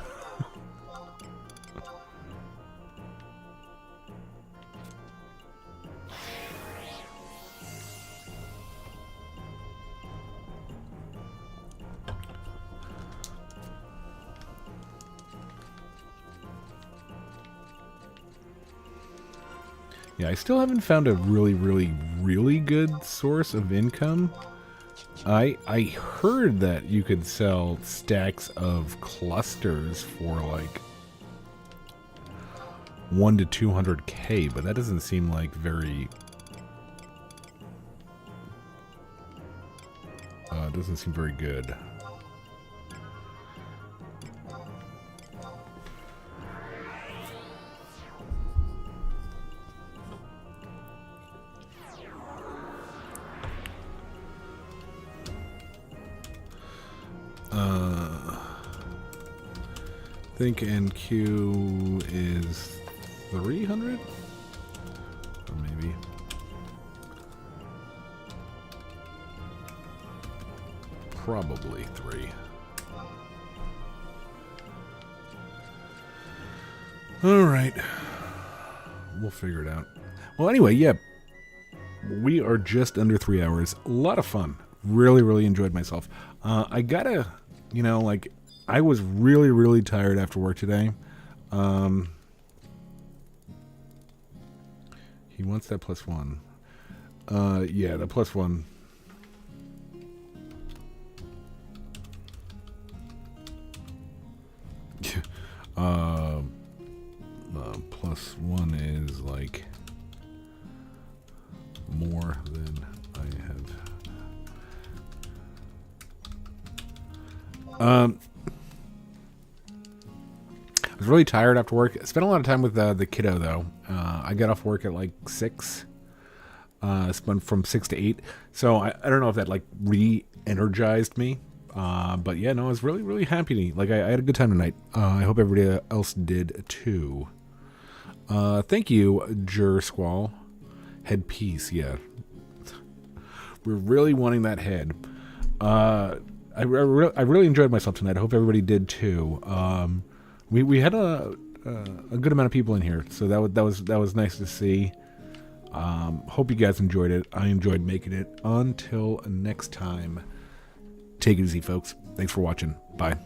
Yeah, I still haven't found a really good source of income. I heard that you could sell stacks of clusters for like 1 to 200K, but that doesn't seem like very doesn't seem very good. I think NQ is 300? Or maybe. Probably 3. Alright. We'll figure it out. Well, anyway, yeah. We are just under 3 hours. A lot of fun. Really enjoyed myself. I gotta, you know, like, I was really tired after work today. He wants that +1. Yeah, the +1. +1 is like more than I have. I was really tired after work. I spent a lot of time with the kiddo, though. I got off work at like 6. Spent from 6 to 8. So I don't know if that like re-energized me. But yeah, no, I was really happy. Like I had a good time tonight. I hope everybody else did too. Thank you, Jer Squall. Headpiece, yeah. We're really wanting that head. I really enjoyed myself tonight. I hope everybody did too. We had a good amount of people in here, so that was nice to see. Hope you guys enjoyed it. I enjoyed making it. Until next time, take it easy, folks. Thanks for watching. Bye.